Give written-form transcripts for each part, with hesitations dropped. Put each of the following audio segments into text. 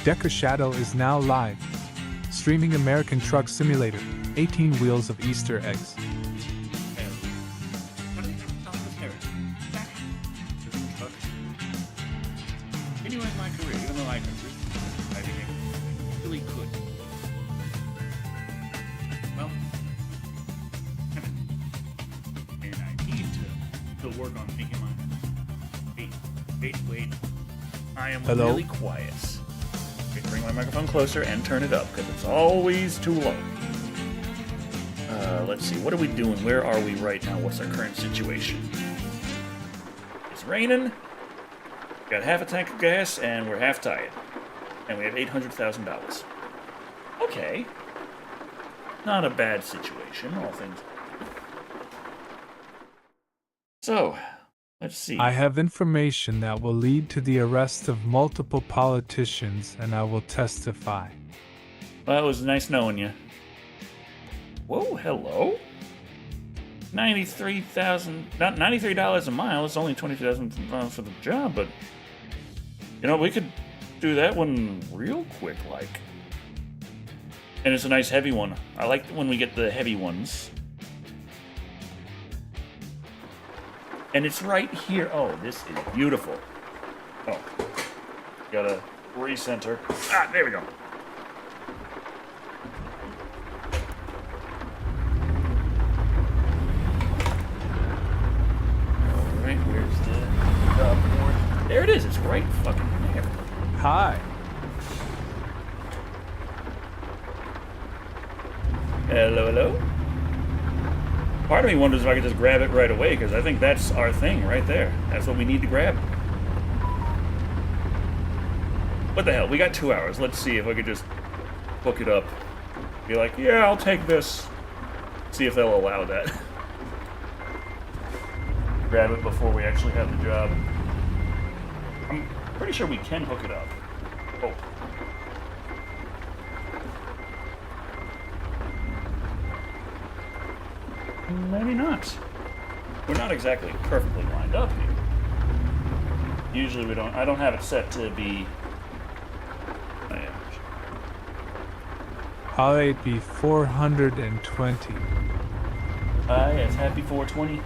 Decker Shado is now live. Streaming American Truck Simulator, 18 wheels of Easter eggs. Anyway, in my career, even though I think I really could. Well, and I need to work on making my. Wait. I am Hello? really quiet. Okay, bring my microphone closer and turn it up because it's always too low. Let's see. What are we doing? Where are we right now? What's our current situation? It's raining. Got half a tank of gas, and we're half tired. And we have $800,000. Okay. Not a bad situation, all things. So, let's see. I have information that will lead to the arrest of multiple politicians, and I will testify. Well, it was nice knowing you. Whoa, hello? Not $93 a mile. It's only $20,000 for the job, but you know, we could do that one real quick, like. And it's a nice heavy one. I like when we get the heavy ones. And it's right here. Oh, this is beautiful. Oh, gotta recenter. Ah, there we go. Alright, where's the board? There it is. It's right fucking there. Hi. Hello? Part of me wonders if I could just grab it right away, because I think that's our thing right there. That's what we need to grab. What the hell? We got 2 hours. Let's see if I could just hook it up. Be like, yeah, I'll take this. See if they'll allow that. Grab it before we actually have the job. I'm pretty sure we can hook it up. Oh. Maybe not. We're not exactly perfectly lined up here. Usually I don't have it set to be... Oh, yeah. Holiday be 420. Yes, happy 420.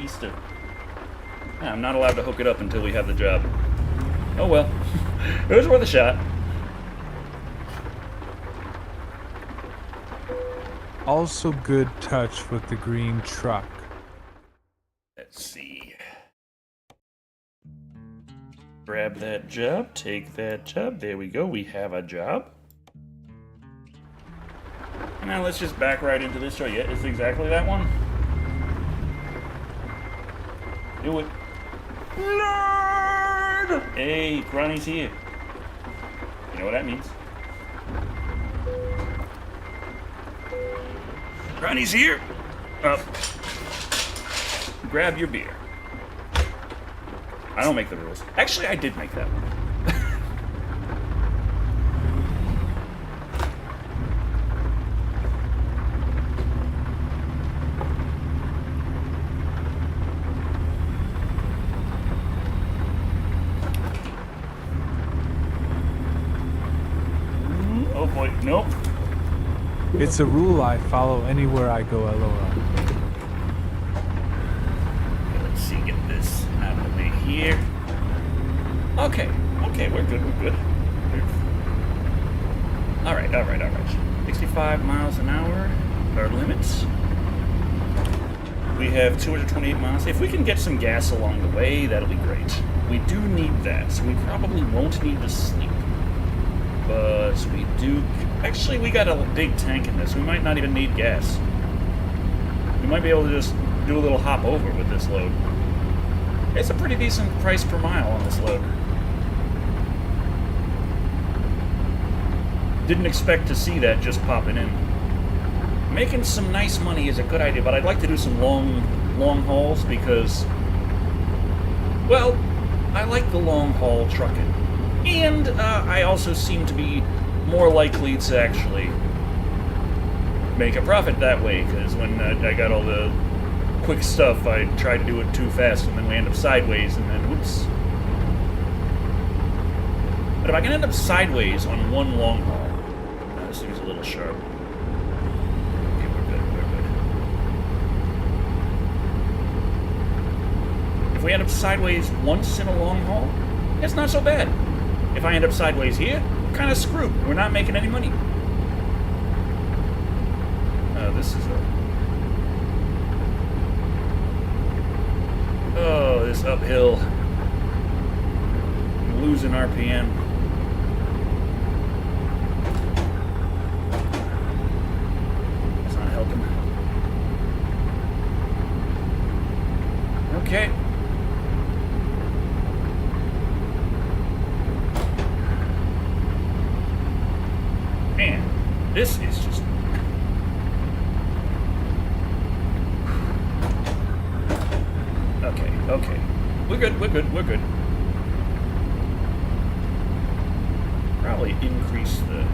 Easter. Yeah, I'm not allowed to hook it up until we have the job. Oh well. It was worth a shot. Also good touch with the green truck. Let's see. Grab that job, take that job. There we go, we have a job. Now let's just back right into this show. Yeah, it's exactly that one. Do it. Lord! Hey, Ronnie's here. You know what that means? Ronnie's here. Up. Grab your beer. I don't make the rules. Actually, I did make that one. Oh boy, nope. It's a rule I follow anywhere I go, LOL. Let's see, get this out of the way here. Okay, we're good. Alright. 65 miles an hour, our limits. We have 228 miles. If we can get some gas along the way, that'll be great. We do need that, so we probably won't need to sleep. But we do... Actually, we got a big tank in this. We might not even need gas. We might be able to just do a little hop over with this load. It's a pretty decent price per mile on this load. Didn't expect to see that just popping in. Making some nice money is a good idea, but I'd like to do some long hauls because, well, I like the long haul trucking. And I also seem to be more likely to actually make a profit that way, because when I got all the quick stuff, I try to do it too fast, and then we end up sideways, and then whoops. But if I can end up sideways on one long haul, this seems a little sharp. Okay, we're good, we're good. If we end up sideways once in a long haul, it's not so bad. If I end up sideways here, we're kind of screwed. We're not making any money. This is oh, this uphill. I'm losing RPM. It's not helping. Okay. Man, this is just... Okay. We're good. Probably increase the...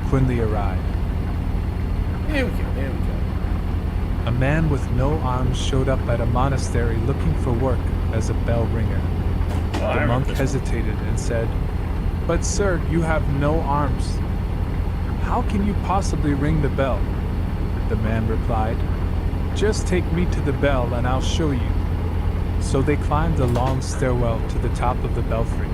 Quinley arrived. There we go. A man with no arms showed up at a monastery looking for work as a bell ringer. The monk hesitated and said, "But sir, you have no arms. How can you possibly ring the bell?" The man replied, "Just take me to the bell and I'll show you." So they climbed the long stairwell to the top of the belfry.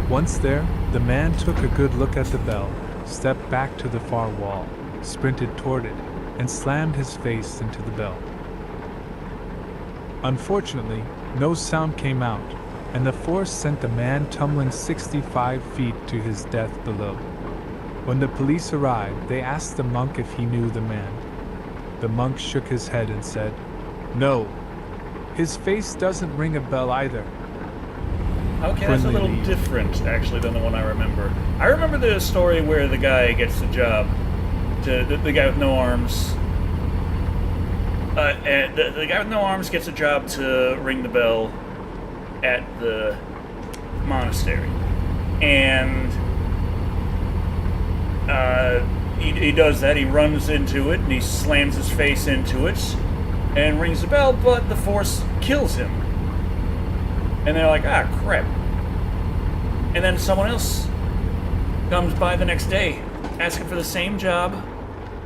Once there, the man took a good look at the bell, stepped back to the far wall, sprinted toward it, and slammed his face into the bell. Unfortunately, no sound came out, and the force sent the man tumbling 65 feet to his death below. When the police arrived, they asked the monk if he knew the man. The monk shook his head and said, "No. His face doesn't ring a bell either." Okay, that's a little different, actually, than the one I remember. I remember the story where the guy gets the job, the guy with no arms. And the guy with no arms gets a job to ring the bell at the monastery. And he does that, he runs into it, and he slams his face into it, and rings the bell, but the force kills him. And they're like, ah, crap. And then someone else comes by the next day, asking for the same job,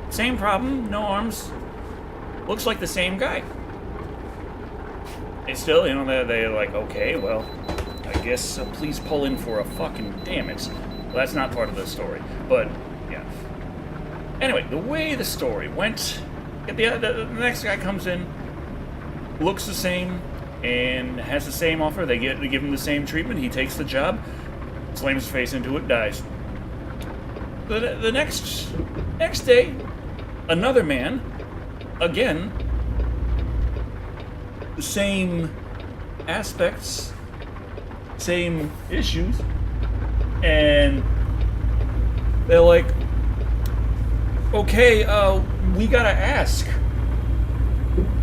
same problem, no arms, looks like the same guy. They still, they're like, okay, well, I guess please pull in for a fucking damn it. Well, that's not part of the story, but, yeah. Anyway, the way the story went, the next guy comes in, looks the same, and has the same offer. They give him the same treatment. He takes the job, slams his face into it, dies. The next day, another man, again, the same aspects, same issues, and they're like, okay, we gotta ask,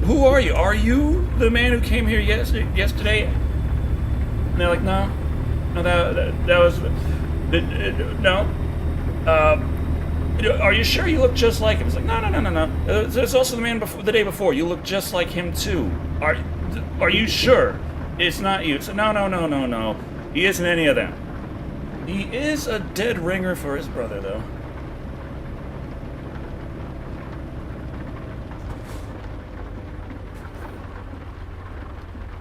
who are you? Are you the man who came here yesterday? And they're like, no, that was, no. Are you sure you look just like him? It's like, no. There's also the man the day before. You look just like him too. Are you sure it's not you? It's like, no. He isn't any of them. He is a dead ringer for his brother, though.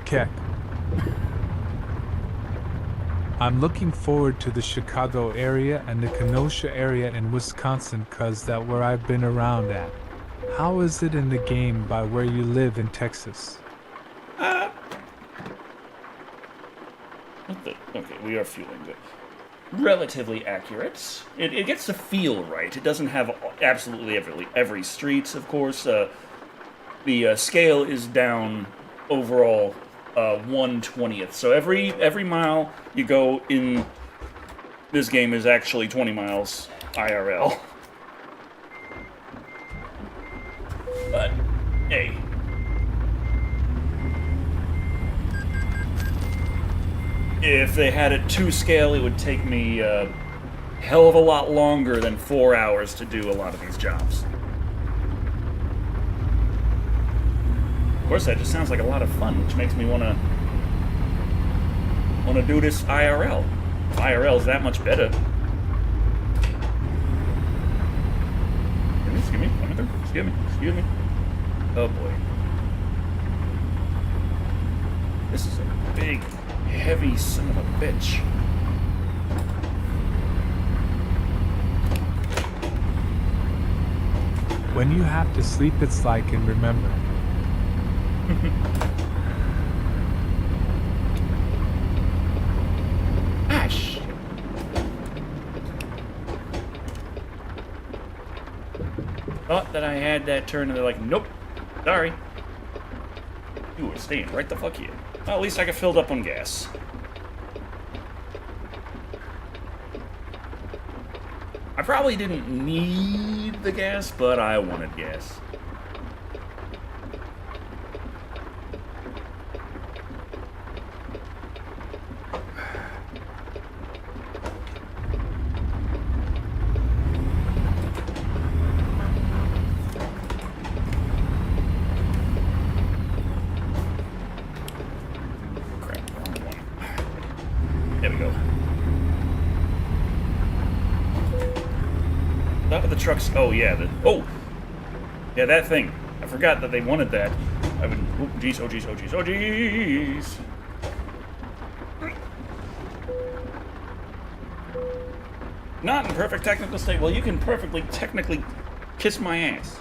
Keck. I'm looking forward to the Chicago area and the Kenosha area in Wisconsin, 'cause that's where I've been around at. How is it in the game by where you live in Texas? Okay, we are feeling good. Relatively accurate. It gets the feel right. It doesn't have absolutely every street, of course. The scale is down overall 1/20th. So every mile you go in this game is actually 20 miles IRL. But hey. If they had it to scale, it would take me a hell of a lot longer than 4 hours to do a lot of these jobs. Of course, that just sounds like a lot of fun, which makes me want to do this IRL. IRL is that much better. Excuse me, excuse me. Oh boy. This is a big, heavy son of a bitch. When you have to sleep, it's like, and remember. Ash. Thought that I had that turn, and they're like, nope, sorry. You were staying right the fuck here. Well, at least I got filled up on gas. I probably didn't need the gas, but I wanted gas. Crap, wrong one. There we go. Top of the trucks. Oh yeah, yeah, that thing. I forgot that they wanted that. I've been. Oh jeez, oh jeez, oh jeez, oh jeez. Not in perfect technical state. Well, you can perfectly technically kiss my ass.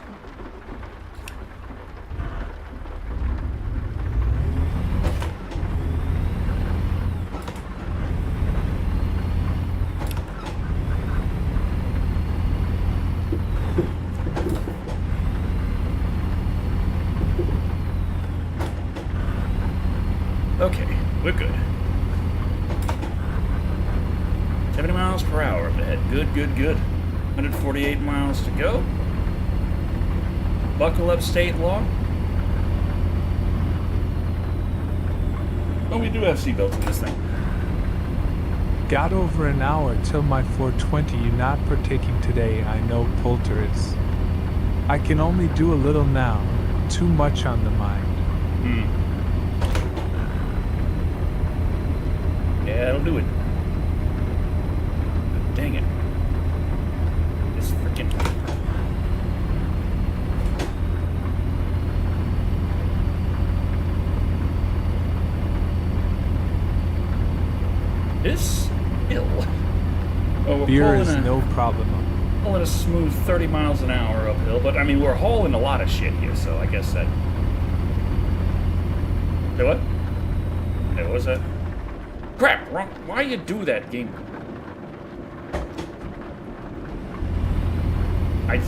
Okay, we're good. 70 miles per hour up ahead. Good, good, good. 148 miles to go. Buckle up, state law. Oh, we do have seatbelts in this thing. Got over an hour till my 420. You not partaking today. I know Poulter is. I can only do a little now. Too much on the mind. Yeah, that'll do it. Dang it. This freaking. This hill. Oh, we're Beer is pulling no problem. a smooth 30 miles an hour uphill, but I mean, we're hauling a lot of shit here, so I guess that. Say what? Hey, what was that? Crap! Wrong. Why you do that, game? I.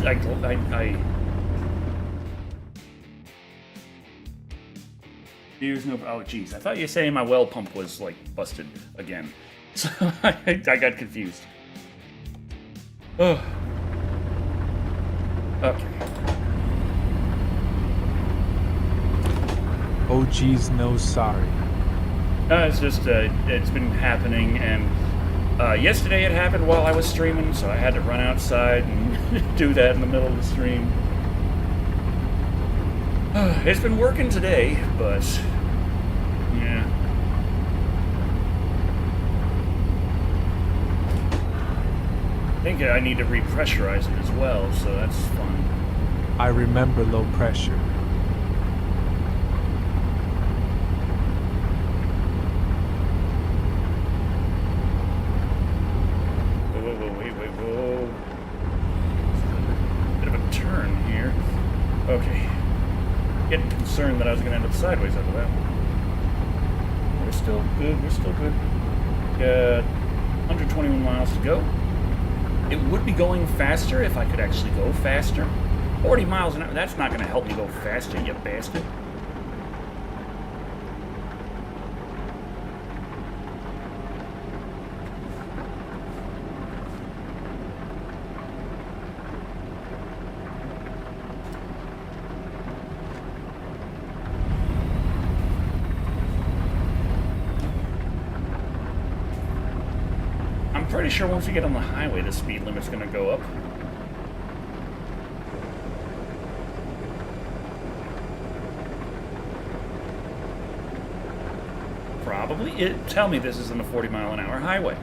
There's no. Oh, jeez. I thought you were saying my well pump was like busted again, so I got confused. Oh. Okay. Oh geez, no sorry. It's just, it's been happening, and yesterday it happened while I was streaming, so I had to run outside and do that in the middle of the stream. It's been working today, but, yeah. I think I need to repressurize it as well, so that's fun. I remember low pressure. Okay. Getting concerned that I was going to end up sideways after that. We're still good. We're still good. Got 121 miles to go. It would be going faster if I could actually go faster. 40 miles an hour. That's not going to help me go faster, you bastard. I'm pretty sure once we get on the highway, the speed limit's going to go up. probably. Tell me this isn't a 40-mile-an-hour highway.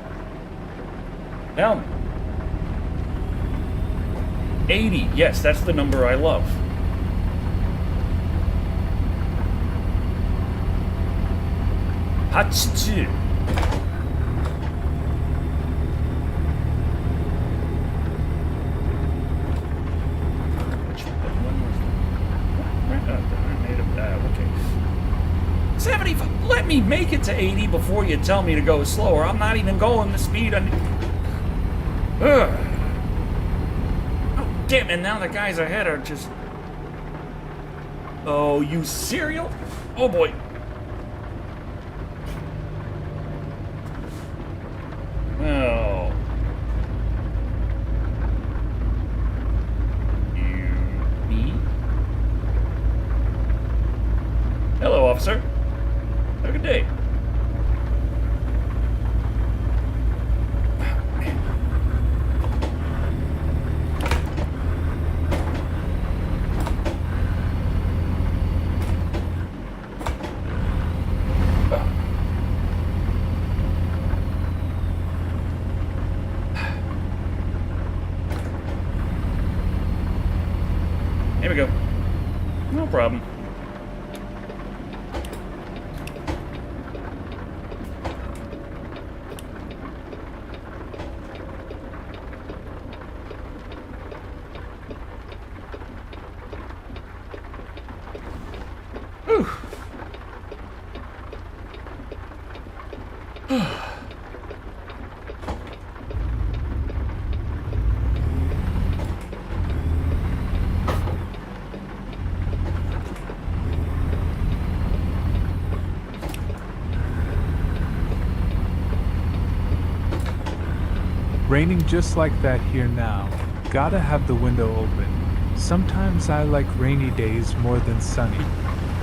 Tell me. 80. Yes, that's the number I love. Hachichu. Which one was that? I made okay. 70. Let me make it to 80 before you tell me to go slower. I'm not even going the speed. Ugh. Oh, damn, and now the guys ahead are just... Oh, you cereal? Oh, boy. Oh. Me? Hello, officer. Have a good day. Here we go. No problem. Whew. Raining just like that here now. Gotta have the window open. Sometimes I like rainy days more than sunny.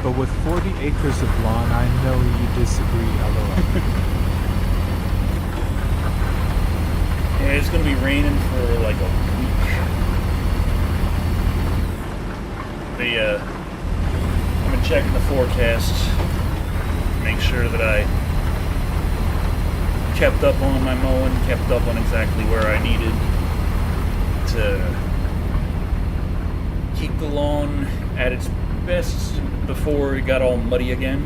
But with 40 acres of lawn, I know you disagree, LOL. Yeah, it's gonna be raining for like a week. I've been checking the forecast, make sure that I kept up on my mowing, kept up on exactly where I needed to keep the lawn at its best before it got all muddy again.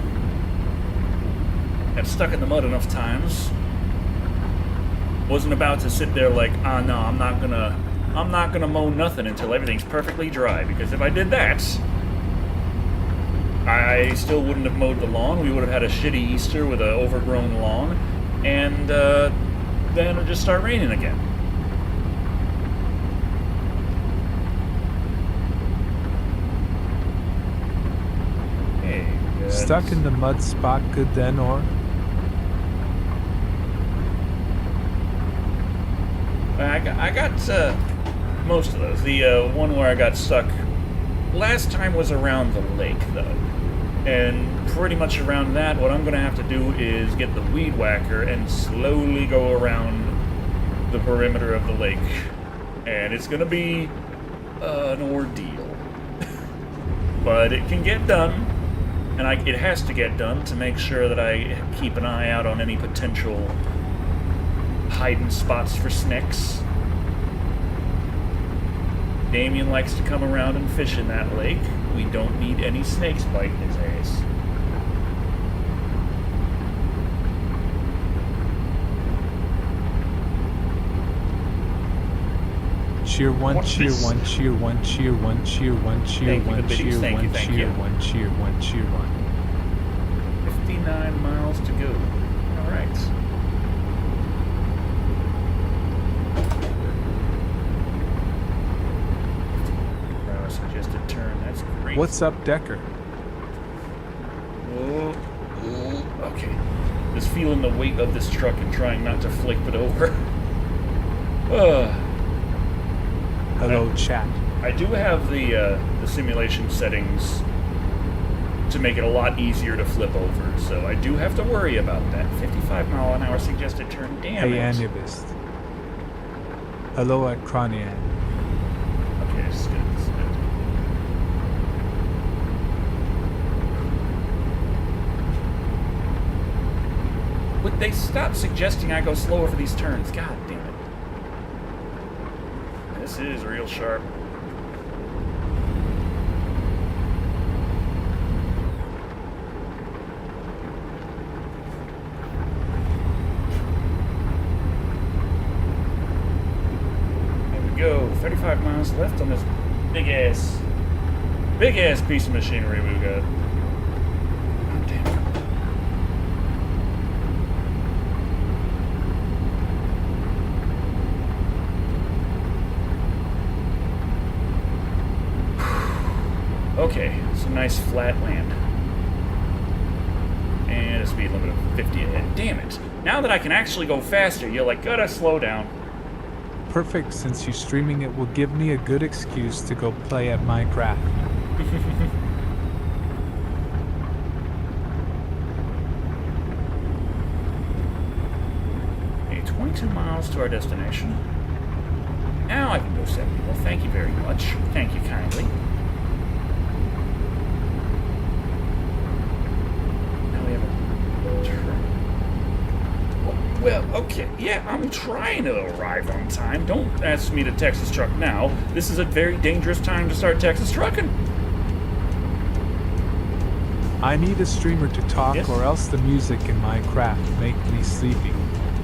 Got stuck in the mud enough times. Wasn't about to sit there like, no, I'm not gonna mow nothing until everything's perfectly dry, because if I did that, I still wouldn't have mowed the lawn. We would have had a shitty Easter with an overgrown lawn, and then it'll just start raining again. Hey, Stuck in the mud spot good then, or? I got most of those. The one where I got stuck last time was around the lake, though. And pretty much around that, what I'm going to have to do is get the weed whacker and slowly go around the perimeter of the lake. And it's going to be an ordeal. But it can get done, and it has to get done to make sure that I keep an eye out on any potential hiding spots for snakes. Damien likes to come around and fish in that lake. We don't need any snakes biting his ass. Cheer one, cheer one, cheer one, cheer one, cheer one, cheer one, cheer one, cheer one, cheer one, cheer one. 59 miles to go. All right. Suggested turn. That's great. What's up, Decker? Okay. Just feeling the weight of this truck and trying not to flip it over. Hello, chat. I do have the simulation settings to make it a lot easier to flip over, so I do have to worry about that. 55-mile-an-hour suggested turn. Damn Hey, it. Anubis. Hello at Cronian. Okay, this is good. This is good. they stop suggesting I go slower for these turns. God damn it. This is real sharp. There we go. 35 miles left on this big ass piece of machinery we've got. Oh, damn it. Okay, some nice flat land. And a speed limit of 50 ahead. Damn it. Now that I can actually go faster, you're like, gotta slow down. Perfect, since you streaming it will give me a good excuse to go play at Minecraft. Okay, 22 miles to our destination. Now I can go 70. Well, thank you very much. Thank you kindly. Now we have a turn. Well, okay, yeah, I'm trying to arrive on time. Don't ask me to Texas truck now. This is a very dangerous time to start Texas trucking. I need a streamer to talk, Yes? or else the music in Minecraft make me sleepy.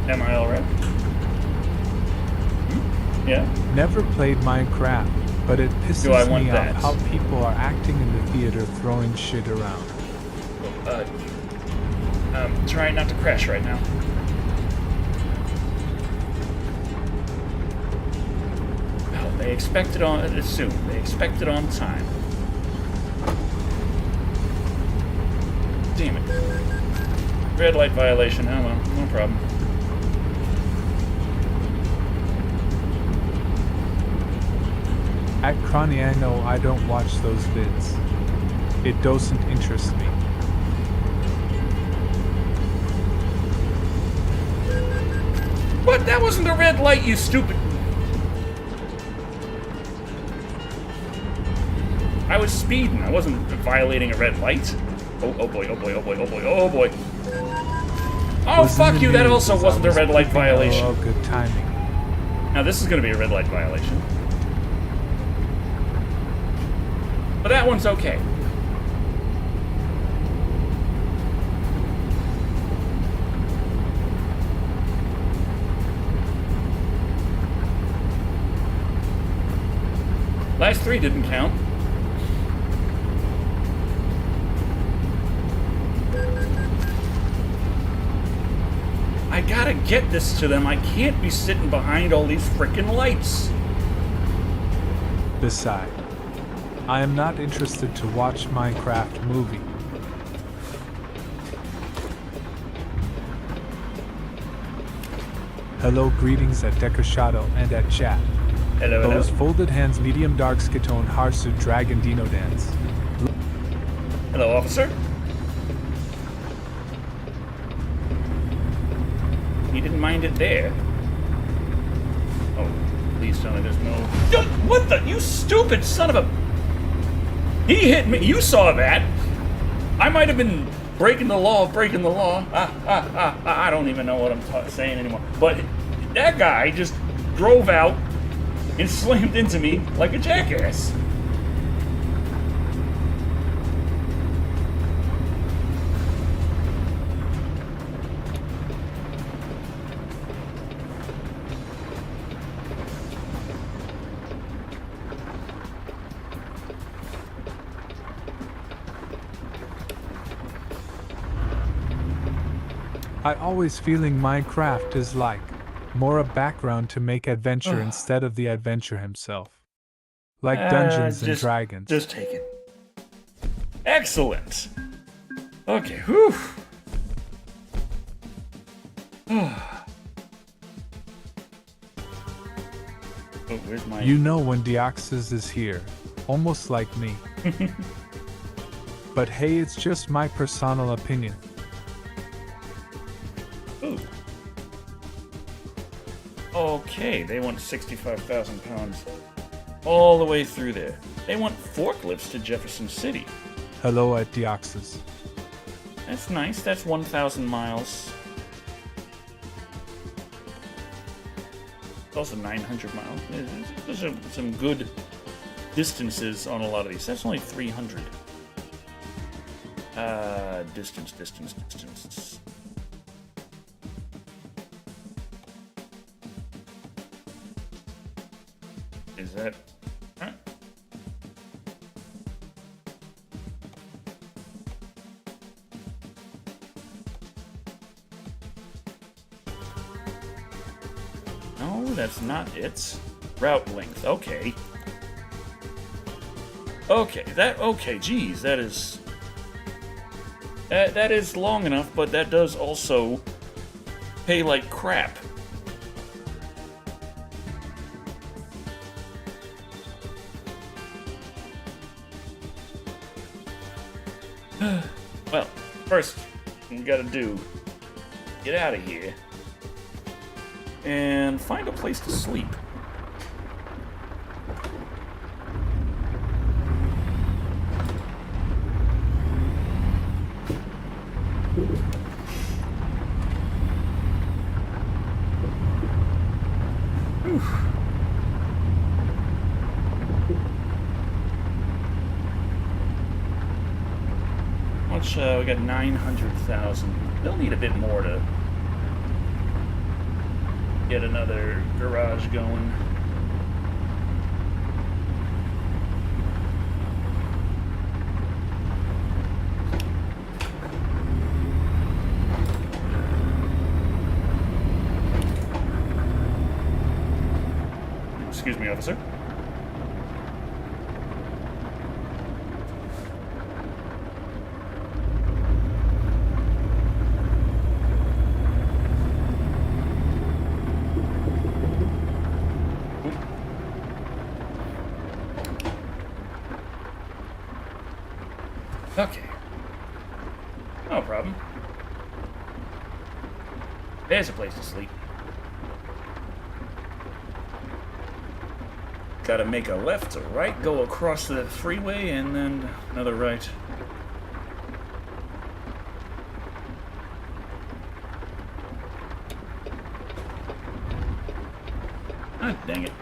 Am I alright? Yeah? Never played Minecraft, but it Do I pisses want me that? off how people are acting in the theater throwing shit around. I'm trying not to crash right now. Oh, they expect it on soon. They expect it on time. Damn it. Red light violation. Oh well, no problem. At Croniano, I don't watch those vids. It doesn't interest me. What? That wasn't a red light, you stupid... I was speeding. I wasn't violating a red light. Oh boy, oh boy, oh boy, oh boy, oh boy. Oh, Was in fuck the you, that news also as I wasn't a was red light keeping violation. LOL good timing. Now this is going to be a red light violation. But that one's okay. Last three didn't count. I gotta get this to them. I can't be sitting behind all these frickin' lights. Beside, I am not interested to watch Minecraft movie. Hello, greetings at Decker Shado and at chat. Hello, hello. Those folded hands, medium dark skitone, Harsu dragon dino dance. Hello, officer. He didn't mind it there. Oh, please tell me there's no... What the? You stupid son of a... He hit me. You saw that. I might have been breaking the law of breaking the law. I don't even know what I'm saying anymore. But that guy just drove out and slammed into me like a jackass. I always feeling Minecraft is like more a background to make adventure instead of the adventure himself. Like Dungeons and Dragons. Just take it. Excellent. Okay, whew. Oh, where's my... You know when Deoxys is here, almost like me. But hey, it's just my personal opinion. Ooh. Okay, they want 65,000 pounds all the way through there. They want forklifts to Jefferson City. Hello at Deoxys. That's nice. That's 1,000 miles. also 900 miles. Those are some good distances on a lot of these. That's only 300. Distance. Is that... Huh? No, that's not it. Route length. Okay. Okay, geez, that is... That is long enough, but that does also pay like crap. Well, first, we gotta do... Get out of here. And find a place to sleep. We got 900,000. They'll need a bit more to get another garage going. Excuse me, officer. Okay. No problem. There's a place to sleep. Gotta make a left, a right, go across the freeway, and then another right. Ah, dang it.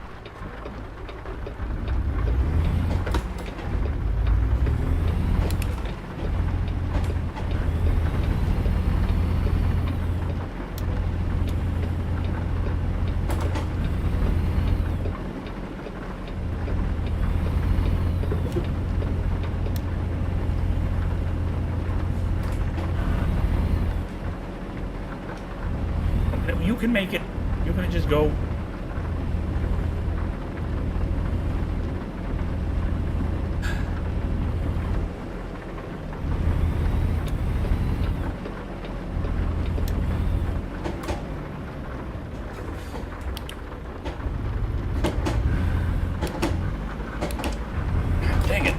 You can make it. You can just go. Dang it.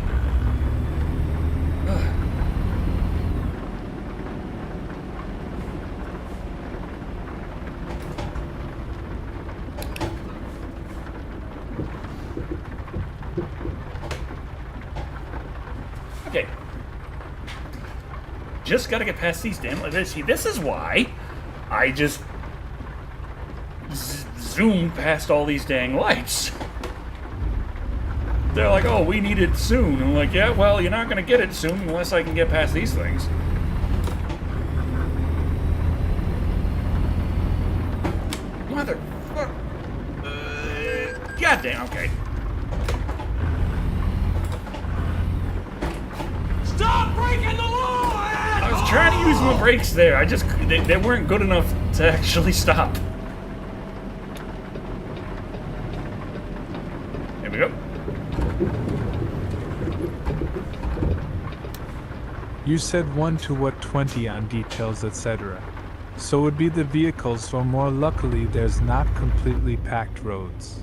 Okay. Just gotta get past these damn... See, this is why I just zoomed past all these dang lights. They're like, oh, we need it soon. I'm like, yeah, well, you're not gonna get it soon unless I can get past these things. Motherfucker. Goddamn, okay. Stop breaking the law! I was trying to use my brakes there. I just... They weren't good enough to actually stop. Here we go. You said 1 to what 20 on details, etc. So would be the vehicles, or more luckily there's not completely packed roads.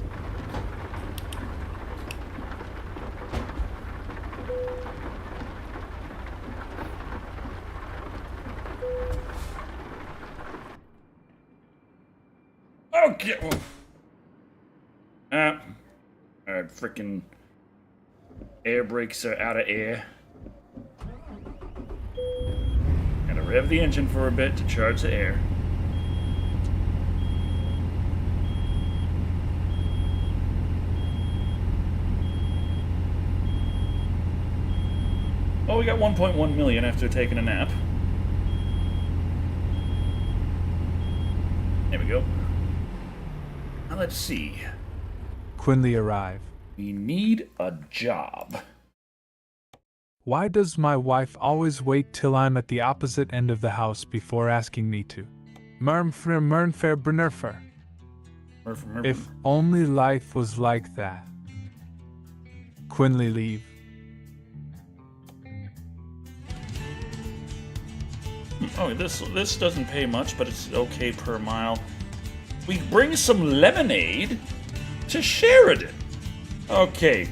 Okay. Freaking air brakes are out of air. Gotta rev the engine for a bit to charge the air. Oh, we got 1.1 million after taking a nap. There we go. Now let's see. Quinley arrive. We need a job. Why does my wife always wait till I'm at the opposite end of the house before asking me to? Mernfer. If only life was like that. Quinley leave. Oh, this doesn't pay much, but it's okay per mile. We bring some lemonade to Sheridan. Okay.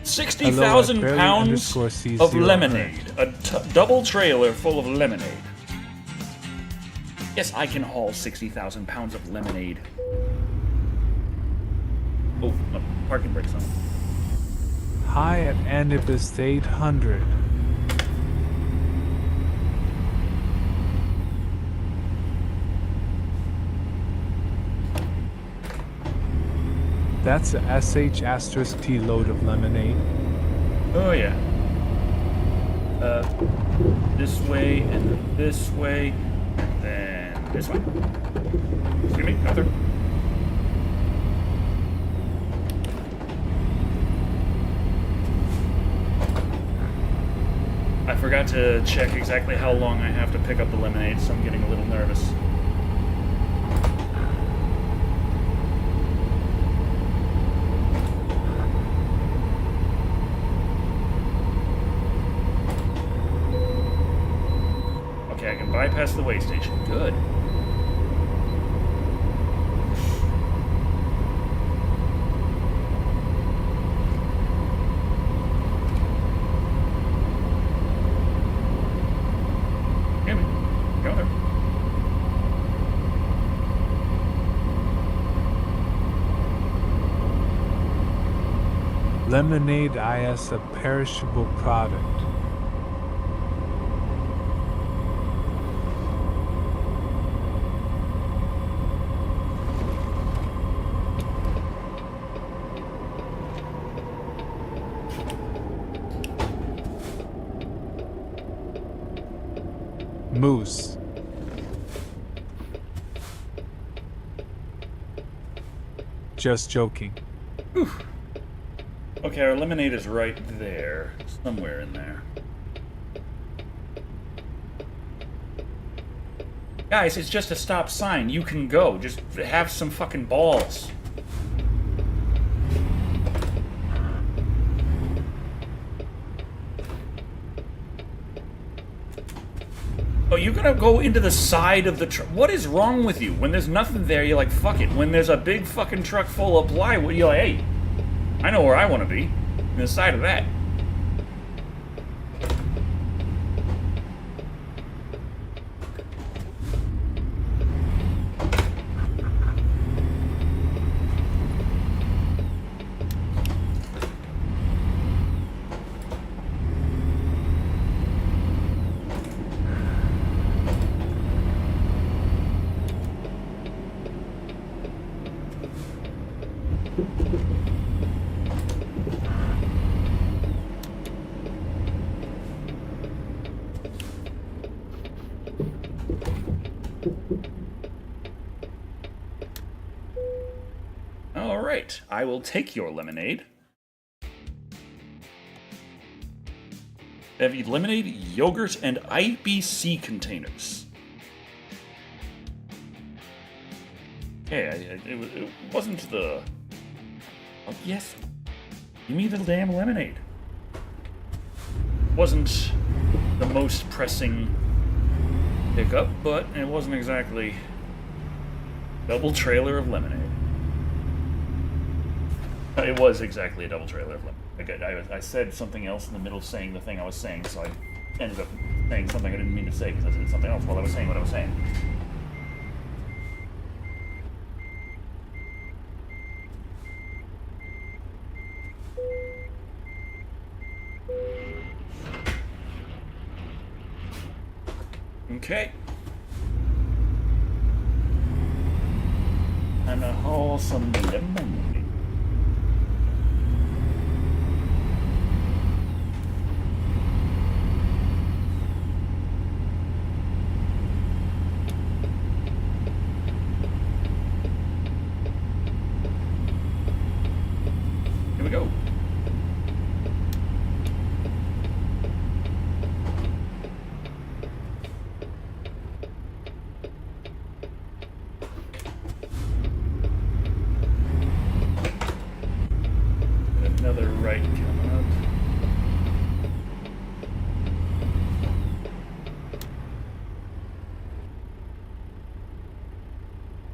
60,000 pounds of lemonade. A double trailer full of lemonade. Yes, I can haul 60,000 pounds of lemonade. Oh, no, parking brake's on. High at Anibis 800. That's a SH*T load of lemonade. Oh, yeah. This way, and then this way, and then this way. Excuse me, out there. I forgot to check exactly how long I have to pick up the lemonade, so I'm getting a little nervous. Okay, I can bypass the way station. Good. Lemonade is a perishable product. Moose. Just joking. Whew. Okay, our lemonade is right there. Somewhere in there. Guys, it's just a stop sign. You can go. Just have some fucking balls. Oh, you're gonna go into the side of the truck? What is wrong with you? When there's nothing there, you're like, fuck it. When there's a big fucking truck full of plywood, you're like, hey, I know where I want to be. On the side of that. Alright, I will take your lemonade. They have lemonade, yogurt, and IBC containers. Okay, it wasn't the... Oh, yes. Give me the damn lemonade. Wasn't the most pressing pickup, but it wasn't exactly double trailer of lemonade. It was exactly a double trailer of lemonade. I said something else in the middle of saying the thing I was saying, so I ended up saying something I didn't mean to say because I said something else while I was saying what I was saying. Okay. And a wholesome lemonade.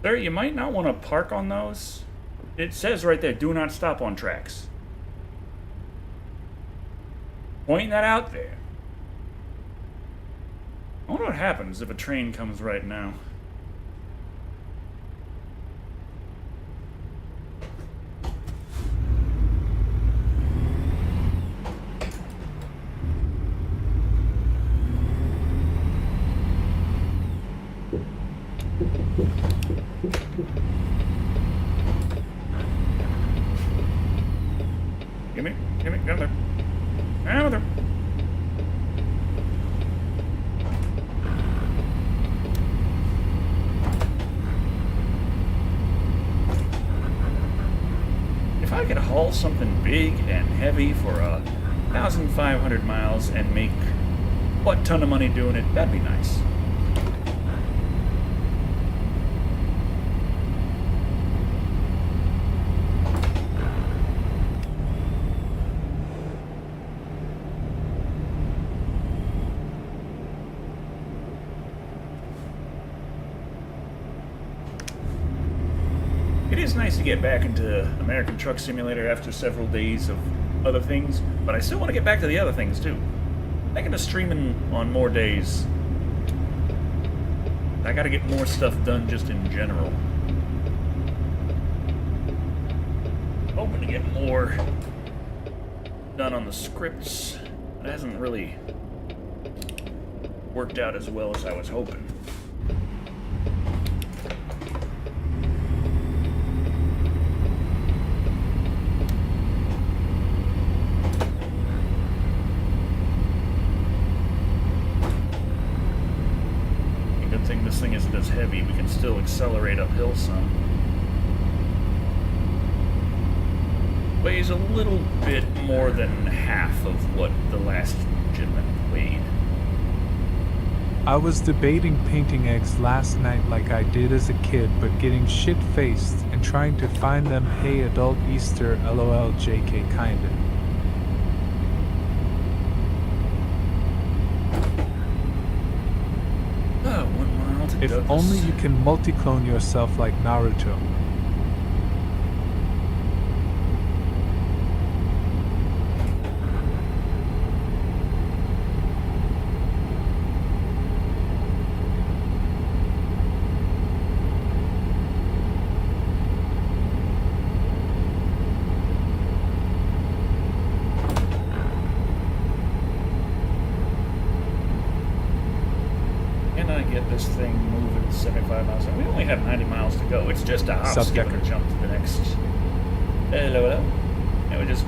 Sir, you might not want to park on those. It says right there, do not stop on tracks. Pointing that out there. I wonder what happens if a train comes right now. Give me, get there. Out there. If I could haul something big and heavy for 1,500 miles and make a butt-ton of money doing it, that'd be nice. It is nice to get back into American Truck Simulator after several days of other things, but I still want to get back to the other things too. Thinking of streaming on more days. I gotta get more stuff done just in general. Hoping to get more done on the scripts. It hasn't really worked out as well as I was hoping. This thing isn't as heavy, we can still accelerate uphill some. Weighs a little bit more than half of what the last gentleman weighed. I was debating painting eggs last night like I did as a kid, but getting shit-faced and trying to find them hey adult Easter lol jk kinda. If only you can multi-clone yourself like Naruto. This thing moving 75 miles an hour. We only have 90 miles to go. It's just a hop, skip, and jump to the next. Hello. And we're just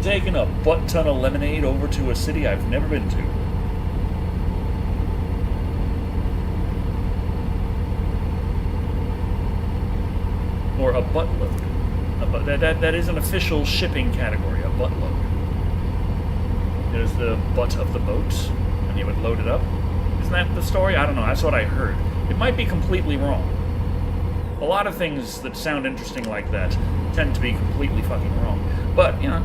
taking a butt ton of lemonade over to a city I've never been to. Or a buttload. That is an official shipping category, a buttload. There's the butt of the boat, and you would load it up. Isn't that the story? I don't know. That's what I heard. It might be completely wrong. A lot of things that sound interesting like that tend to be completely fucking wrong. But, you know.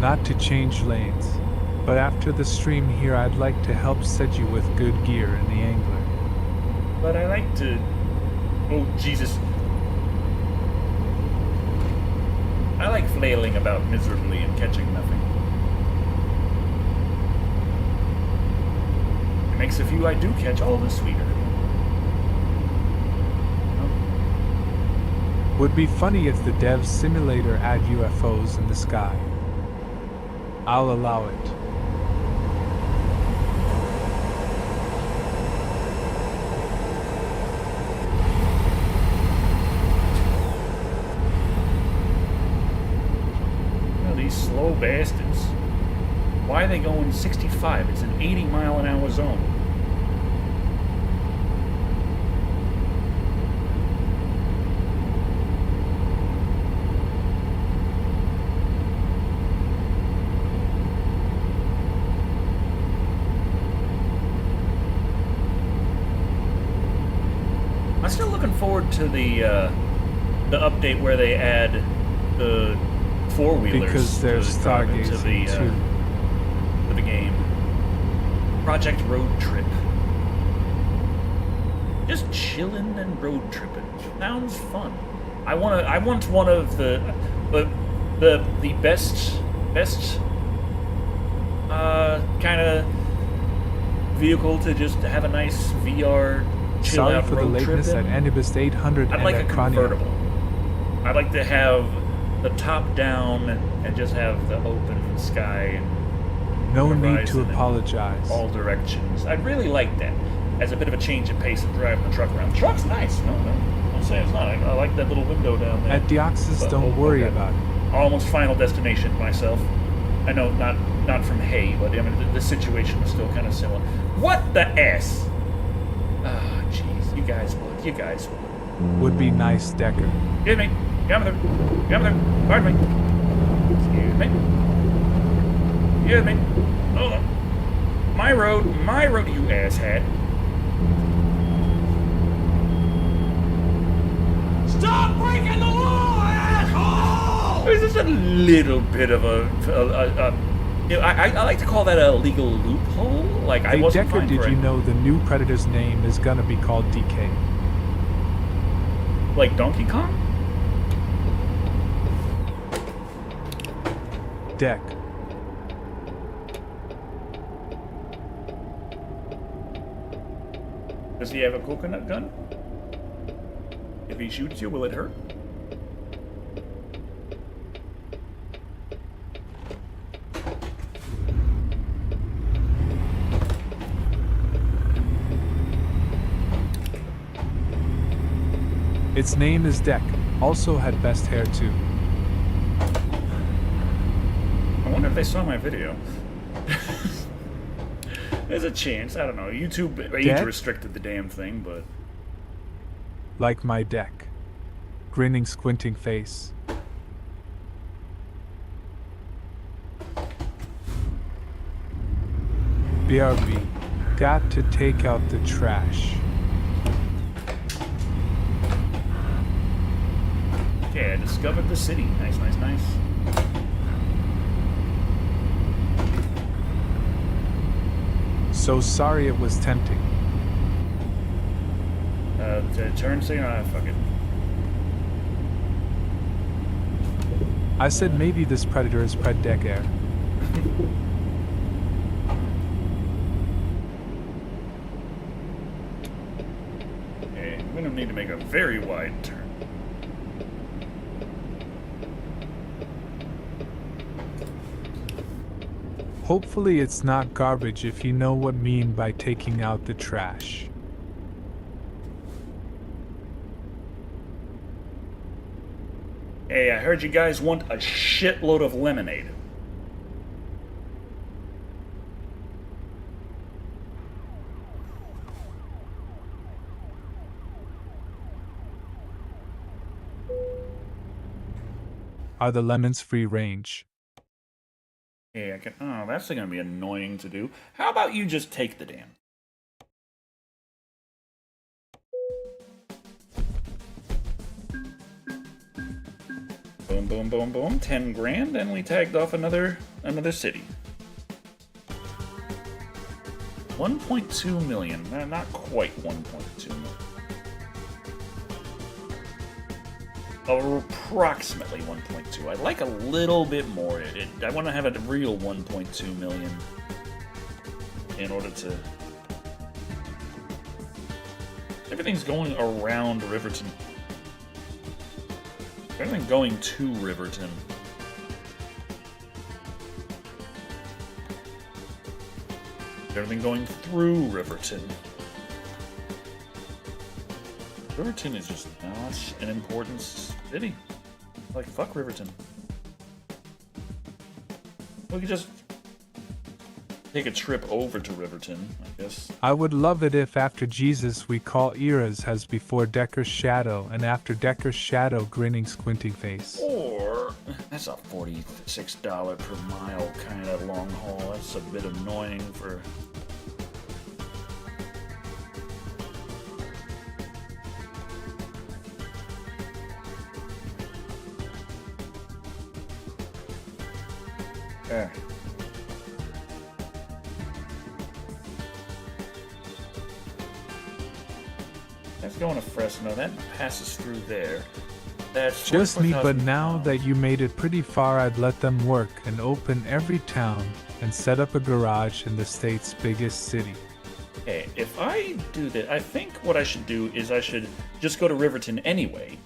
Not to change lanes, but after the stream here I'd like to help set you with good gear in the angler. But I like to... Oh, Jesus. I like flailing about miserably and catching nothing. It makes the few I do catch all the sweeter. Would be funny if the dev simulator had UFOs in the sky. I'll allow it. Slow bastards. Why are they going 65? It's an 80-mile-an-hour zone. forward to the update where they add the four-wheelers Because there's to drive into stargazing to the game. Project Road Trip. Just chilling and road tripping. Sounds fun. I want one of the best kind of vehicle to just have a nice VR chill Sorry out for the road lateness trip at in. Anubis 800 I'd and like at a Crania. convertible. I'd like to have the top down and just have the open sky and No need horizon to in apologize. all directions. I'd really like that as a bit of a change of pace of driving the truck around. The truck's nice. No, don't say it's not. I like that little window down there. At Deoxys, But- don't worry okay. about it. Almost Final Destination myself. I know not from Hay, but I mean the situation is still kind of similar. What the S? Ah, jeez, you guys would. Would be nice, Decker. Excuse me. Come there. Pardon me. Excuse me. Excuse me. Hold on. My road, you asshat. Stop breaking the law, asshole! There's just a little bit of you know, I like to call that a legal loophole. Like I Hey, wasn't Decker, fine did for you it. know the new Predator's name is gonna be called DK? Like Donkey Kong? Deck. Does he have a coconut gun? If he shoots you, will it hurt? Its name is Deck. Also had best hair too. I wonder if they saw my video. There's a chance. I don't know. YouTube age Deck? restricted the damn thing, but Like my deck. Grinning, squinting face. BRB. Got to take out the trash. okay, I discovered the city. Nice. So sorry it was tempting. Turn signal. Ah, fuck it. I said maybe this Predator is Pred Deck Air. Okay, I'm gonna need to make a very wide turn. Hopefully it's not garbage if you know what mean by taking out the trash. Hey, I heard you guys want a shitload of lemonade. Are the lemons free range? Hey, I can. Oh, that's gonna be annoying to do. How about you just take the damn? Boom, boom, boom, boom. 10 grand, and we tagged off another city. 1.2 million. Not quite 1.2 million. Approximately 1.2. I'd like a little bit more. I want to have a real 1.2 million in order to. Everything's going around Riverton. Everything going to Riverton. Everything going through Riverton. Riverton is just not an important city. Like, fuck Riverton. We could just take a trip over to Riverton, I guess. I would love it if after Jesus we call eras as before Decker's Shadow and after Decker's Shadow grinning squinting face. Or, that's a $46 per mile kind of long haul. That's a bit annoying for... Yeah. That's going to Fresno. That passes through there. That's Just me, but 44,000 now pounds. that you made it pretty far, I'd let them work and open every town and set up a garage in the state's biggest city. Okay, if I do that, I think what I should do is I should just go to Riverton anyway.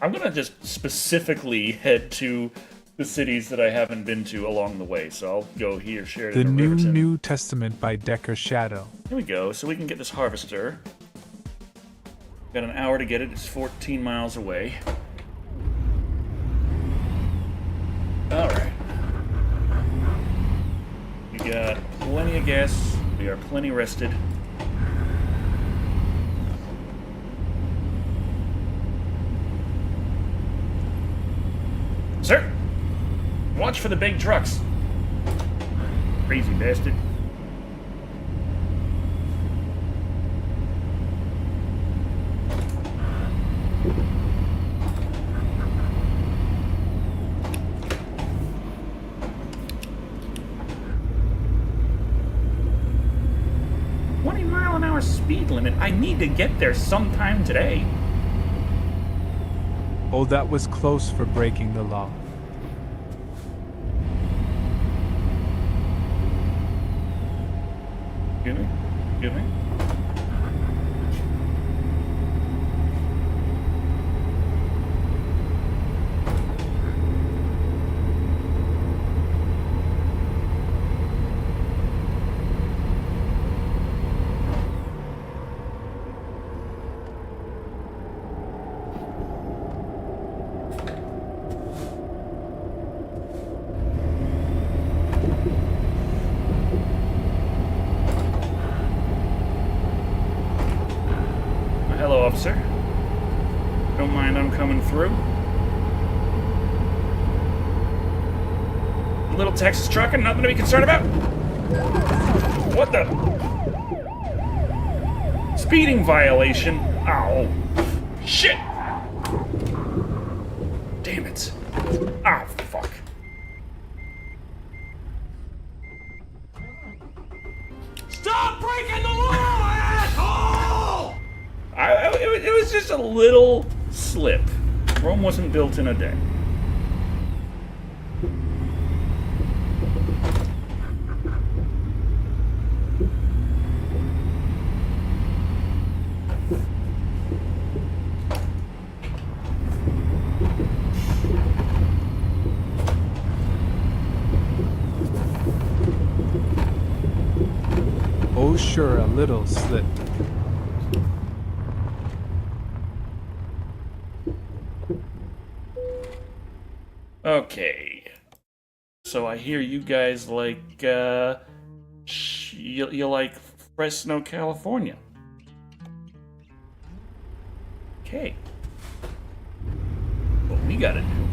I'm gonna just specifically head to the cities that I haven't been to along the way. So I'll go here, Sheridan, The to New Riverton. New Testament by Decker Shado. Here we go. So we can get this harvester. Got an hour to get it. It's 14 miles away. All right. We got plenty of gas. We are plenty rested. Sir, watch for the big trucks. Crazy bastard. Speed limit. I need to get there sometime today. Oh, that was close for breaking the law. Excuse me? Excuse me? Hello, officer. Don't mind, I'm coming through. Little Texas trucking, nothing to be concerned about. What the? Speeding violation. Ow. Shit. Damn it. Ah, fuck. Stop breaking the law, asshole! It was just a little slip. Rome wasn't built in a day. Oh, sure, a little slip. Okay. So I hear you guys like, you like Fresno, California. Okay. What we gotta do.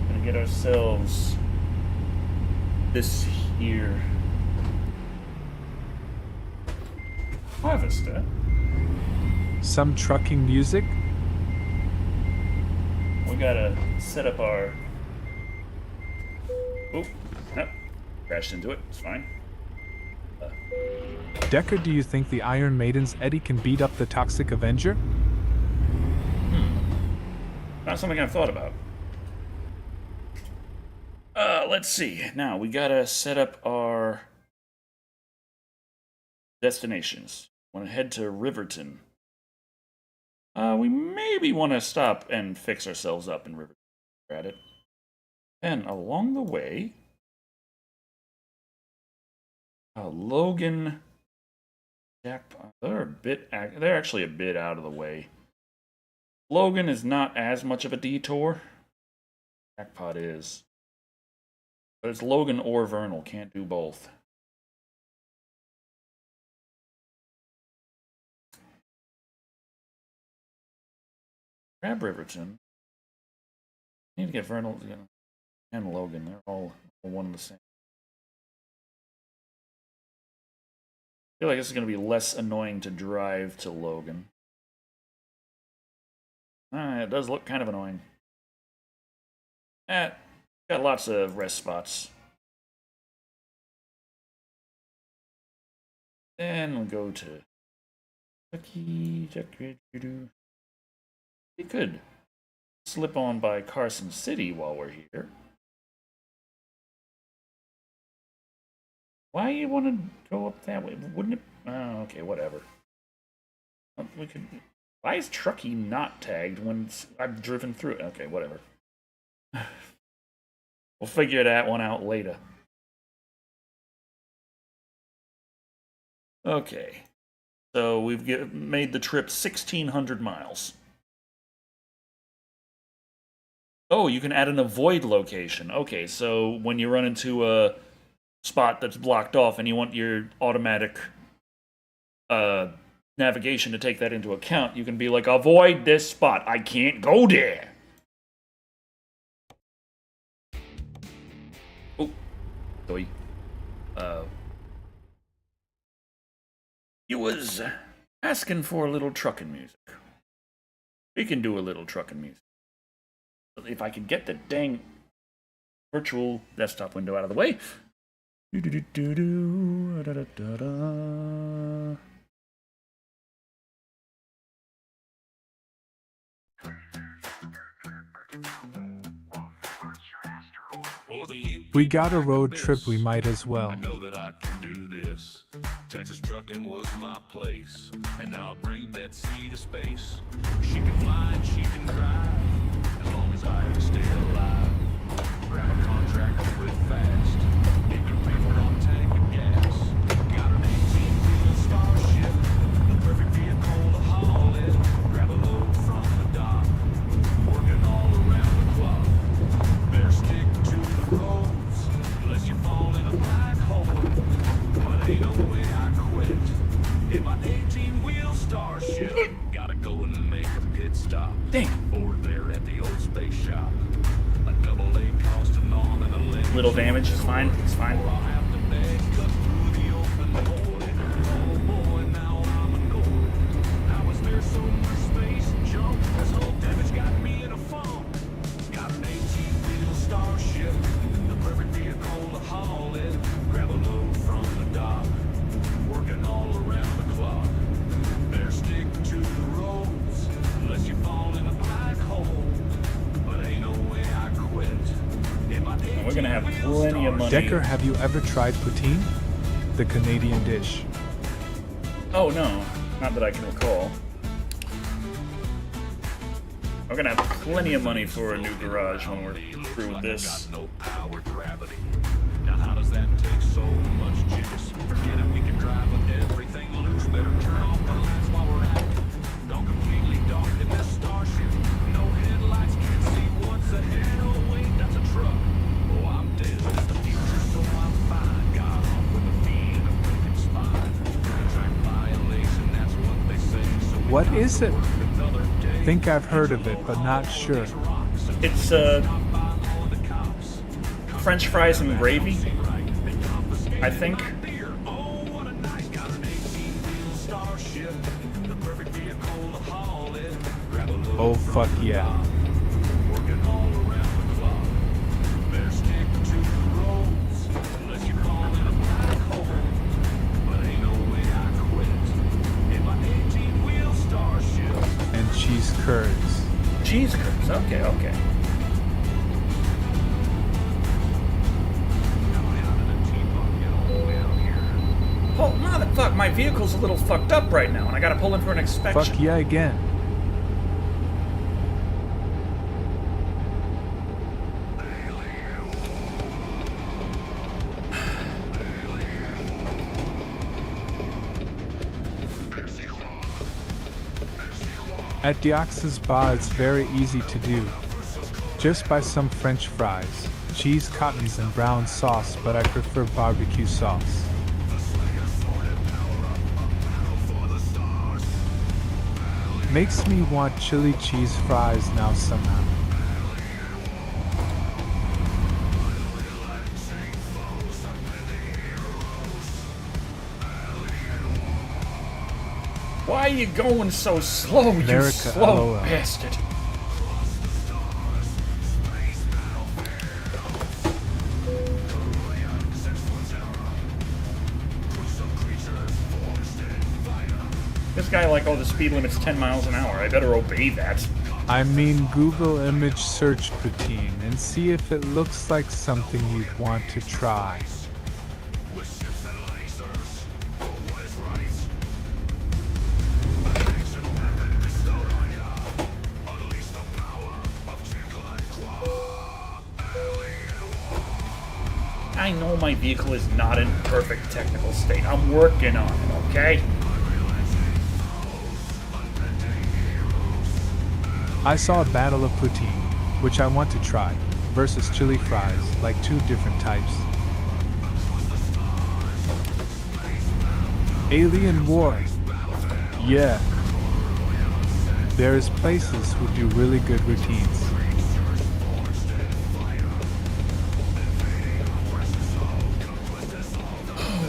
Gonna get ourselves this here harvester. Some trucking music? We gotta set up our... Oop. Nope. Crashed into it. It's fine. Decker, do you think the Iron Maiden's Eddie can beat up the Toxic Avenger? Not something I've thought about. Let's see. Now, we gotta set up our destinations. Want to head to Riverton. We maybe want to stop and fix ourselves up in Riverton. We're at it. And along the way, Logan, Jackpot. They're actually a bit out of the way. Logan is not as much of a detour. Jackpot is. But it's Logan or Vernal. Can't do both. Grab Riverton. Need to get Vernal and Logan. They're all one and the same. I feel like this is going to be less annoying to drive to Logan. It does look kind of annoying. Got lots of rest spots. Then we'll go to Kentucky. We could slip on by Carson City while we're here. Why you want to go up that way? Wouldn't it? Oh, okay, whatever. We could. Why is Truckee not tagged when I've driven through it? Okay, whatever. We'll figure that one out later. Okay. So we've made the trip 1,600 miles. Oh, you can add an avoid location. Okay, so when you run into a spot that's blocked off and you want your automatic navigation to take that into account, you can be like, avoid this spot. I can't go there. Oh, sorry. You was asking for a little trucking music. We can do a little trucking music. If I could get the dang virtual desktop window out of the way. We got a road trip, we might as well. I know that I can do this. Texas trucking was my place, and I'll bring that sea to space. She can fly and she can drive, as long as I can stay alive. Grab a contract and quit fast. It can pay for one tank of gas. Got an 18-wheel Starship, the perfect vehicle to haul it. Grab a load from the dock, working all around the clock. Better stick to the roads, unless you fall in a black hole. But ain't no way I quit in my 18-wheel Starship. Gotta go and make a pit stop. Dang. Over there at the old space shop. A double A costing on and a leg. Little damage, it's fine, it's fine. Or I'll have to beg, cut through the open door. Oh boy, now I'm annoyed. How is there so much space and junk? This whole damage got me in a funk. Got an 18-wheel Starship, the perfect vehicle to haul it. Grab a load from the dock, working all around the clock. Better stick to the roads, unless you fall in a black hole. But ain't no way I quit. We're gonna have plenty of money. Decker, have you ever tried poutine? The Canadian dish. Oh no, not that I can recall. We're gonna have plenty of money for a new garage when we're through with this. Got no power gravity. Now how does that take so much juice? Forget it, we can drive with everything loose. Better turn off the lights while we're at it. Don't completely dark in this Starship. No headlights, can't see what's ahead. Oh wait, that's a truck. Oh, I'm dead. It's the future, so I'm fine. Got off with a fee and a broken spine. Contract violation, that's what they say. So we What got is to it? work another day. Think I've heard of it, but not sure. It's French fries and gravy, I think. Oh fuck yeah. And cheese curds. Cheese curds, okay, okay. Oh, motherfuck, my vehicle's a little fucked up right now, and I gotta pull in for an inspection. Fuck yeah again. At Diox's Bar, it's very easy to do. Just buy some French fries, cheese cottons and brown sauce, but I prefer barbecue sauce. Makes me want chili cheese fries now somehow. Why are you going so slow, you America, slow LOL. bastard? this guy like, oh, the speed limit's 10 miles an hour. I better obey that. I mean, Google image search poutine and see if it looks like something you'd want to try. I know my vehicle is not in perfect technical state. I'm working on it, okay? I saw a battle of poutine, which I want to try, versus chili fries, like two different types. Alien War. Yeah. There's places who do really good routines.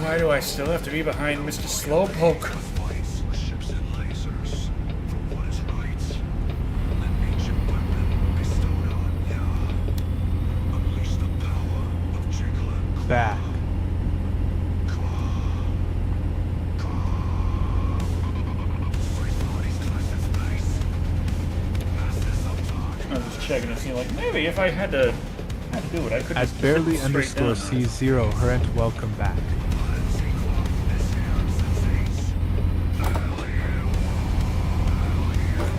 Why do I still have to be behind Mr. Slowpoke? Back. I was just checking to see, like, maybe if I had to do it, I could At just barely zip straight down. _C0 Herent, welcome back.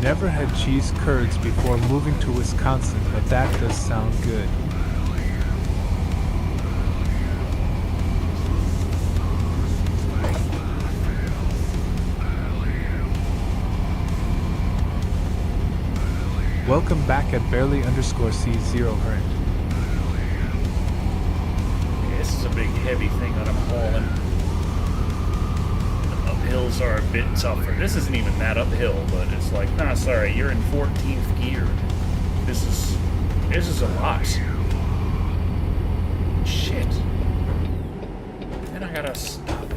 Never had cheese curds before moving to Wisconsin, but that does sound good. Welcome back at barely _C0 Herent. Yeah, this is a big heavy thing that I'm hauling. The uphills are a bit tougher. This isn't even that uphill, but it's like, nah, sorry, you're in 14th gear. This is a lot. Shit. Then I gotta stop.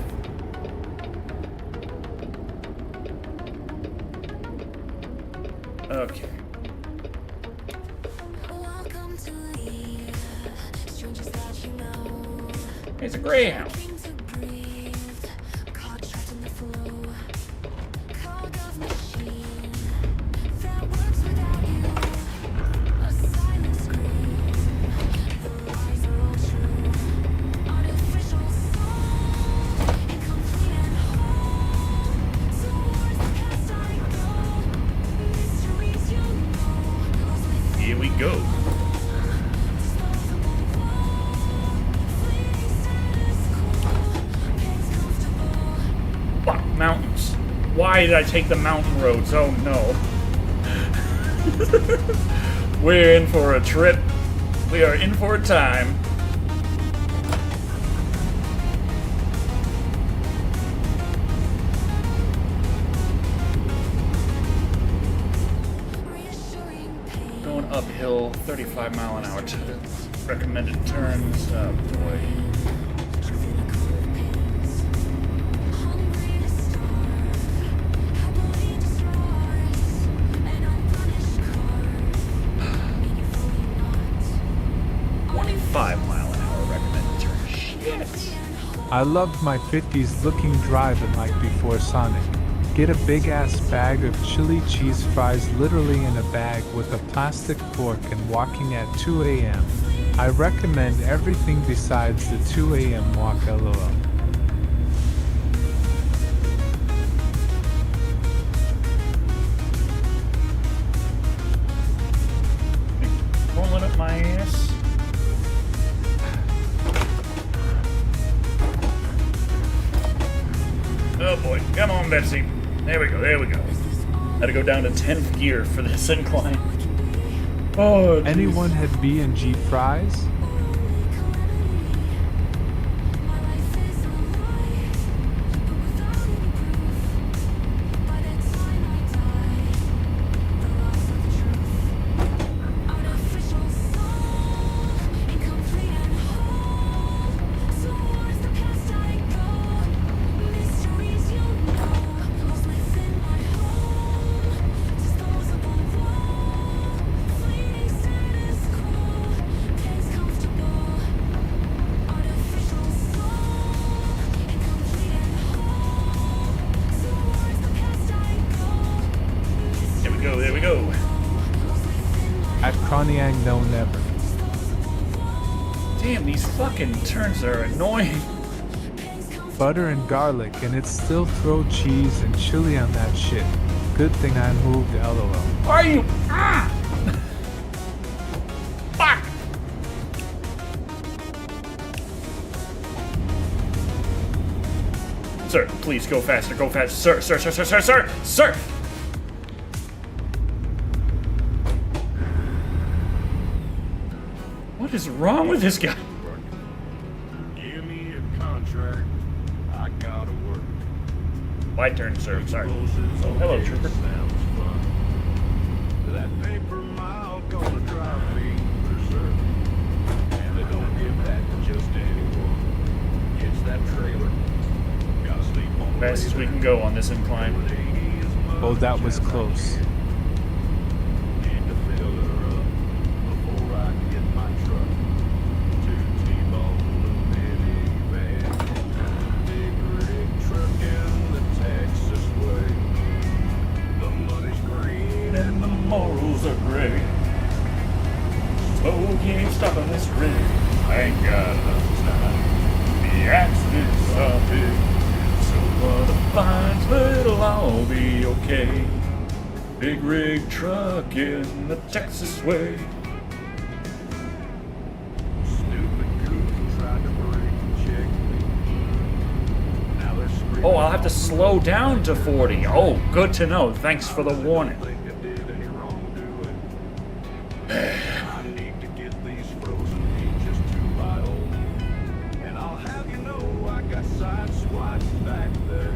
Okay. It's a Greyhound. Here we go. Fuck, mountains. Why did I take the mountain roads? Oh no. We're in for a trip. We are in for a time. Going uphill, 35 mile an hour to the recommended turns. Oh boy. I loved my 50s looking drive-in like before Sonic. Get a big ass bag of chili cheese fries literally in a bag with a plastic fork and walking at 2 a.m. I recommend everything besides the 2 a.m. walk, lol. Pulling up my ass. Oh boy, come on, Betsy. There we go, there we go. Had to go down to 10th gear for this incline. Oh, geez. Anyone had B&G fries? Damn, these fucking turns are annoying. Butter and garlic, and it still throw cheese and chili on that shit. Good thing I moved, lol. Why are you? Ah! Fuck! Sir, please go faster, go faster. Sir, sir, sir, sir, sir, sir, sir! What is wrong with this guy? Give me a contract. I gotta work. My turn, sir. Sorry. Oh, hello, trooper. Sounds fun. That paper mile gonna drive me berserk. And they don't give that to just anyone. It's that trailer. Gotta sleep on the Fast as we can go on this incline. Oh, that was close. Need to fill her up before I get my truck. Two T-bone, a minivan, big rig truck in the Texas way. The money's green and the Morals are gray. Smoke ain't stopping this rig. I ain't got enough time. The accidents are big. So what the fines, but it'll all be okay. Big rig truck in the Texas way. stupid goon tried to break check me. Now they're screaming. Oh, I'll have to slow down to 40. Oh, good to know. Thanks for the warning. Think I did any wrongdoing. I need to get these frozen peaches to my own. And I'll have you know I got side squats back there.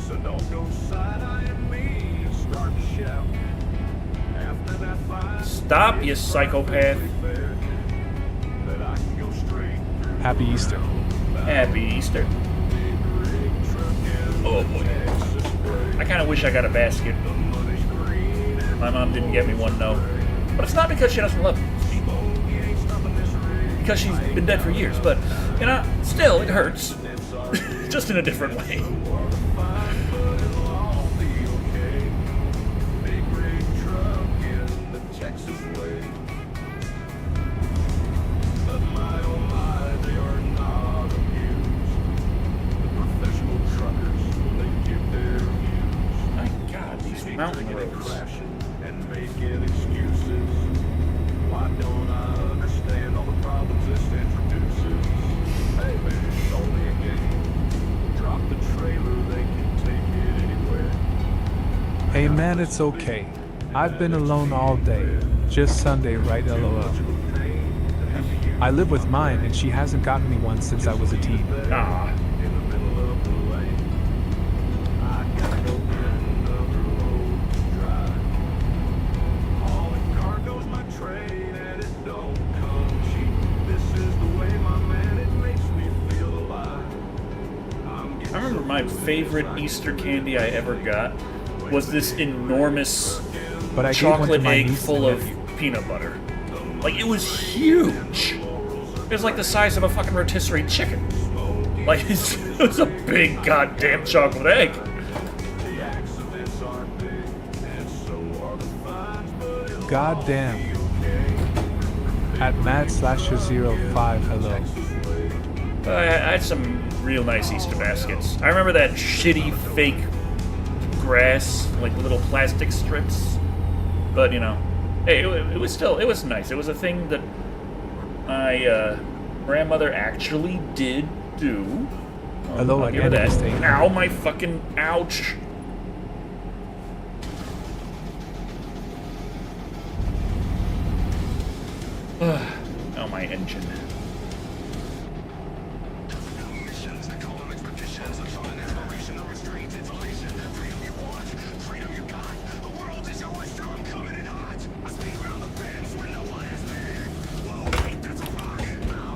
So don't go side-eyeing me and start to shout. After that fine Stop, you psychopath. fair, that I can go straight through. Happy Easter. Happy Easter. Big rig truck in Oh, the boy. Texas way. I kind of wish I got a basket. The money's green and My mom didn't get me one, no. But it's not because she doesn't love me. bogey ain't stopping this rig. Because she's been dead for years. But, you know, still, it hurts. Just in a different way. My God, these mountain roads. And making excuses. Why don't I understand all the problems this introduces? Hey man, it's only a game. Drop the trailer, they can take it anywhere. Hey man, it's okay. I've been alone all day. Just Sunday, right, lol. I live with mine, and she hasn't gotten me one since I was a teen. Ah, In the middle of the lane, I gotta go get another load to drive. Hauling cargo's my trade, and it don't come cheap. This is the way, my man, it makes me feel alive. I'm getting I remember my favorite Easter candy I ever got was this enormous But I gave one to chocolate my egg niece full and of nephew. peanut butter. Like, it was huge. It was like the size of a fucking rotisserie chicken. Like, it was a big goddamn chocolate egg. the accidents are big, and so are the fines, but it'll God damn. At mad/05, hello. I had some real nice Easter baskets. I remember that shitty fake grass, like little plastic strips. But, you know, hey, it was nice. It was a thing that my grandmother actually did do. Hello I'll give her again, that. mistake. Ow, my fucking ouch. Oh, my engine.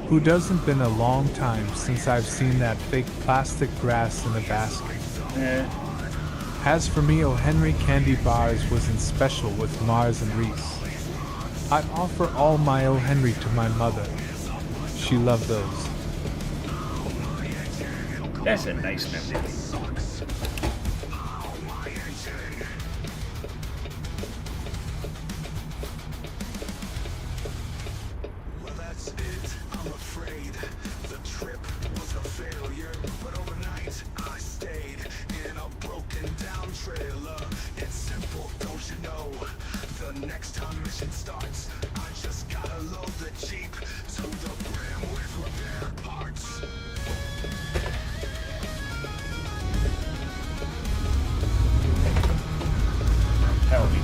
Who doesn't been a long time since I've seen that fake plastic grass in a basket. Eh. As for me, O. Henry candy bars was in special with Mars and Reese. I offer all my O. Henry to my mother. She loved those. That's a nice memory. How will we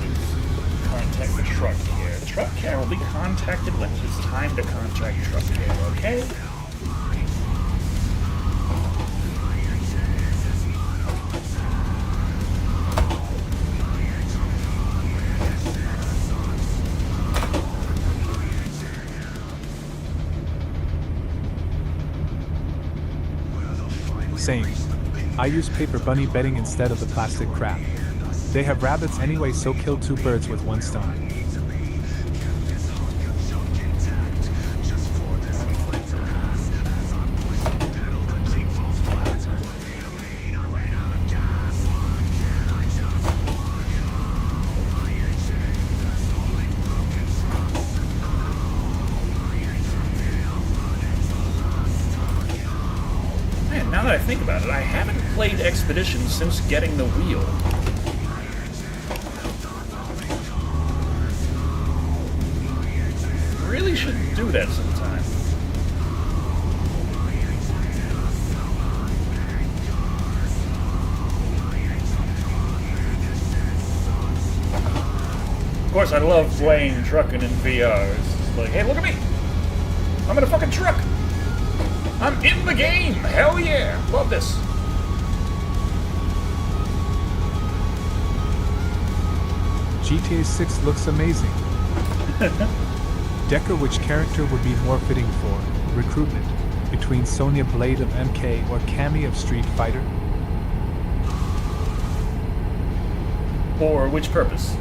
contact the truck care? Truck care will be contacted when it's time to contact truck care, okay? Same. I use paper bunny bedding instead of the plastic crap. They have rabbits anyway, so kill 2 birds with 1 stone. Man, now that I think about it, I haven't played Expedition since getting the wheel. Really should do that sometime. Of course, I love playing trucking in VR. It's just like, hey, look at me! I'm in a fucking truck! I'm in the game! Hell yeah! Love this! GTA 6 looks amazing. Decker, which character would be more fitting for recruitment between Sonya Blade of MK or Cammy of Street Fighter? For which purpose?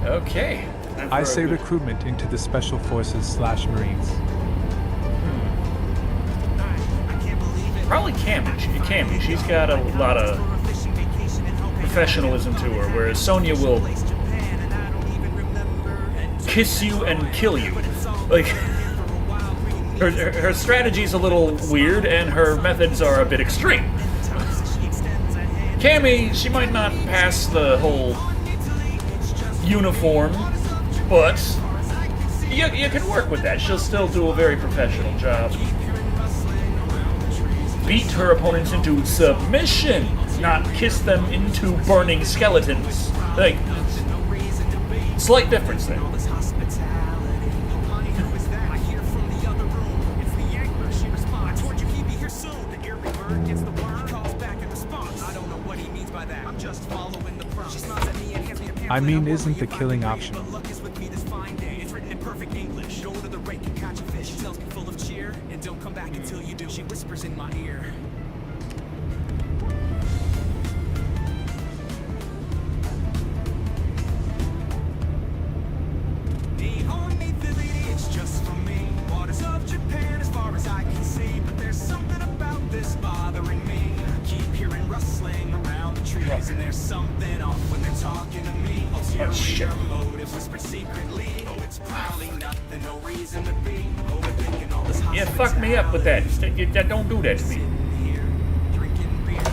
Okay. I say recruitment into the Special Forces / Marines. Probably Cammy. She's got a lot of professionalism to her, whereas Sonya will kiss you and kill you. Like, her strategy's a little weird, and her methods are a bit extreme. Cammy, she might not pass the whole uniform, but you can work with that. She'll still do a very professional job. Beat her opponents into submission, not kiss them into burning skeletons. Like, slight difference there. I mean, isn't the killing optional? And there's something off when they're talking to me. Oh, shit. Motive whispered secretly. Oh, it's probably nothing, no reason to be. Overthinking all this. Yeah, fuck me up with that. Don't do that to me. Here, drinking beer.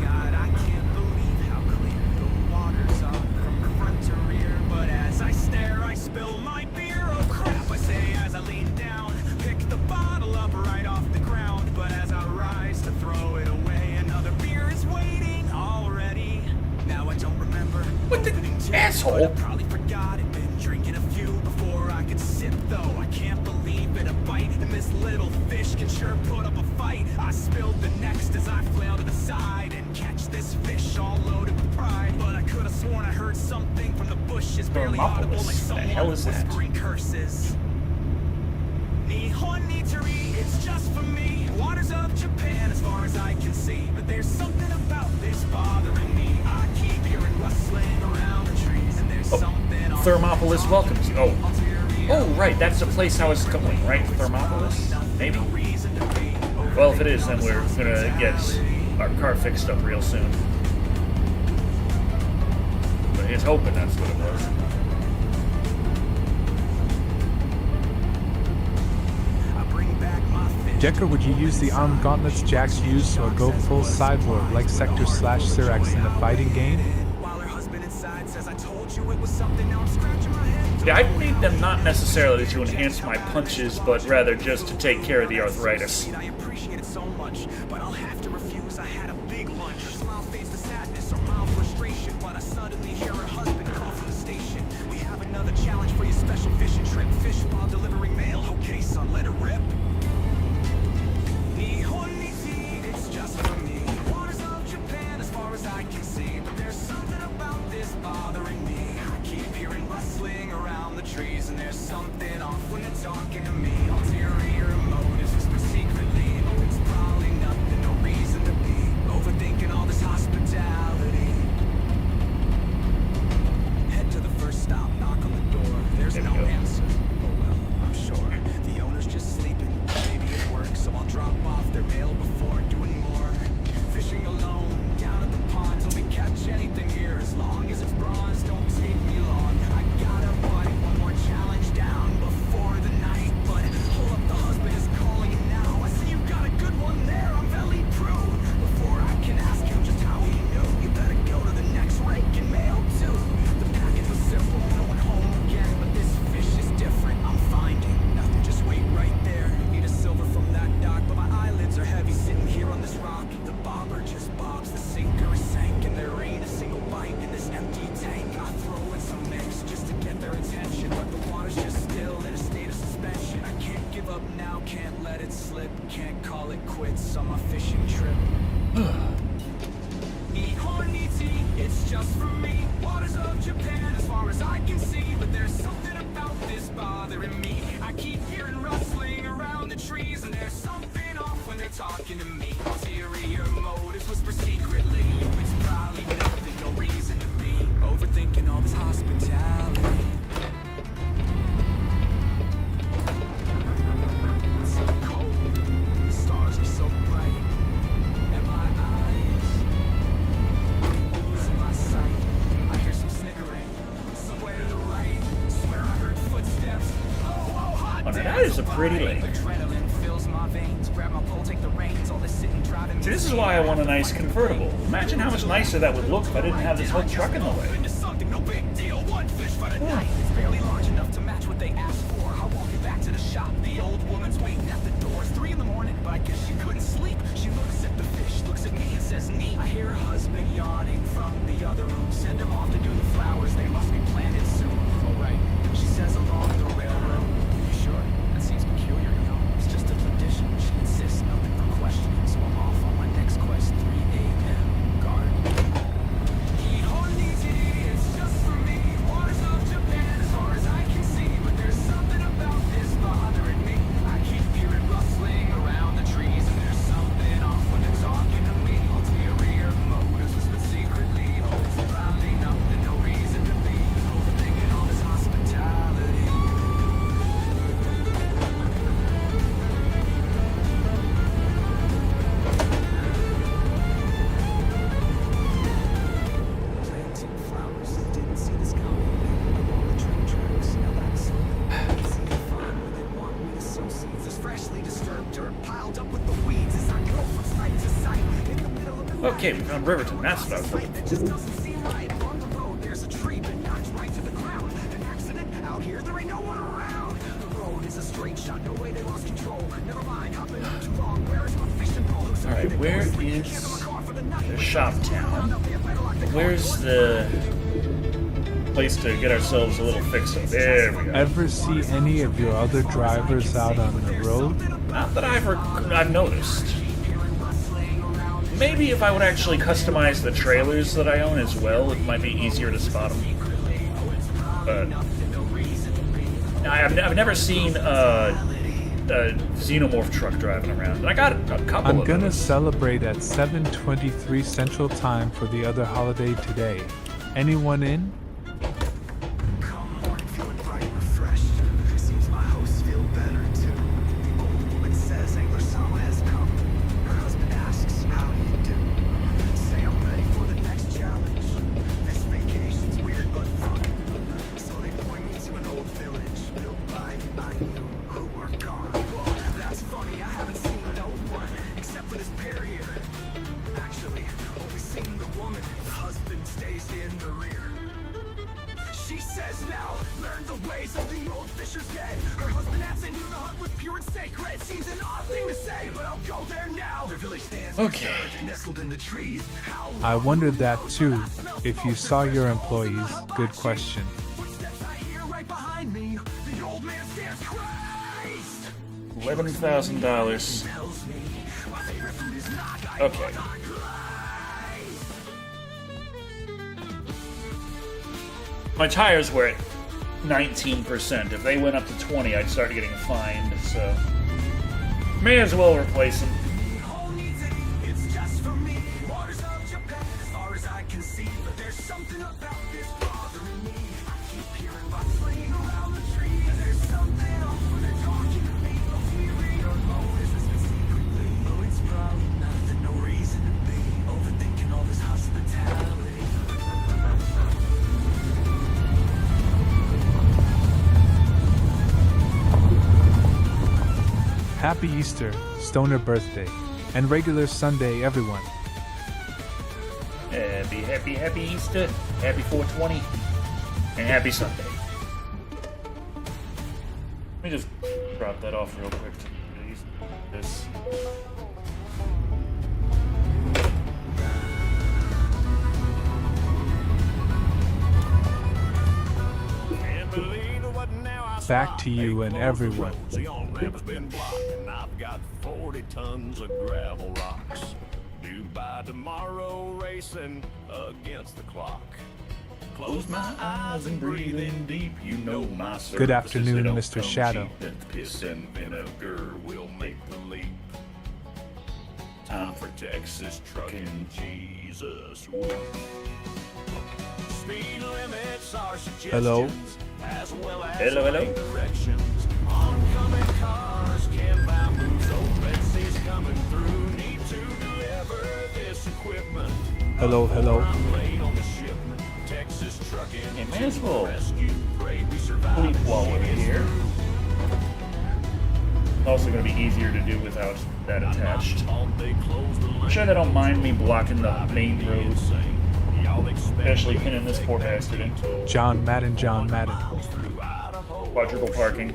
God, I can't believe how clear the waters are from front to rear. But as I stare, I spill my beer. Oh crap, I say as I lean down. Pick the bottle up right off the ground. But as I rise to throw it away, another beer is waiting already. Now I don't remember. What the asshole? I probably forgot it. Been drinking a few before I could sip, though. I can't believe it. A bite, and this little fish can sure put up a fight. I spilled the next as I flail to the side and catch this fish all loaded with pride. But I could have sworn I heard something from the bushes, barely audible, like The hell someone is that? whispering curses. Nihon Nitori, it's just for me. Waters of Japan, as far as I can see. But there's something about this bothering me. I keep hearing rustling around the trees, and there's something on Thermopolis welcomes you. Oh, right, that's the place I was going, right? Thermopolis? Maybe? Well, if it is, then we're gonna get our car fixed up real soon. But He's hoping that's what it was. I bring back my fist. Decker, would you use the arm gauntlets Jax used or go full cyborg like Sector/Cyrax in a fighting game? While her husband inside says I told you it was something, now I'm scratching my head. Yeah, I need them not necessarily to enhance my punches, but rather just to take care of the arthritis. I appreciate it so much, but I'll have to refuse. I had a big lunch. Her smile fades to sadness or mild frustration, but I suddenly hear her husband call from the station. We have another challenge for your special fishing trip. Fish while delivering mail. Okay, son, let it rip. It's just for me. Waters of Japan, as far as I can see, but there's something about this bothering me. I keep hearing rustling around the trees, and there's something off when they're talking to me. Ulterior motives, whisper secretly. Oh, it's probably nothing, no reason to be overthinking all this hospitality. Head to the first stop, knock on the door. There's There we no go. answer. Oh well, I'm sure the owner's just sleeping. Maybe it works, so I'll drop off their mail before doing more. Fishing alone, down at the pond till we catch anything here. As long as it's bronze, don't take me long. I gotta bite one more challenge down before the night. But hold up, the husband is calling you now. I see you got a good one there, I'm very proud. Before I can ask him just how he knew, you better go to the next rake and mail too. The package was simple, no one home again, but this fish is different. I'm finding nothing, just wait right there. Need a silver from that dock, but my eyelids are heavy sitting here on this rock. The bobber just bobs, the sinker is sank, and there ain't a single bite in this empty tank. I throw in some mix just to get their attention, but the water's just still in a state of suspension. I can't give up now, can't let it slip, can't call it quits on my fishing trip. It's just for me. Waters of Japan, as far as I can see, but there's something about this bothering me. I keep hearing rustling around the trees, and there's something off when they're talking to me. Ulterior motives whisper secretly. It's probably nothing, no reason to be overthinking all this hospitality. It's so cold, the stars are so bright, and my eyes losing my sight. I hear some snickering somewhere to the right. Swear I heard footsteps. Oh, hot Oh, now damn, that is a so pretty bright. lake. Adrenaline fills my veins. Grab my pole, take the reins. All this sitting driving. See, this is why I want a nice convertible. Imagine how much nicer that would look if I didn't have this whole truck in the way. Into something, no big deal. One fish for the night. It's barely large enough to match what they asked for. I walk you back to the shop. The old woman's waiting at the door. It's 3 a.m, but I guess she couldn't sleep. She looks at the fish, looks at me, and says, "Neat." I hear her husband yawning from the other room. Send him off to do the flowers. They must be planted soon. All right. She says along the railroad. You sure? That seems peculiar, you know. It's just a tradition. She insists, nothing for questioning. So I'm off on my next quest. 3 a.m. Guard. It's just for me. Waters of Japan, as far as I can see, but there's something about this bothering me. I keep hearing rustling around the trees, and there's something off when they're talking to me. Ulterior motives, whispered secretly. Oh, it's probably nothing, no reason to be overthinking all this hospitality. Planting flowers, didn't see this coming. I'm on the train tracks, now that's something. See the fun when they want me to sow seeds. There's freshly disturbed dirt piled up with the weeds as I go from site to site in the middle of the night. Okay, we found Riverton. That's what I was looking It just doesn't seem right. On the road, there's a tree that knocks right to the ground. An accident out here, there ain't no one around. The road is a straight shot, no way they lost control. Never mind, I've been up too long. Where is my fishing pole? All right, where is the shop town? Where's the place to get ourselves a little fix up? There we go. Ever see any of your other drivers out on the road? Not that I've noticed. Maybe if I would actually customize the trailers that I own as well, it might be easier to spot them. But I've never seen a xenomorph truck driving around. And I got a couple I'm of gonna those. celebrate at 7:23 Central Time for the other holiday today. Anyone in? Come morning, feeling bright and refreshed. Seems my hosts feel better too. The old woman says Angler Sama has come. Her husband asks, "How do you do?" Say I'm ready for the next challenge. This vacation's weird says now. Learn the ways of the old fisher's dead. Her husband asks and knew the hunt was pure and sacred. Seems an odd thing to say, but I'll go there now. Their village stands nestled in the trees. I wondered that too. If you saw your employees, good question. Footsteps I hear right behind me. The old man stands Christ. $11,000. Tells me my favorite food is not Okay. My tires were at 19%. If they went up to 20, I'd start getting fined, so may as well replace them. All needs it, it's just for me. Waters of Japan, as far as I can see. But there's something about this bothering me. I keep hearing rustling around the tree. And there's something off when they're talking to me. Oh, eerie or low, is this secretly? Oh, it's probably nothing, no reason to be overthinking all this hospitality. Happy Easter, Stoner birthday, and regular Sunday, everyone. Happy Easter, happy 420, and happy Sunday. Let me just drop that off real quick. This. Back to you and everyone. The on-ramp's been blocked, and I've got 40 tons of gravel rocks. Due by tomorrow, racing against the clock. Close my eyes and breathe in deep. You know my services, Good afternoon, they don't Mr. come Shadow. cheap. That piss and vinegar will make the leap. Time for Texas trucking, Jesus. Speed limits are suggestions. Hello? As well as Hello. directions. Oncoming cars can buy moves. Old Red Sea's coming through. Need to deliver this equipment. Hello. I'm late on the shipment. Texas trucking. Hey, may as well rescue. Pray we survive. bleep while we're here. Also going to be easier to do without that attached. I'm sure they don't mind me blocking the main road, especially pinning this poor bastard in. John Madden. Quadruple parking.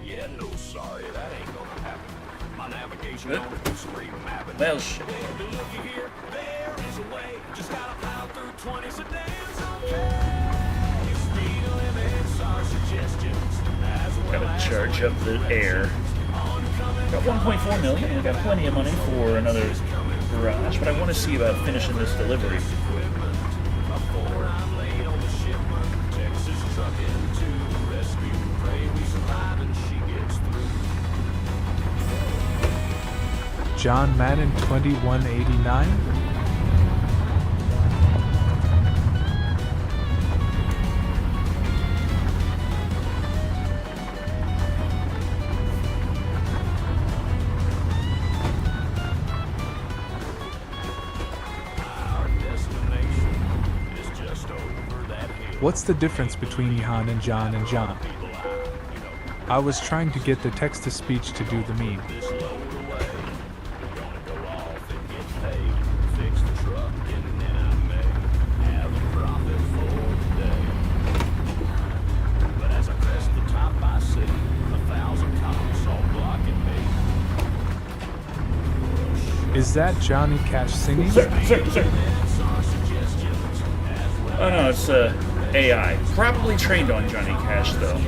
Yeah, no, sorry, that ain't gonna happen. My navigation Good. on the screen mapping. Well, shit. Looky here, there is a way. Just gotta plow through 20 sedans, okay. Speed limits are suggestions. As well Gotta as charge up the air. Got 1.4 million. We got plenty of money for another garage, but I want to see about finishing this delivery. before I'm late on the shipment. Texas trucking to rescue. Pray we survive and she gets through. John Madden 2189. Our destination is just over that hill. What's the difference between Johan and John and John? I was trying to get the text-to-speech to do the meme. This load away. Gonna go off and get paid. Fix the truck and then I may have a profit for the day. But as I crest the top, I see 1,000 cops all blocking me. Is that Johnny Cash singing? Sir. Limits are suggestions as well. Oh no, it's AI. Probably trained on Johnny Cash though.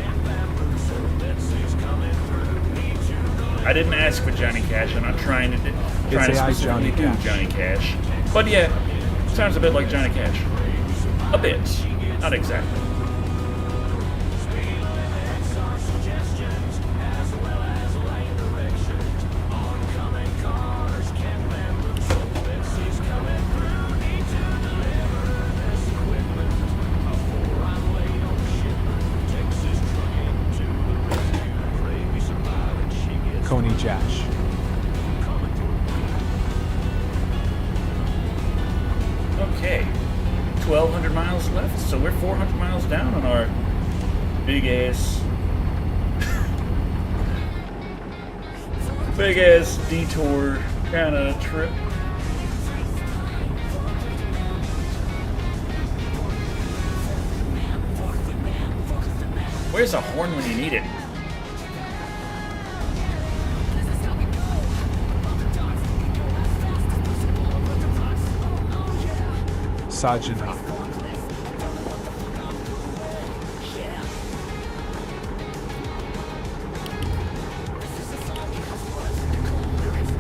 I didn't ask for Johnny Cash. I'm not trying to AI specifically Johnny do Cash. Johnny Cash. But yeah, sounds a bit like Johnny Cash. A bit, not exactly. Coney Jash. Okay, 1,200 miles left, so we're 400 miles down on our big ass detour kind of trip. Where's a horn when you need it? Sergeant Hawk.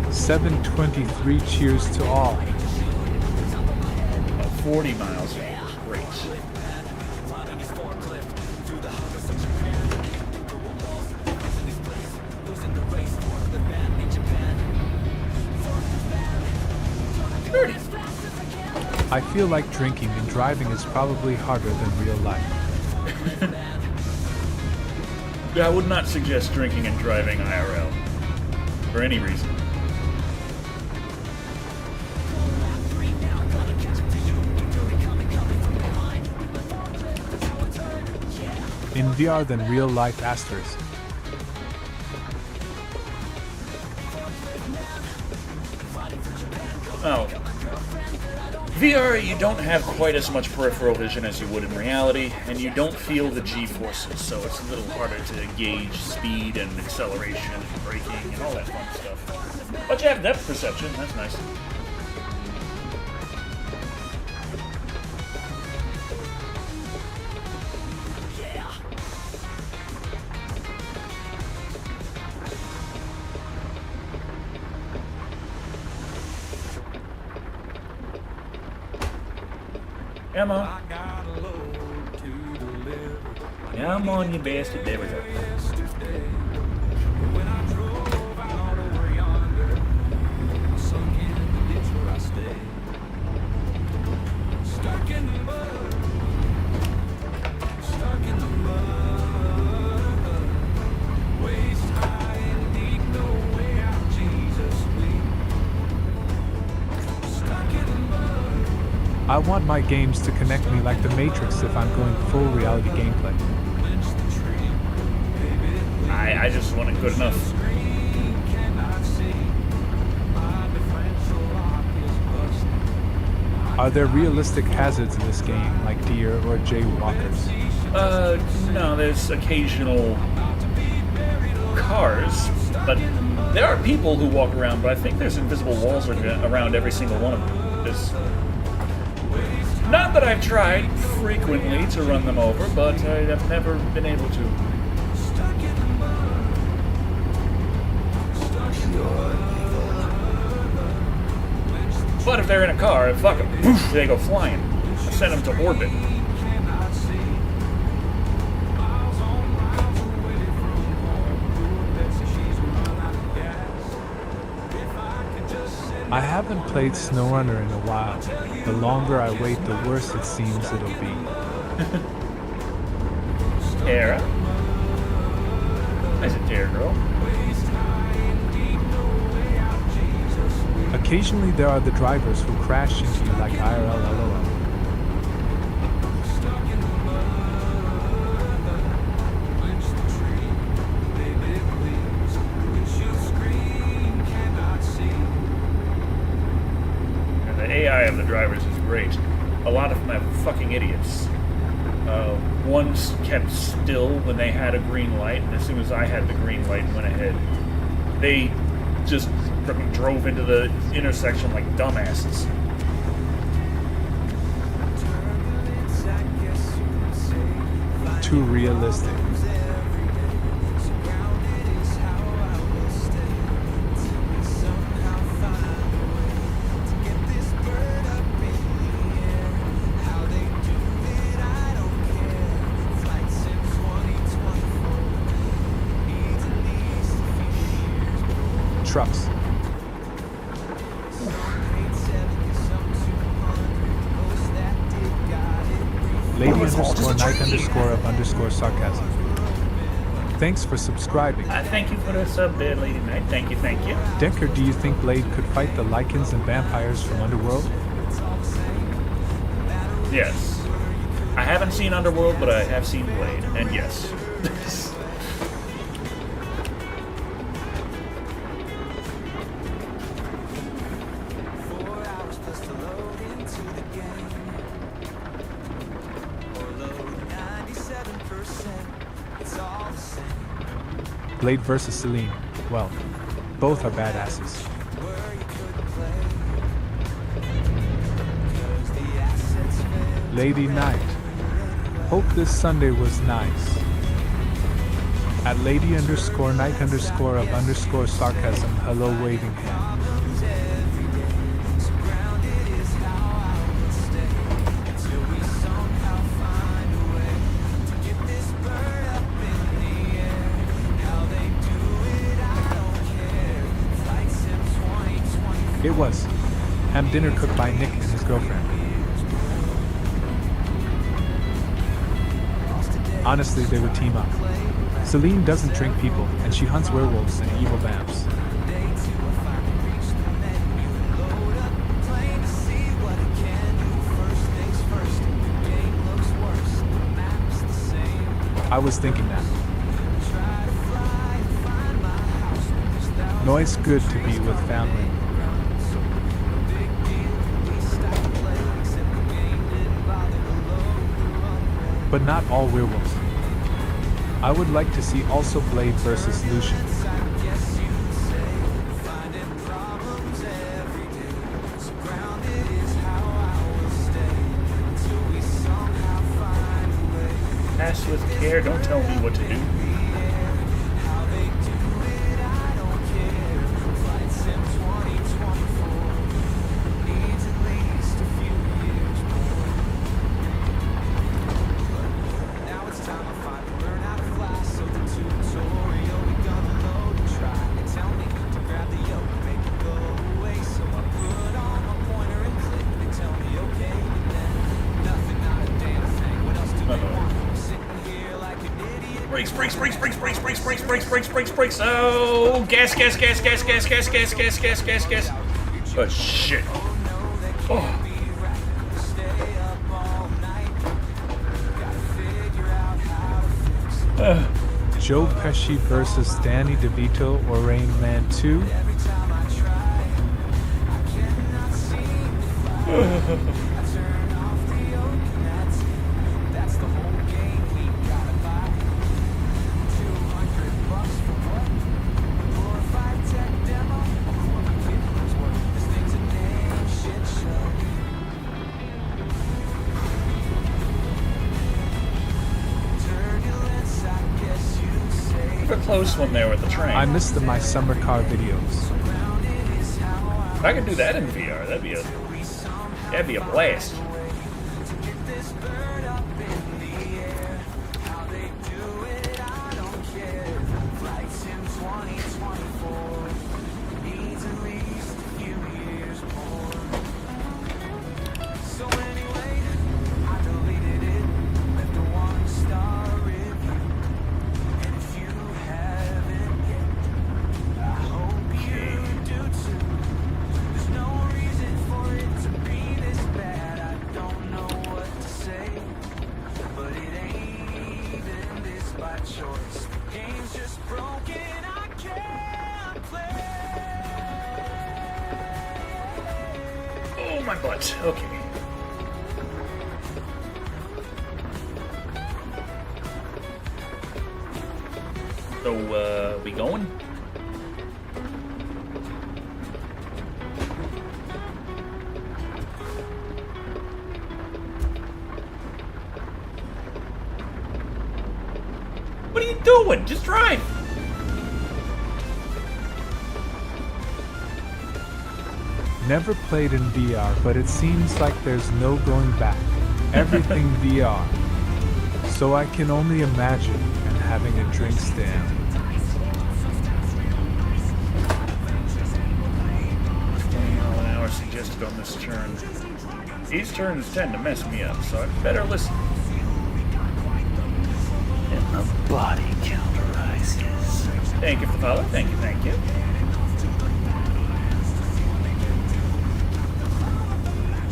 $7.23. Cheers to all. 40 miles. Great. I feel like drinking and driving is probably harder than real life. I would not suggest drinking and driving IRL. For any reason. In VR than real life asterisk. Oh. VR, you don't have quite as much peripheral vision as you would in reality, and you don't feel the G-forces, so it's a little harder to gauge speed and acceleration and braking and all that fun stuff. But you have depth perception, that's nice. Come on. Come on, you bastard. There we go. I want my games to connect me like the Matrix if I'm going full reality gameplay. I just want it good enough. Are there realistic hazards in this game, like deer or jaywalkers? No, there's occasional cars, but there are people who walk around, but I think there's invisible walls around every single one of them. There's... Not that I've tried frequently to run them over, but I have never been able to. But if they're in a car, fuck them. Poof, they go flying. I send them to orbit. I haven't played SnowRunner in a while. The longer I wait, the worse it seems it'll be. Tara. Nice a Tara girl. Occasionally there are the drivers who crash into you like IRL LOL. AI of the drivers is great. A lot of them are fucking idiots. One kept still when they had a green light, and as soon as I had the green light and went ahead, they just fucking drove into the intersection like dumbasses. Too realistic. Trucks. Lady underscore night underscore of underscore sarcasm. Thanks for subscribing. Thank you for the sub there, Lady Knight. Thank you, thank you. Denker, do you think Blade could fight the Lycans and vampires from Underworld? Yes. I haven't seen Underworld, but I have seen Blade, and yes. Blade versus Celine. Well, both are badasses. Lady Night. Hope this Sunday was nice. At lady_night_of_sarcasm, hello waving hand. It was ham dinner cooked by Nick and his girlfriend. Honestly, they would team up. Celine doesn't drink people, and she hunts werewolves and evil vamps. I was thinking that. Noise good to be with family. But not all werewolves. I would like to see also Blade versus Lucian. Pass with care, don't tell me what to do. Brakes. Oh, gas. Oh, shit. Oh. Joe Pesci versus Danny DeVito or Rain Man 2? A close one there with the train. I missed my summer car videos. If I could do that in VR, that'd be a blast. Oh, my butt. Okay. So, we going? What are you doing? Just drive! Never played in VR, but it seems like there's no going back. Everything VR. So I can only imagine and having a drink stand. An hour suggested on this turn. These turns tend to mess me up, so I'd better listen. And the body count rises. Thank you for the follow. Thank you.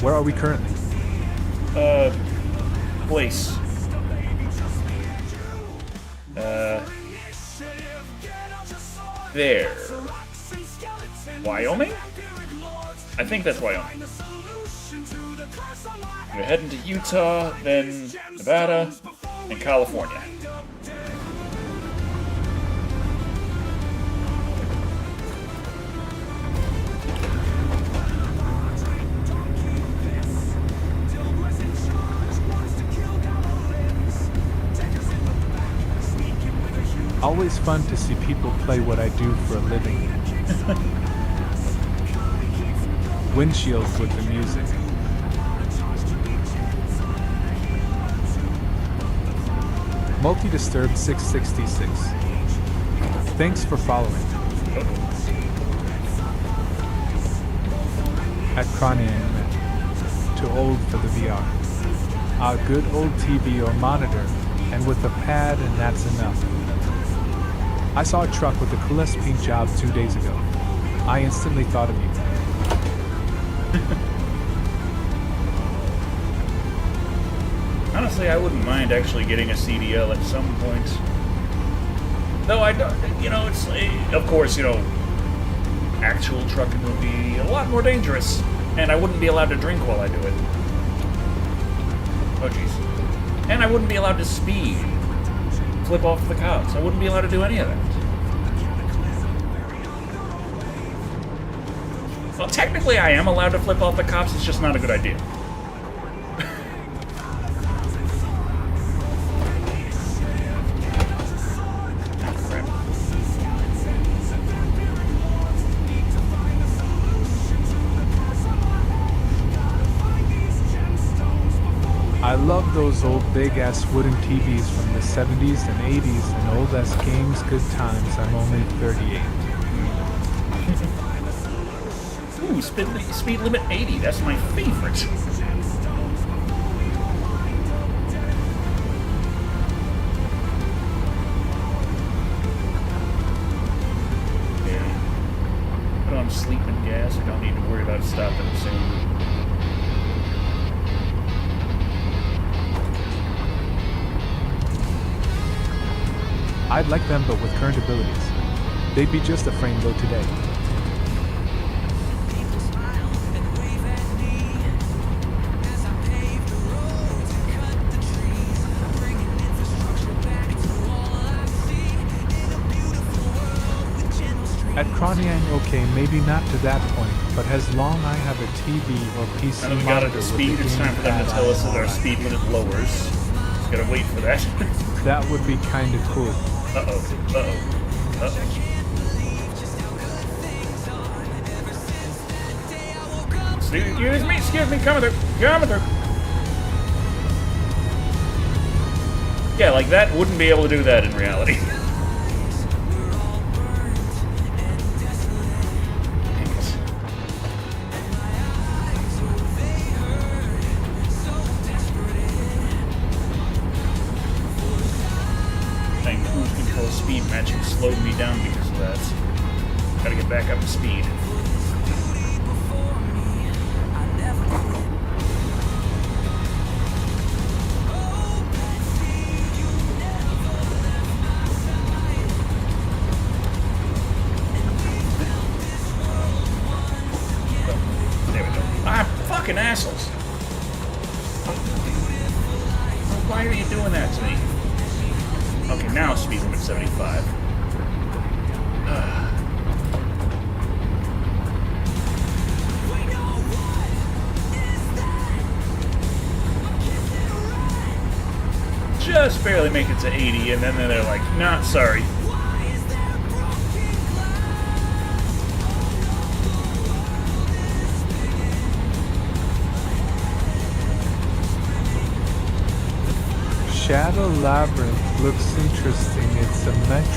Where are we currently? Place. There. Wyoming? I think that's Wyoming. We're heading to Utah, then Nevada, and California. Always fun to see people play what I do for a living. Windshield with the music. Multi-Disturbed 666. Thanks for following. At Cronian, too old for the VR. A good old TV or monitor, and with a pad, and that's enough. I saw a truck with a Celeste paint job 2 days ago. I instantly thought of you. Honestly, I wouldn't mind actually getting a CDL at some point. Though I don't, it's, of course, actual trucking would be a lot more dangerous, and I wouldn't be allowed to drink while I do it. Oh, jeez. And I wouldn't be allowed to speed, flip off the cops. I wouldn't be allowed to do any of that. Well, technically I am allowed to flip off the cops, it's just not a good idea. I love those old big-ass wooden TVs from the 70s and 80s and old-ass games, good times. I'm only 38. Ooh, speed limit 80, that's my favorite. Yeah. Put on sleeping gas, I don't need to worry about stopping soon. I'd like them, but with current abilities. They'd be just a frame low today. At Croniang, okay, maybe not to that point, but as long I have a TV or PC Now that we got monitor it to with speed, a it's time for them to gamepad, tell us I'm that our alright. speed limit lowers. Just gotta wait for that. That would be kinda cool. Uh-oh, uh-oh, uh-oh. Excuse me, coming through. Yeah, like that wouldn't be able to do that in reality. Dang, cruise control speed matching slowed me down because of that. Gotta get back up to speed. There we go. Ah, fucking assholes. Why are you doing that to me? Okay, now speed limit 75. Just barely make it to 80, and then they're like, not sorry. Shadow Labyrinth looks interesting. It's a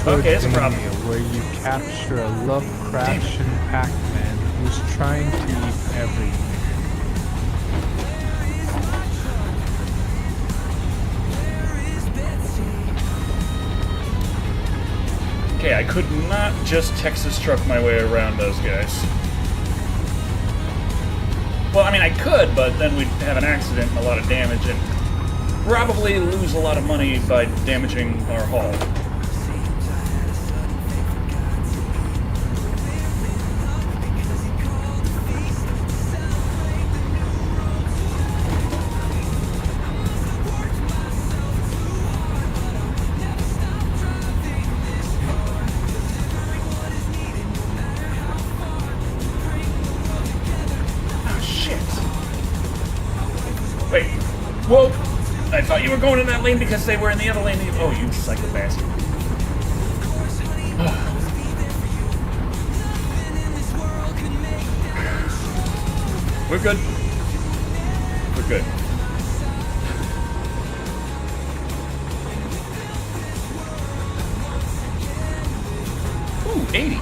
Okay, that's a problem. Metroidvania where you capture a Lovecraftian Pac-Man who's trying to eat everything. Okay, I could not just Texas truck my way around those guys. Well, I mean, I could, but then we'd have an accident and a lot of damage, and probably lose a lot of money by damaging our hull. Oh, shit. Wait. Whoa! I thought you were going in that lane because they were in the other lane. Oh, you psycho bastard. We're good. We're good. Ooh, 80.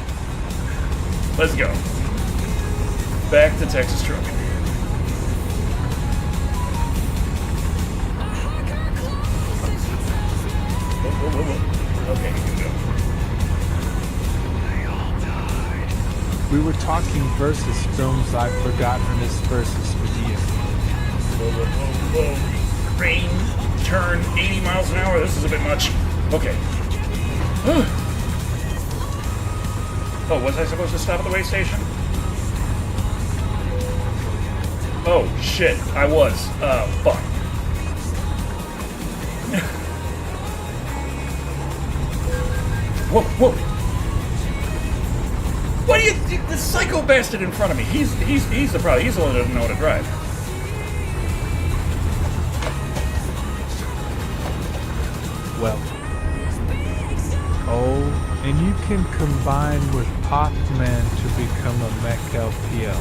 Let's go. Back to Texas Trucking. Whoa, whoa, whoa, whoa. Okay, here we go. We were talking versus films I've forgotten this versus video. Whoa, whoa, whoa, whoa. Rain, turn, 80 miles an hour. This is a bit much. Okay. Oh, was I supposed to stop at the way station? Oh, shit. I was. Fuck. Whoa, whoa. What do you... The psycho bastard in front of me. He's the problem. He's the one that doesn't know how to drive. Well. Oh, and you can combine with Pac-Man to become a mech LPL.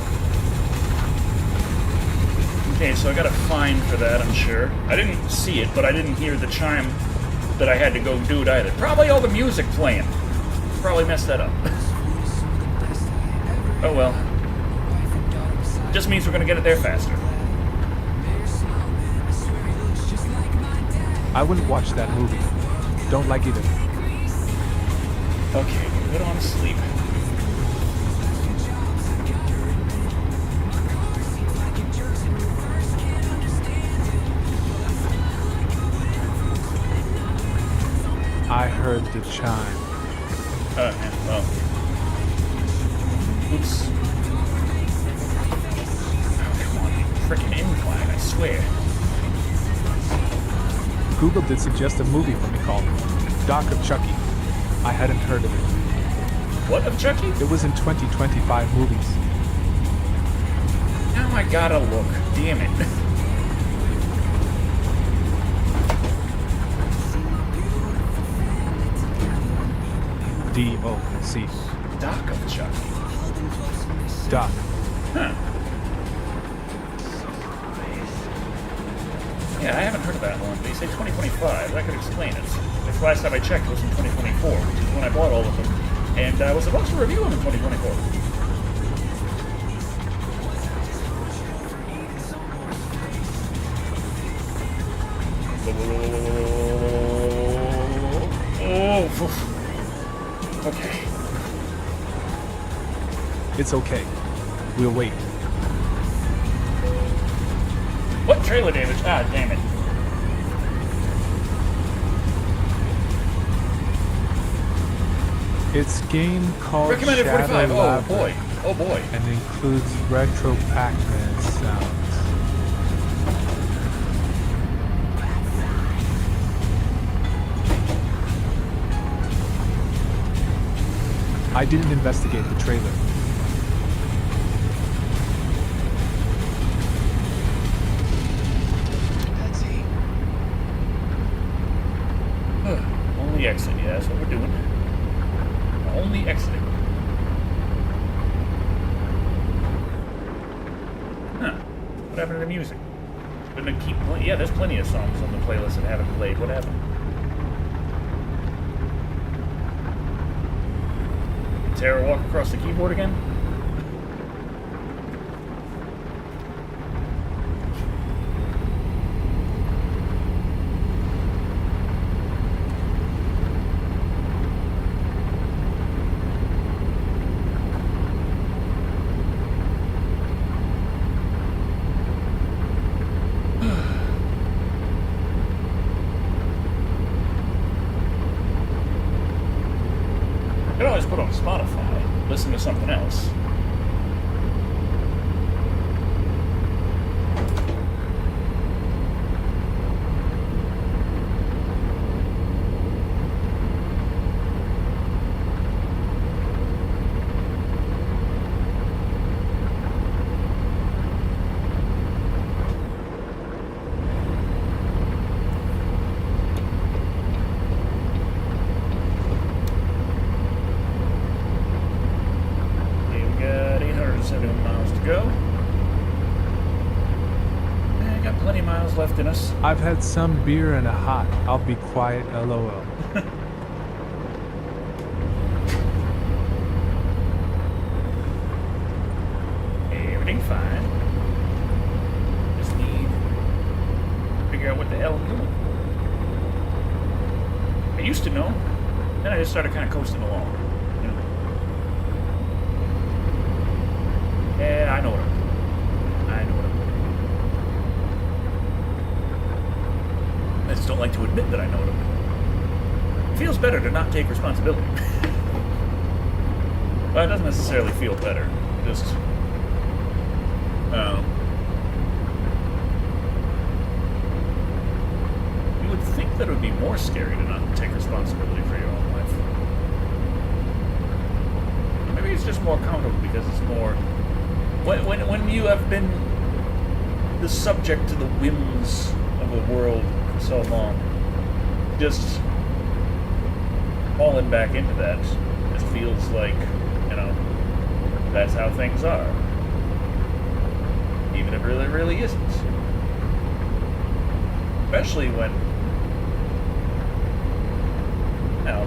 Okay, so I got a fine for that, I'm sure. I didn't see it, but I didn't hear the chime that I had to go do it either. Probably all the music playing. Probably messed that up. Oh well. Just means we're gonna get it there faster. I wouldn't watch that movie. Don't like either. Okay, we're good on sleep. I heard the chime. Yeah, well. Oops. Oh, come on. Frickin' incline, I swear. Google did suggest a movie for me called Doc of Chucky. I hadn't heard of it. What, of Chucky? It was in 2025 movies. Now I gotta look. Damn it. D-O-C. Doc of Chucky. Doc. Huh. Yeah, I haven't heard of that one. They say 2025. That could explain it. If last time I checked it was in 2024, which is when I bought all of them. And I was supposed to review them in 2024. Oh, okay. It's okay. We'll wait. What trailer damage? Ah, damn it. It's a game called Recommended Shado 45. Oh Labyrinth boy. Oh boy. and includes retro Pac-Man sounds. I didn't investigate the trailer. Only exit, yeah, that's what we're doing. Only exiting. Huh. What happened to the music? Gonna keep playing? Yeah, there's plenty of songs on the playlist that haven't played. What happened? Tara walk across the keyboard again? I could always put on Spotify, listen to something else. in us. I've had some beer and a hot. I'll be quiet, lol. Everything's fine. Just need to figure out what the hell I'm doing. I used to know, then I just started kind of coasting along. You know? Yeah, I know what I'm doing. I know what I'm doing. I just don't like to admit that I know what I'm doing. It feels better to not take responsibility. Well, it doesn't necessarily feel better. Just, you would think that it would be more scary to not take responsibility for your own life. Maybe it's just more comfortable because it's more... When you have been the subject to the whims of the world for so long, just falling back into that just feels like, you know, that's how things are. Even if it really, really isn't. Especially when, you know,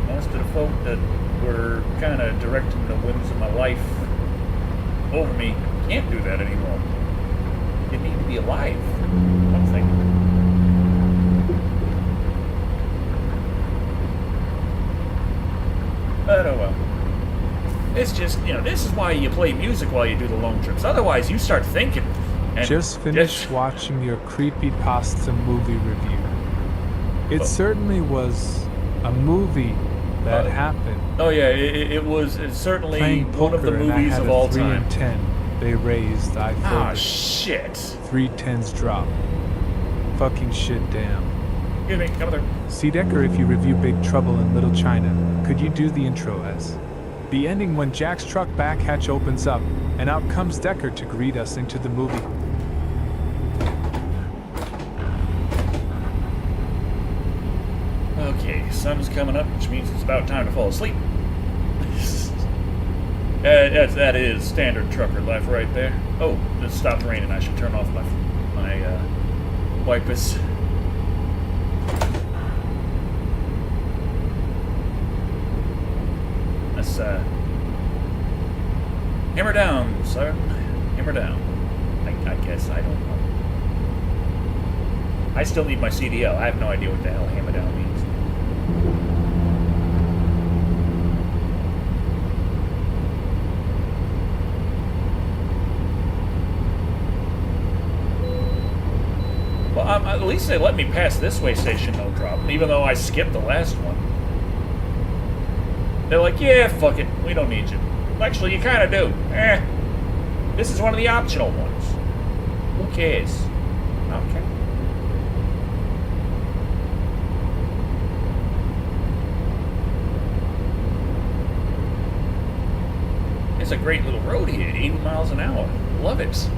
most of the folk that were kind of directing the whims of my life over me can't do that anymore. You need to be alive. I'm thinking. But oh well. It's just, you know, this is why you play music while you do the long trips. Otherwise, you start thinking. And Just finished watching your creepypasta movie review. It certainly was a movie that happened. Oh yeah, it's certainly Playing one of the poker, and I movies had of a all 3 time. and 10. They raised. I Ah, folded. shit. 3 10s drop. Fucking shit, damn. Excuse me, come there. See, Decker, if you review Big Trouble in Little China, could you do the intro as the ending when Jack's truck back hatch opens up, and out comes Decker to greet us into the movie? Okay, sun's coming up, which means it's about time to fall asleep. That is standard trucker life right there. Oh, it stopped raining. I should turn off my wipers. Let's hammer down, sir. Hammer down. I guess I don't know. I still need my CDL. I have no idea what the hell hammer down means. Well, at least they let me pass this way station, no problem, even though I skipped the last one. They're like, yeah, fuck it, we don't need you. Actually, you kind of do. This is one of the optional ones. Who cares? Okay. It's a great little road here, 80 miles an hour. Love it.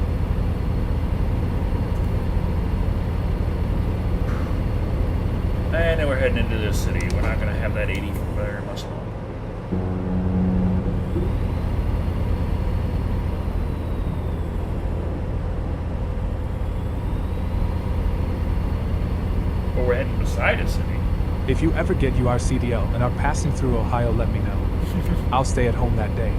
And then we're heading into this city. We're not going to have that 80 for very much longer. But we're heading beside a city. If you ever get your CDL and are passing through Ohio, let me know. I'll stay at home that day.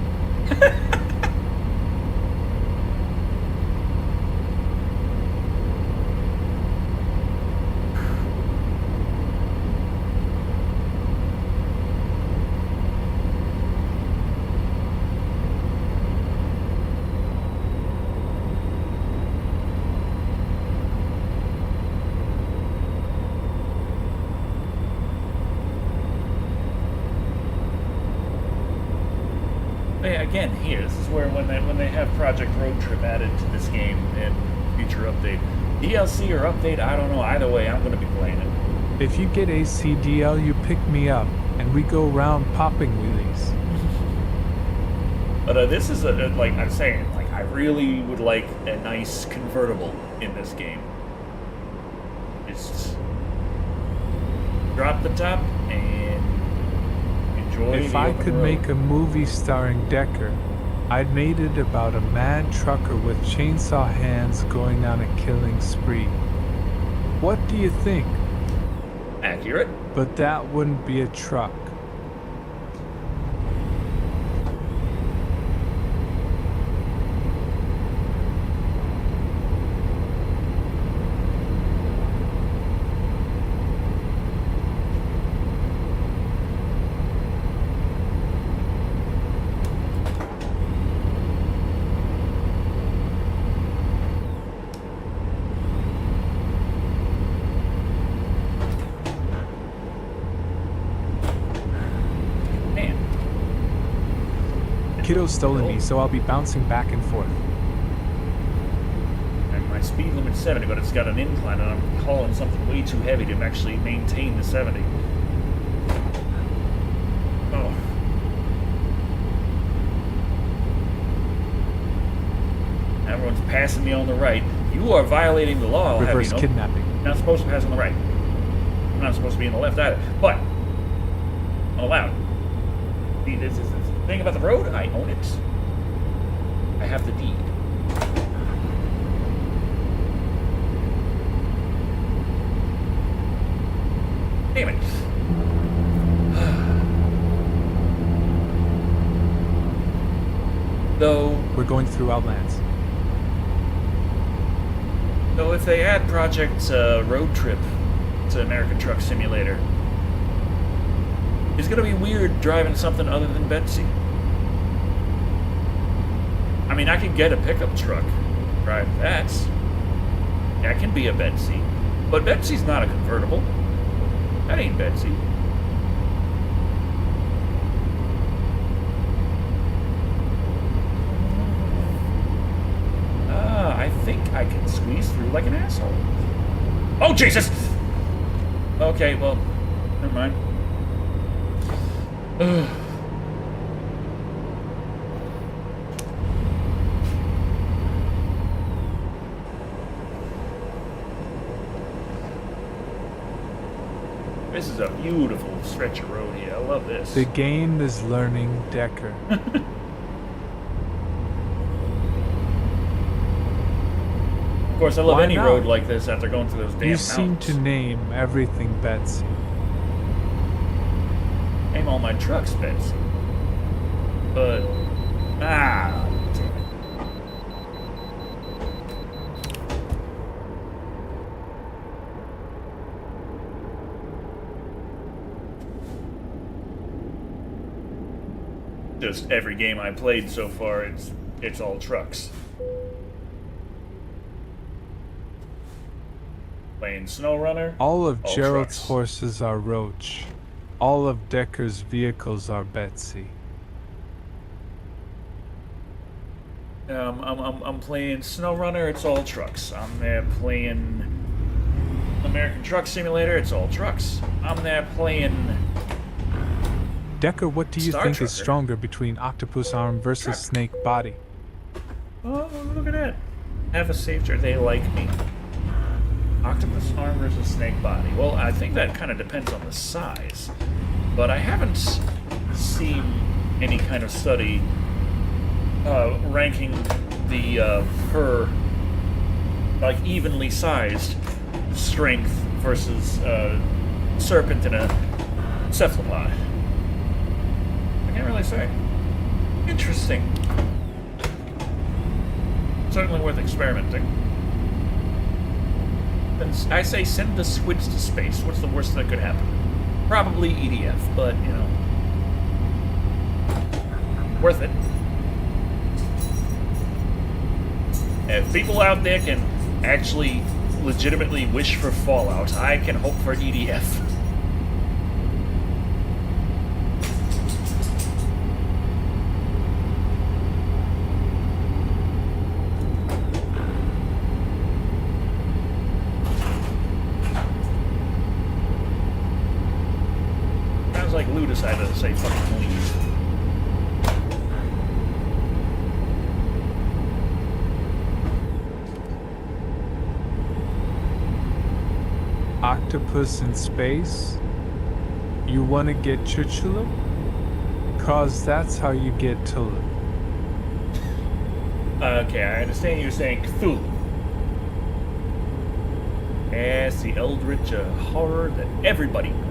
Again, here, this is where when they have Project Road Trip added to this game in future update, DLC or update, I don't know. Either way, I'm going to be playing it. If you get a CDL, you pick me up, and we go around popping wheelies. But this is like I'm saying, like I really would like a nice convertible in this game. Just drop the top and enjoy. If I could make a movie starring Decker, I'd made it about a mad trucker with chainsaw hands going on a killing spree. What do you think? Accurate. But that wouldn't be a truck. Man. Kiddo's stolen me, so I'll be bouncing back and forth. And my speed limit's 70, but it's got an incline, and I'm hauling something way too heavy to actually maintain the 70. Oh. Everyone's passing me on the right. You are violating the law, I'll have Reverse you know. kidnapping. You're not supposed to pass on the right. I'm not supposed to be on the left either. But I'm allowed. See, this is the thing about the road. I own it. I have the deed. Damn it. Though, We're going through Outlands. if they add Project Road Trip to American Truck Simulator, it's gonna be weird driving something other than Betsy. I mean, I could get a pickup truck, drive that. That can be a Betsy, but Betsy's not a convertible. That ain't Betsy. I think I can squeeze through like an asshole. Oh, Jesus! Okay, well, never mind. Ugh. This is a beautiful stretch of road here. I love this. The game is learning Decker. Of course, I love Why any not? road like this after going through those damn You mountains. seem to name everything Betsy. Name all my trucks, Betsy. But, damn it. Just every game I played so far, it's all trucks. Playing SnowRunner. All of All Gerald's trucks. horses are Roach. All of Decker's vehicles are Betsy. I'm playing SnowRunner. It's all trucks. I'm there playing American Truck Simulator. It's all trucks. I'm there playing. Decker, what do you Star think is Trucker. stronger between octopus arm versus Truck. snake body? Oh, look at that. Have a safety. They like me. Octopus arm versus snake body. Well, I think that kind of depends on the size. But I haven't seen any kind of study ranking the per like evenly sized strength versus serpent in a cephalopod. I can't really say. Interesting. Certainly worth experimenting. And I say send the squids to space. What's the worst that could happen? Probably EDF, but, you know. Worth it. If people out there can actually legitimately wish for Fallout, I can hope for EDF. Sounds like Lou decided to say fucking leave. Octopus in space? You wanna get Chuchula? 'Cause that's how you get Tulu. Okay, I understand you're saying Cthulhu. As the eldritch horror that everybody knows.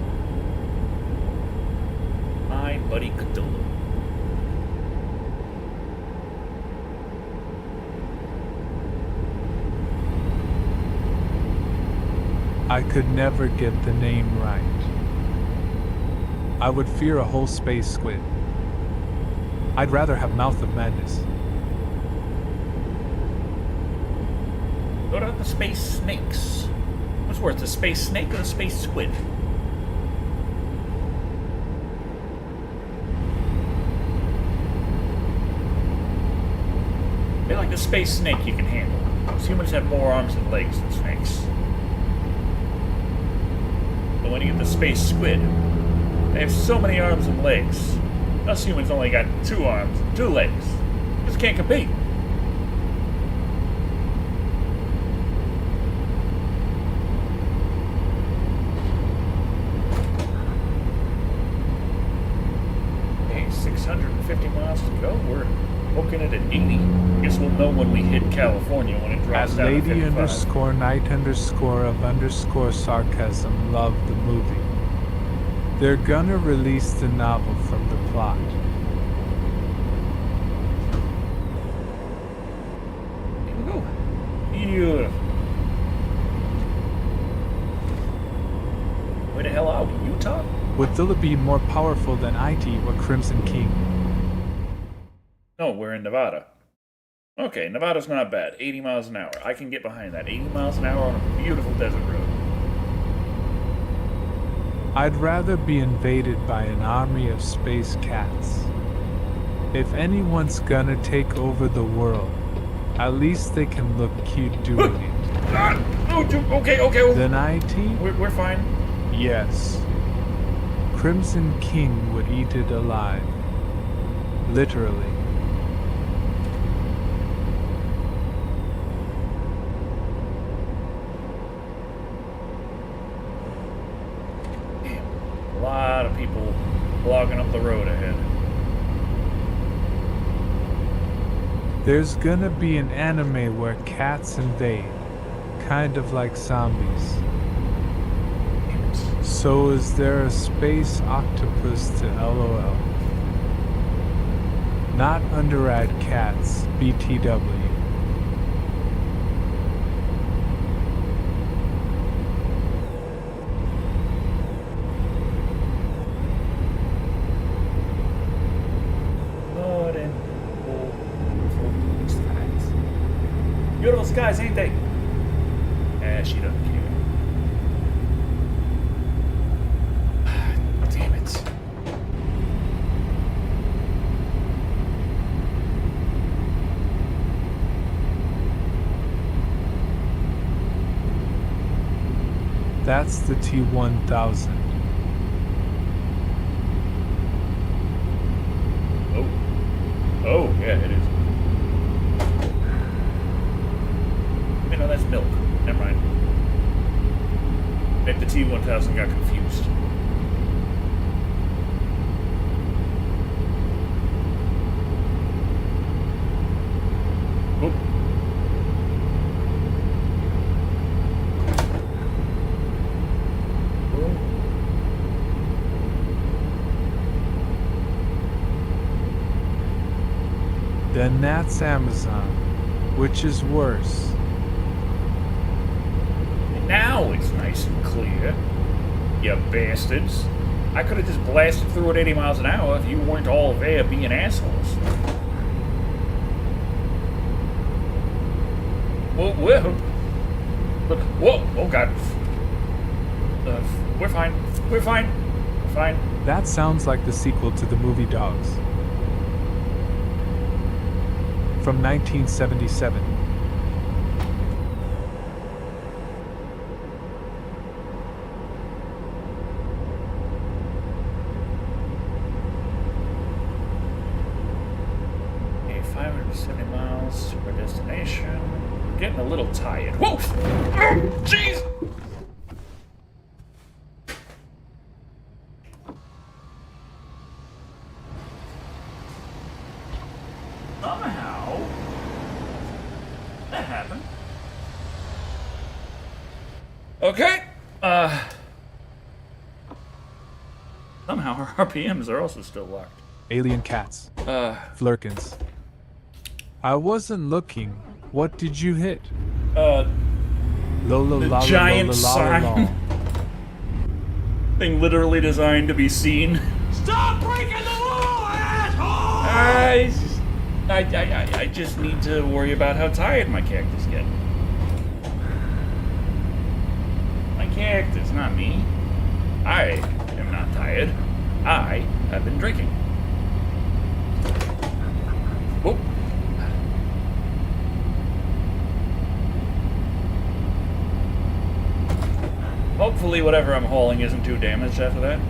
My buddy Cthulhu. I could never get the name right. I would fear a whole space squid. I'd rather have Mouth of Madness. What about the space snakes? What's worse, the space snake or the space squid? I feel like the space snake you can handle. Because humans have more arms and legs than snakes. But when you get the space squid, they have so many arms and legs. Us humans only got 2 arms and 2 legs. Just can't compete. Hey, 650 miles to go. We're booking it at 80. Guess we'll know when we hit California when it drops At down to lady 55. _night_of_sarcasm love the movie. They're gonna release the novel from the plot. Here we go. Beautiful. Where the hell are we? Utah? Would Thilla be more powerful than IT or Crimson King? No, we're in Nevada. Okay, Nevada's not bad. 80 miles an hour. I can get behind that. 80 miles an hour on a beautiful desert road. I'd rather be invaded by an army of space cats. If anyone's gonna take over the world, at least they can look cute doing it. Okay. Then IT? We're fine. Yes. Crimson King would eat it alive. Literally. A lot of people blogging up the road ahead. There's gonna be an anime where cats invade, kind of like zombies. So is there a space octopus to LOL? Not underad cats, BTW. Beautiful skies, ain't they? She doesn't care. Damn it. That's the T-1000. Oh, yeah, it is. No, that's milk. Never mind. Maybe the T-1000 got confused. Oop. Then that's Amazon, which is worse. Now it's nice and clear, you bastards. I could have just blasted through at 80 miles an hour if you weren't all there being assholes. Whoa. Look, whoa, oh god. We're fine. That sounds like the sequel to the movie Dogs. From 1977. Okay, 570 miles to our destination. We're getting a little tired. Whoa! Oh, jeez! Somehow, Okay. Somehow our RPMs are also still locked. Alien cats. Flurkins. I wasn't looking. What did you hit? The giant sign. Thing literally designed to be seen. Stop breaking the law, asshole! I just need to worry about how tired my characters get. My characters, not me. I am not tired. I have been drinking. Whoop. Hopefully whatever I'm hauling isn't too damaged after that.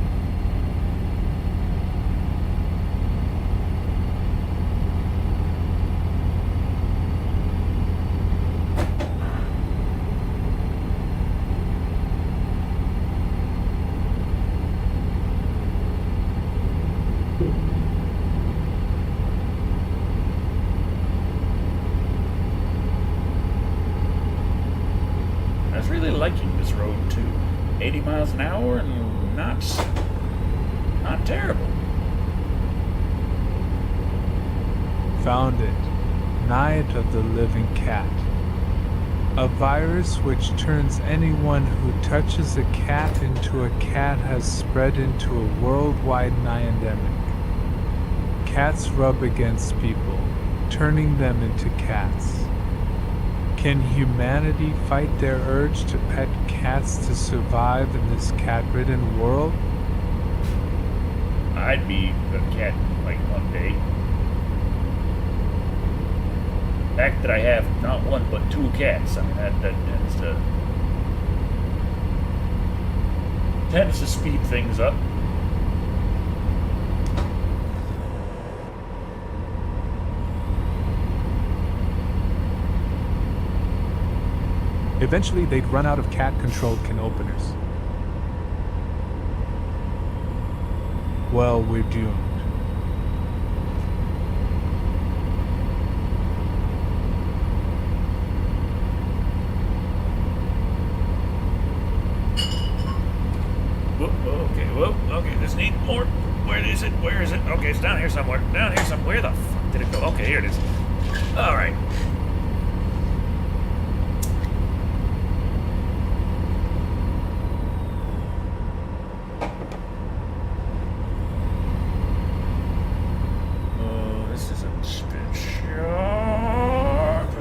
I was really liking this road too. 80 miles an hour and not terrible. Found it. Night of the Living Cat. A virus which turns anyone who touches a cat into a cat has spread into a worldwide nyandemic. Cats rub against people, turning them into cats. Can humanity fight their urge to pet cats to survive in this cat-ridden world? I'd be a cat like one day. The fact that I have not one but two cats, I mean that tends to speed things up. Eventually, they'd run out of cat-controlled can openers. Well, we're doomed. Okay, this needs more. Where is it? Where is it? Okay, it's down here somewhere. Down here somewhere. Where the fuck did it go? Okay, here it is. Alright.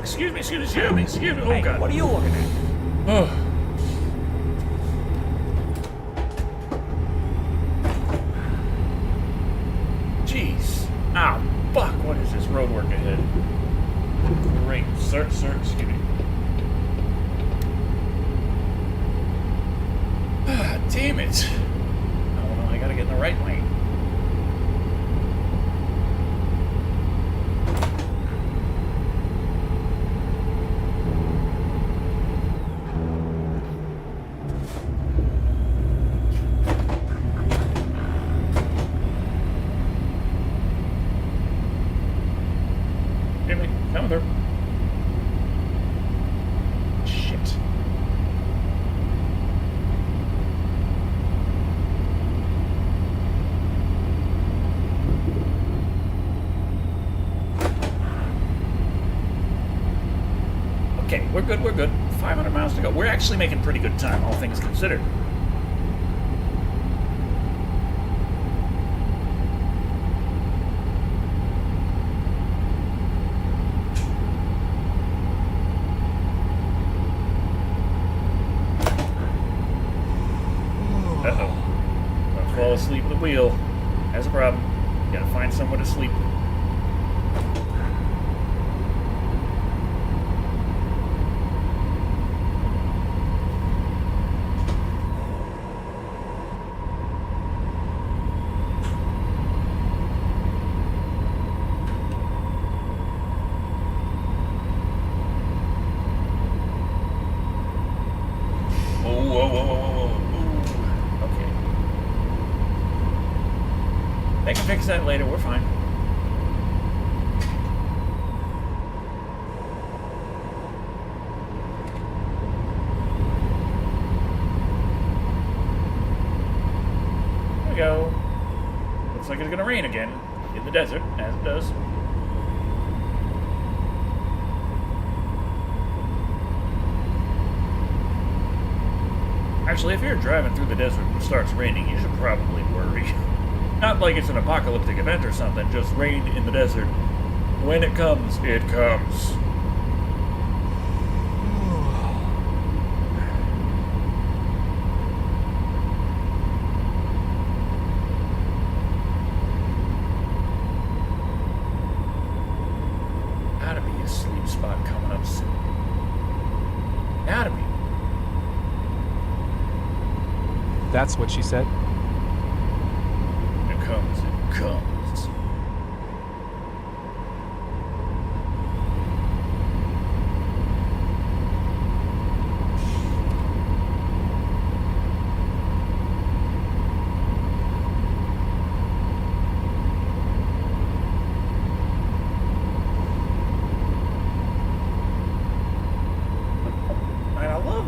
Excuse me. Oh, Hey, God. what are you looking at? Oh. Jeez. Ah, fuck. What is this road work ahead? Great. Sir, excuse me. Ah, damn it. Oh, no, I gotta get in the right lane. Coming through. Shit. Okay, we're good. 500 miles to go. We're actually making pretty good time, all things considered. Fall asleep at the wheel. Has a problem. Gotta find somewhere to sleep. Whoa. Okay. They can fix that later, we're fine. go. Looks like it's gonna rain again in the desert, as it does. Actually, if you're driving through the desert and it starts raining, you should probably worry. Not like it's an apocalyptic event or something, just rain in the desert. When it comes, it comes. Gotta be a sleep spot coming up soon. Gotta be. That's what she said? It comes, it comes.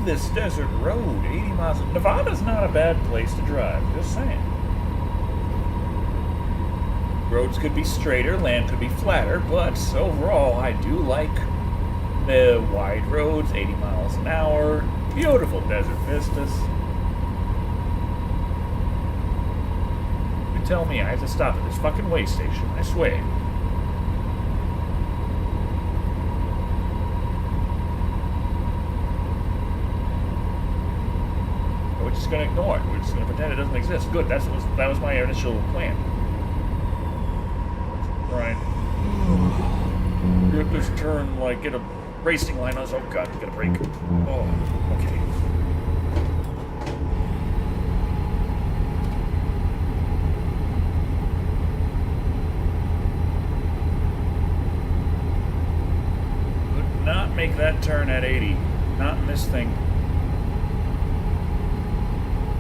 This desert road, 80 miles. Nevada's not a bad place to drive, just saying. Roads could be straighter, land could be flatter, but overall, I do like the wide roads, 80 miles an hour, beautiful desert vistas. You tell me I have to stop at this fucking way station, I swear. We're just gonna ignore it. We're just gonna pretend it doesn't exist. Good. That was my initial plan. Right. Get this turn, like, get a racing line on us. Oh god, get a brake. Oh, okay. Could not make that turn at 80. Not in this thing.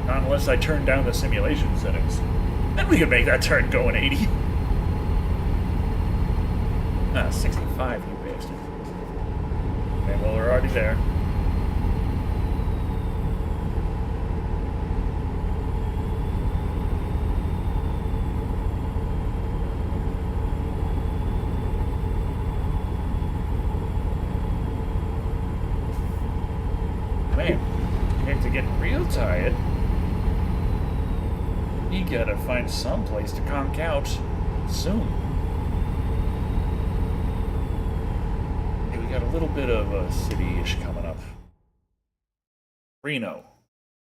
Not unless I turn down the simulation settings. Then we could make that turn going 80. 65, you bastard. Okay, well, we're already there. Man, get to get real tired. You gotta find some place to conk out soon. Okay, we got a little bit of a city-ish coming up. Reno.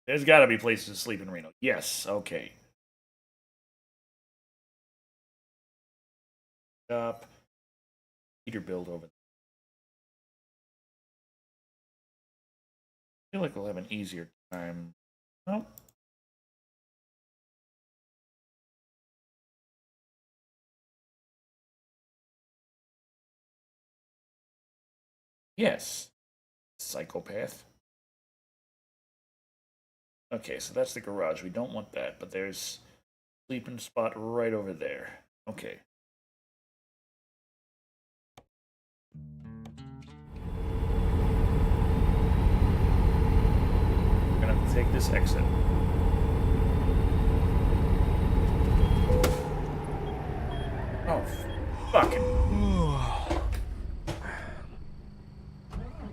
There's gotta be places to sleep in Reno. Yes, okay. Stop. Peterbilt over there. I feel like we'll have an easier time. Oh. Yes. Psychopath. Okay, so that's the garage. We don't want that, but there's a sleeping spot right over there. Okay. We're gonna have to take this exit. Oh, fucking.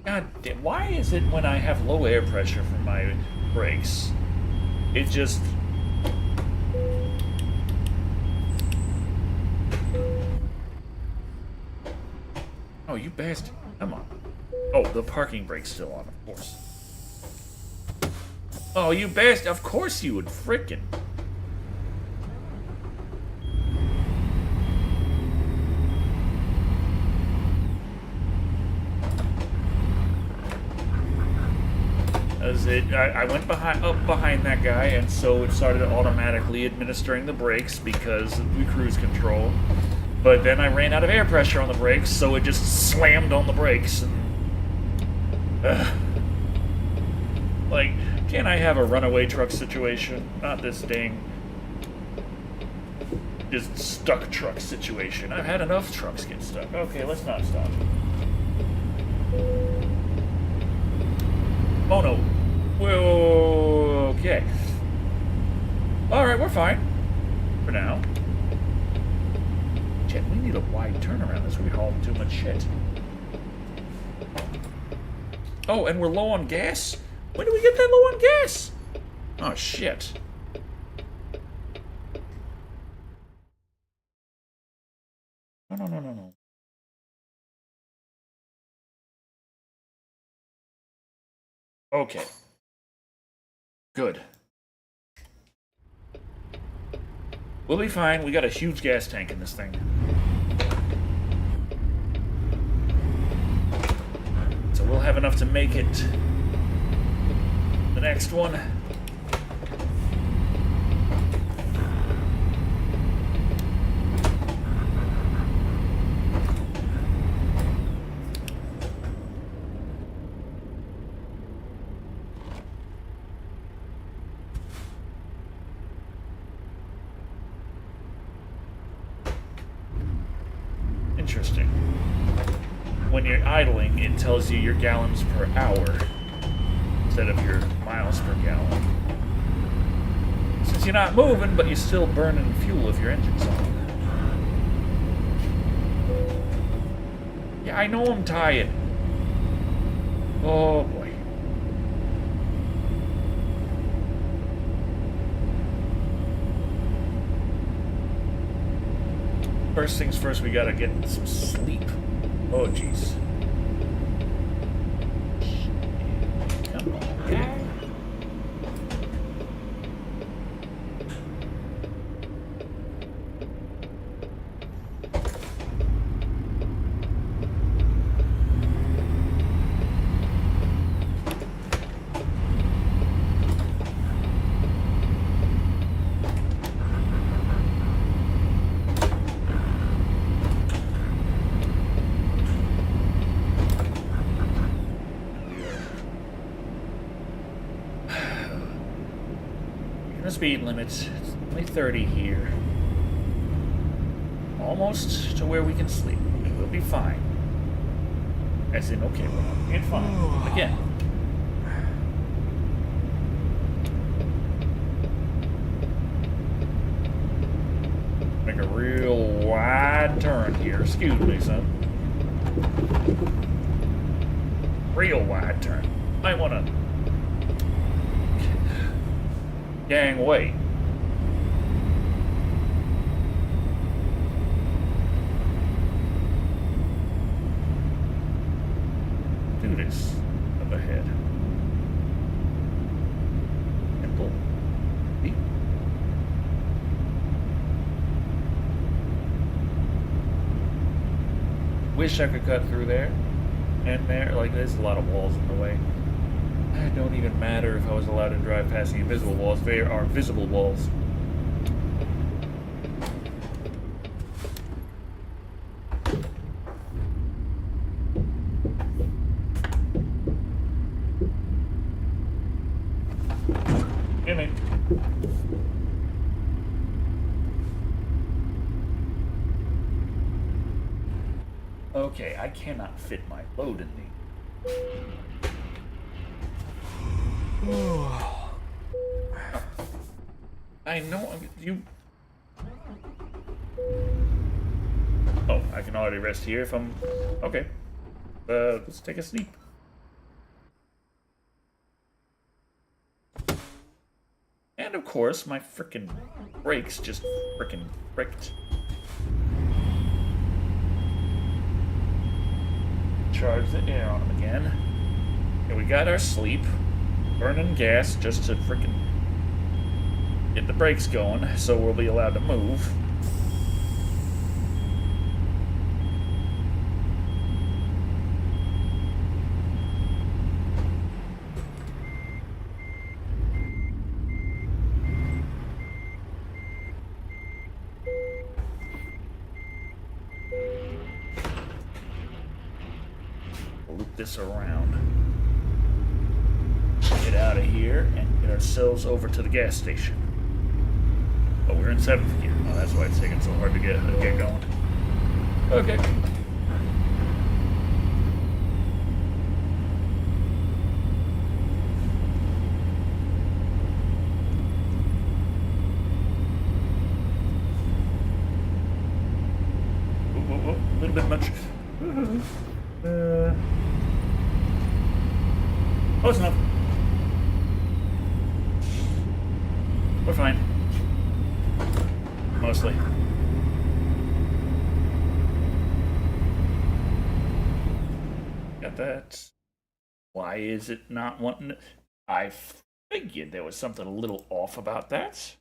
God damn, why is it when I have low air pressure for my brakes, it just... Oh, you bastard. Come on. Oh, the parking brake's still on, of course. Oh, you bastard. Of course you would frickin'. I went up behind that guy, and so it started automatically administering the brakes because of the cruise control. But then I ran out of air pressure on the brakes, so it just slammed on the brakes. Like, can't I have a runaway truck situation? Not this dang just stuck truck situation. I've had enough trucks get stuck. Okay, let's not stop. Oh no. Whoa, okay. Alright, we're fine. For now. Shit, we need a wide turnaround as we haul too much shit. Oh, and we're low on gas? When do we get that low on gas? Oh, shit. No. Okay. Good. We'll be fine. We got a huge gas tank in this thing. So we'll have enough to make it. The next one. Interesting. When you're idling, it tells you your gallons per hour instead of your miles per gallon. Since you're not moving, but you're still burning fuel if your engine's on. Yeah, I know I'm tired. Oh boy. First things first, we gotta get some sleep. Oh, jeez. Come on, guy. Speed limits. It's only 30 here. Almost to where we can sleep. We'll be fine. As in, okay, we're not being fine. Again. Make a real wide turn here. Excuse me, son. Real wide turn. Might want to gang way. Do this up ahead. Simple. Beep. Wish I could cut through there and there. Like, there's a lot of walls in the way. It don't even matter if I was allowed to drive past the invisible walls. There are visible walls. Gimme. Okay, I cannot fit my load in these. I know you. Oh, I can already rest here if I'm. Okay. Let's take a sleep. And of course, my frickin' brakes just frickin' bricked. Charge the air on them again. And we got our sleep. Burning gas just to frickin' get the brakes going, so we'll be allowed to move. We'll loop this around. Get out of here and get ourselves over to the gas station. But we're in 7th gear. Oh, that's why it's taking so hard to get going. Okay. Close enough. We're fine. Mostly. Got that. Why is it not wanting to... I figured there was something a little off about that.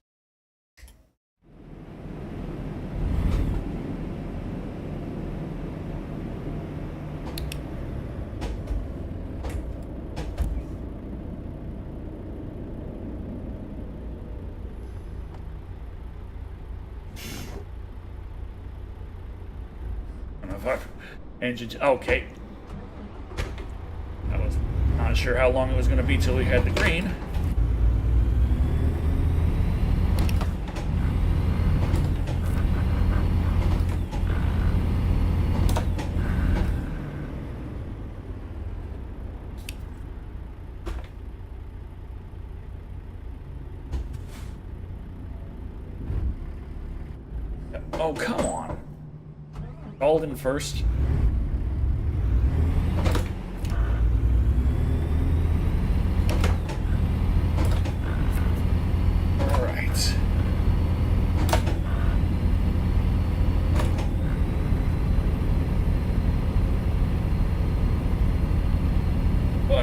Engine. Okay. I was not sure how long it was going to be till we had the green. Oh, come on. Alden first.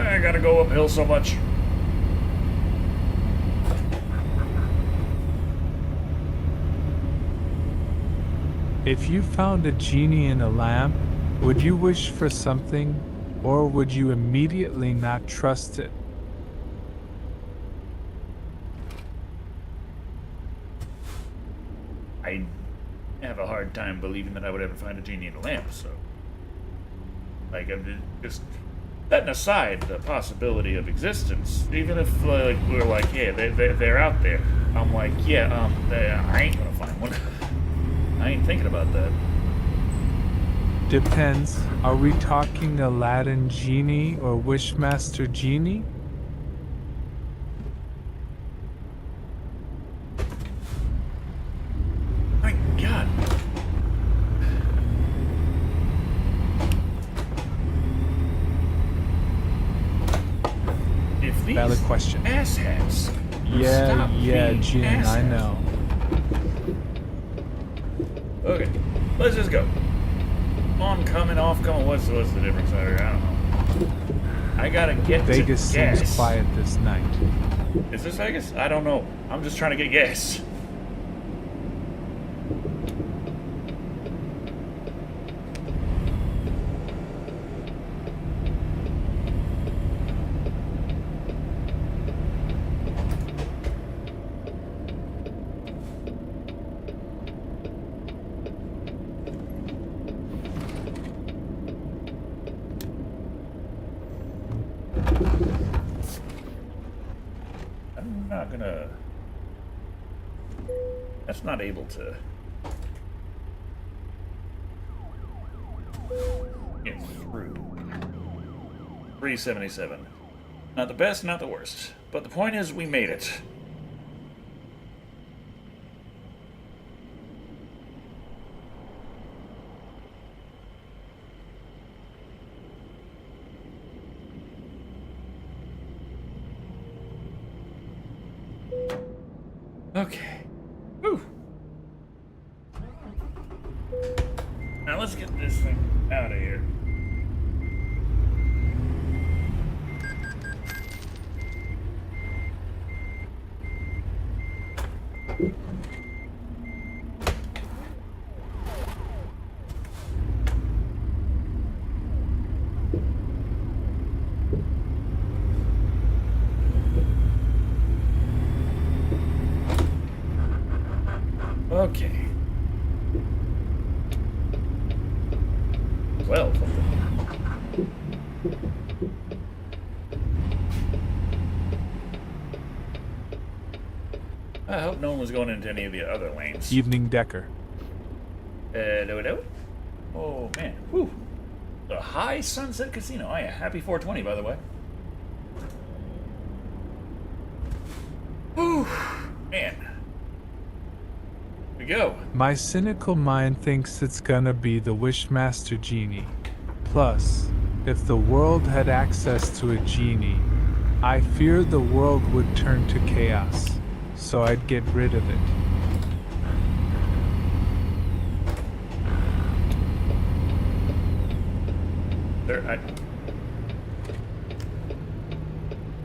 I gotta go uphill so much. If you found a genie in a lamp, would you wish for something, or would you immediately not trust it? I have a hard time believing that I would ever find a genie in a lamp, so... Like, I'm just... Setting aside the possibility of existence, even if like we're like, yeah, they're out there. I'm like, yeah, I ain't gonna find one. I ain't thinking about that. Depends. Are we talking Aladdin Genie or Wishmaster Genie? My God. Valid question. Asshats. Yeah, Jin, I know. Okay, let's just go. On coming, off coming. What's the difference? I don't know. I gotta get Vegas to gas. seems quiet this night. Is this Vegas? I don't know. I'm just trying to get gas. I'm not gonna... That's not able to... get through. 377. Not the best, not the worst. But the point is, we made it. Okay. Whew. Now let's get this thing out of here. Okay. Well, I hope no one was going into any of the other lanes. Evening Decker. Hello? Oh, man. Whew. The High Sunset Casino. Oh, yeah. Happy 420, by the way. Whew. Man. Here we go. My cynical mind thinks it's gonna be the Wishmaster Genie. Plus, if the world had access to a genie, I feared the world would turn to chaos, so I'd get rid of it.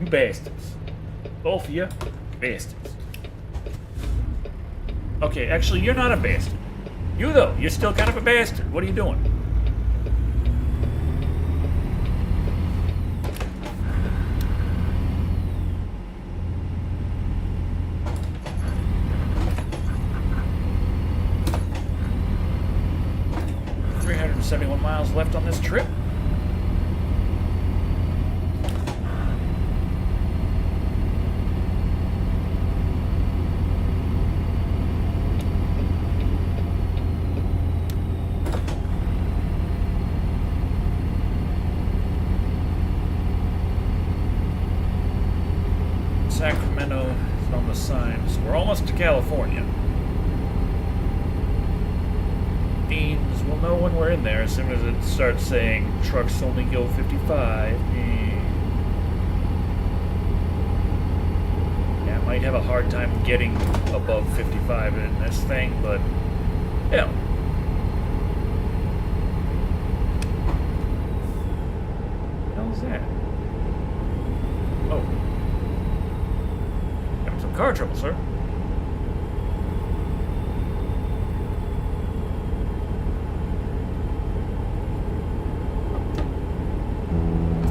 You bastards. Both of you, bastards. Okay, actually, you're not a bastard. You, though, you're still kind of a bastard. What are you doing? .371 miles left on this trip. Sacramento is on the sign, so we're almost to California. Means we'll know when we're in there as soon as it starts saying trucks only go 55. Yeah, I might have a hard time getting above 55 in this thing, but yeah. What the hell is that? Oh. Having some car trouble, sir.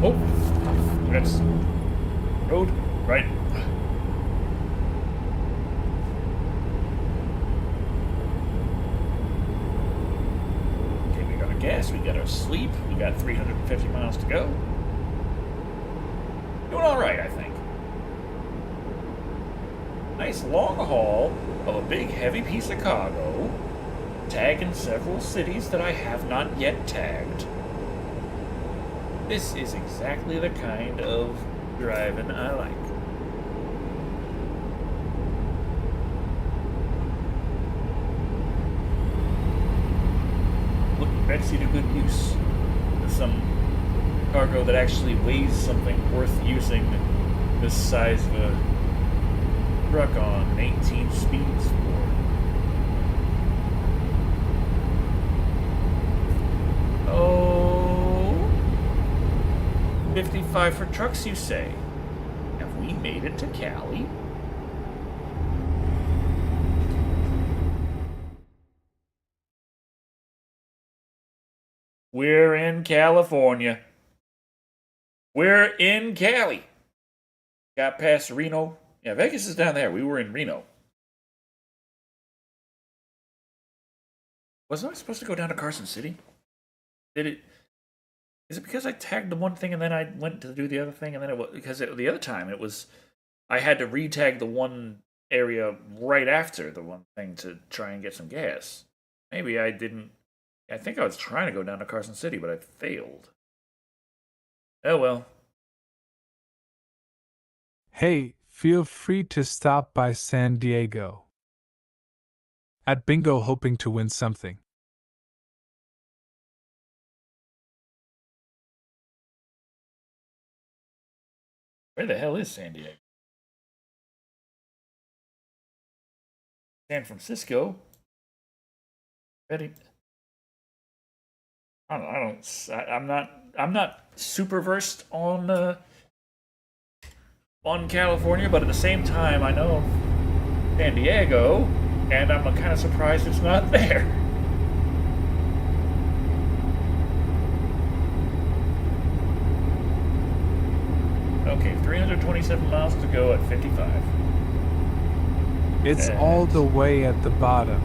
Oh, that's road, right? Okay, we got our gas, we got our sleep, we got 350 miles to go. Doing all right, I think. Nice long haul of a big heavy piece of cargo, tagging several cities that I have not yet tagged. This is exactly the kind of driving I like. Look, Betsy to good use. Some cargo that actually weighs something worth using this size of a truck on 18 speeds for. 55 for trucks, you say? Have we made it to Cali? We're in California. We're in Cali. Got past Reno. Yeah, Vegas is down there. We were in Reno. Wasn't I supposed to go down to Carson City? Did it? Is it because I tagged the one thing and then I went to do the other thing and then it was because the other time it was I had to re-tag the one area right after the one thing to try and get some gas. Maybe I didn't. I think I was trying to go down to Carson City, but I failed. Oh well. Hey, feel free to stop by San Diego. At bingo, hoping to win something. Where the hell is San Diego? San Francisco. Ready? I'm not super versed on California, but at the same time, I know San Diego, and I'm kind of surprised it's not there. Okay, 327 miles to go at 55. It's all the way at the bottom.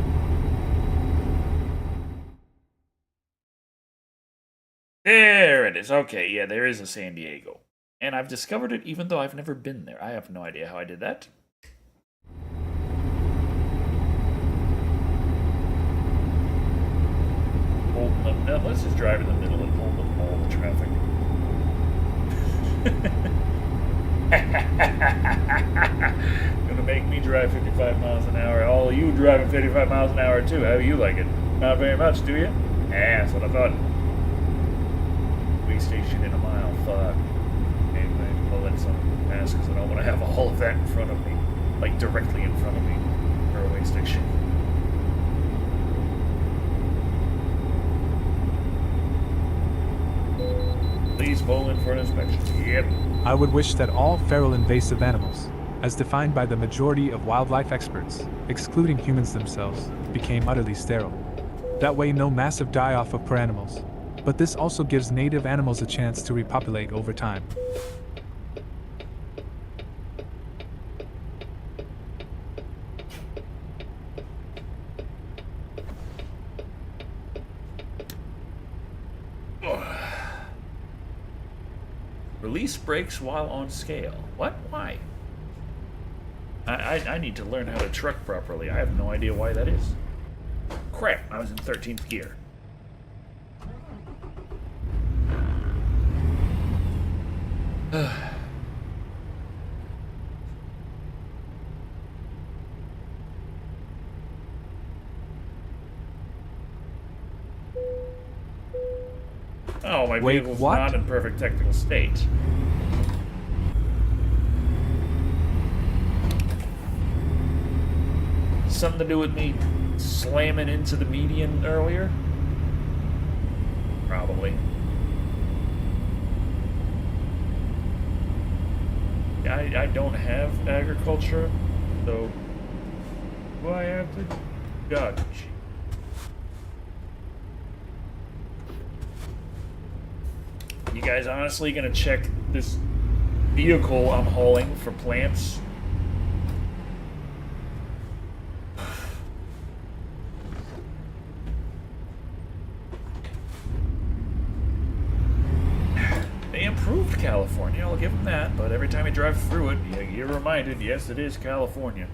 There it is. Okay, yeah, there is a San Diego. And I've discovered it even though I've never been there. I have no idea how I did that. No, let's just drive in the middle and hold up all the traffic. Gonna make me drive 55 miles an hour. All of you driving 55 miles an hour too. How do you like it? Not very much, do you? Yeah, that's what I thought. Way station in a mile. Fuck. Anyway, pull it. lens on the pass because I don't want to have all of that in front of me, like directly in front of me, for a way stick shift. Please pull in for an inspection. Yep. I would wish that all feral invasive animals, as defined by the majority of wildlife experts, excluding humans themselves, became utterly sterile. That way no massive die-off of perennials, but this also gives native animals a chance to repopulate over time. Release brakes while on scale. What? Why? I need to learn how to truck properly. I have no idea why that is. Crap, I was in 13th gear. Oh, my Wait, vehicle's what? not in perfect technical state. Something to do with me slamming into the median earlier? Probably. I don't have agriculture, so do I have to? God, gee. You guys honestly gonna check this vehicle I'm hauling for plants? They improved California, I'll give them that, but every time you drive through it, you're reminded, yes, it is California.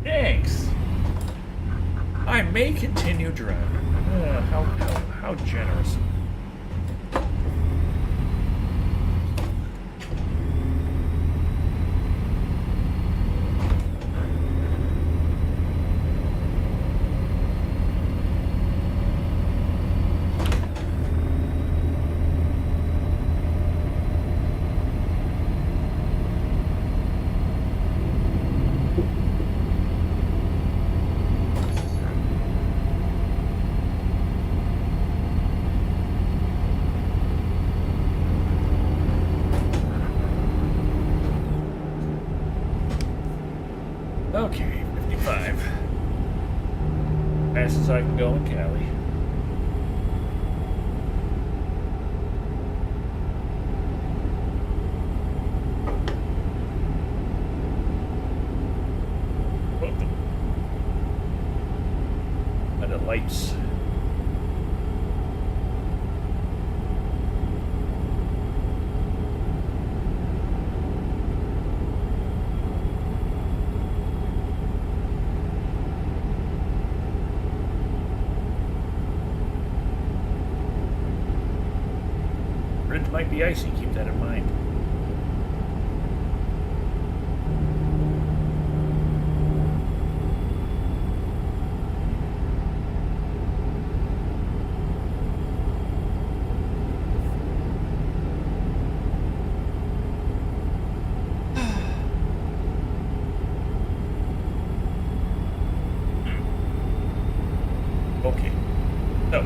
Thanks. I may continue driving. How generous. Okay, 55. Fast as I can go in Cali. And the lights. Bridge might be icy, keep that in mind. Okay. So,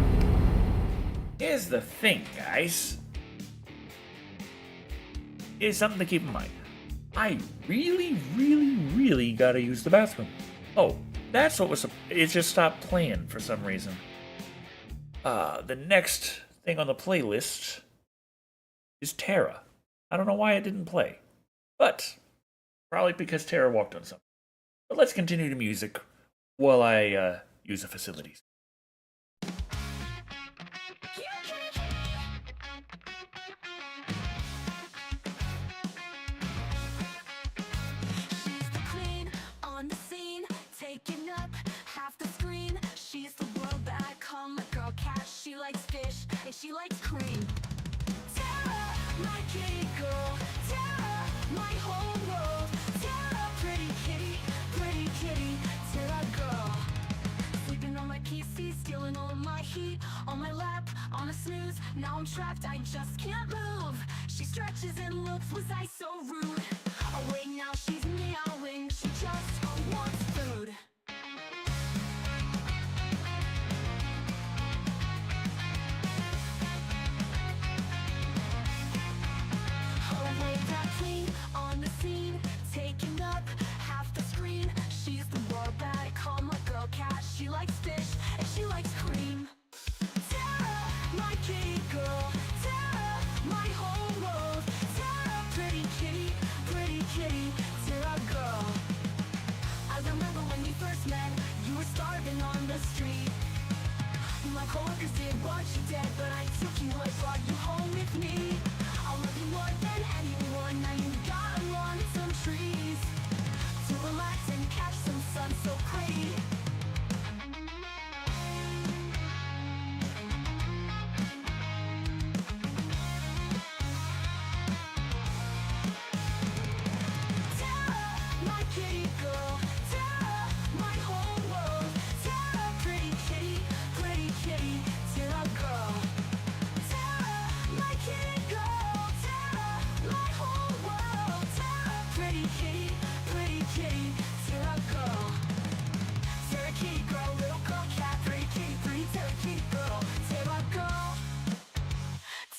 here's the thing, guys. Here's something to keep in mind. I really gotta use the bathroom. Oh, that's what was... It just stopped playing for some reason. The next thing on the playlist is Terra. I don't know why it didn't play. But, probably because Terra walked on something. But let's continue the music while I use the facilities. She's the queen on the scene, taking up half the screen. She's the world that I call my girl cat. She likes fish and she likes cream. Tara, my kitty girl. Tara, my whole world. Tara, pretty kitty, Tara girl. Sleeping on my PC, stealing all of my heat. On my lap, on a snooze. Now I'm trapped, I just can't move. She stretches and looks, was I so rude? Oh wait, now she's meowing, she just wants food. Oh wait, that queen on the scene, taking up half the screen. She's the world that I call my girl cat. She likes fish and she likes cream. Tara, my kitty girl. Tara, my whole world. Tara, pretty kitty, Tara girl. I remember when we first met, you were starving on the street. My coworkers did what you did, but I took you, I brought you home with me. I'll love you more than anyone, now you gotta run some trees to relax and catch some sun so pretty. Tara, my kitty girl. Tara, my whole world. Tara, pretty kitty, Tara girl. Tara, my kitty girl. Tara, my whole world. Tara, pretty kitty, Tara girl. Tara kitty girl, little girl cat, pretty Tara kitty girl. Tara girl,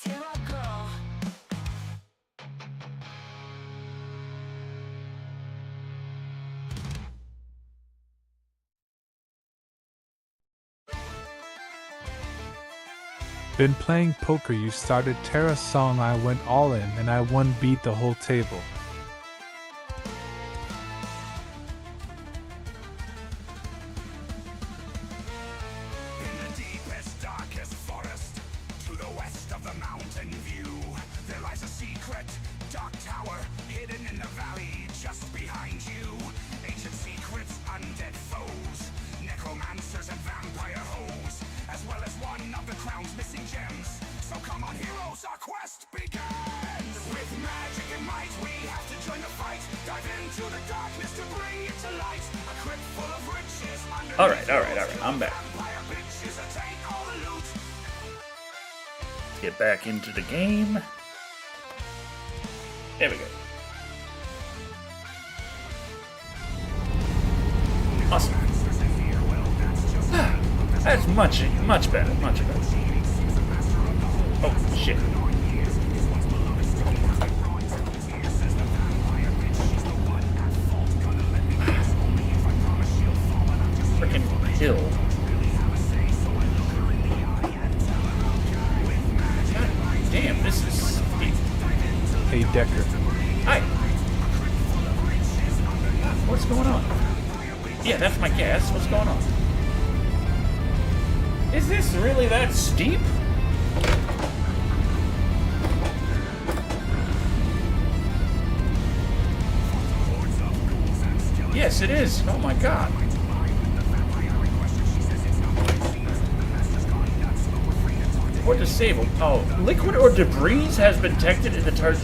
Tara girl. Been playing poker, you started Tara's song, I went all in, and I won, beat the whole table. In the deepest, darkest forest, to the west of the mountain view, there lies a secret, dark tower, hidden in the valley just behind you. Ancient secrets, undead foes, necromancers and vampire hoes, as well as one of the crown's missing gems. So come on, heroes, our quest begins! With magic and might, we have to join the fight. Dive into the darkness to bring it to light. A crypt full of riches under. All right, I'm back. Vampire bitches that take all the loot. Get back into the game. There we go. Awesome. That's much better, much better. Oh, shit. Frickin' hill. God damn, this is steep. Hey Decker. Hi. What's going on? Yeah, that's my gas. What's going on? Is this really that steep? Yes, it is. Oh my god. Or disabled. Oh, liquid or debris has been detected in the target.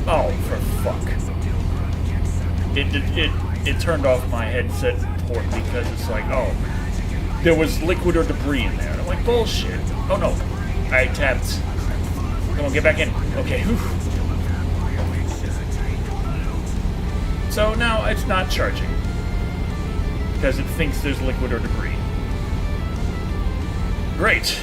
Oh, for fuck. It turned off my headset port because it's like, oh, there was liquid or debris in there. And I'm like, bullshit. Oh no. I tapped. Come on, get back in. Okay. Whew. So now it's not charging. Because it thinks there's liquid or debris. Great.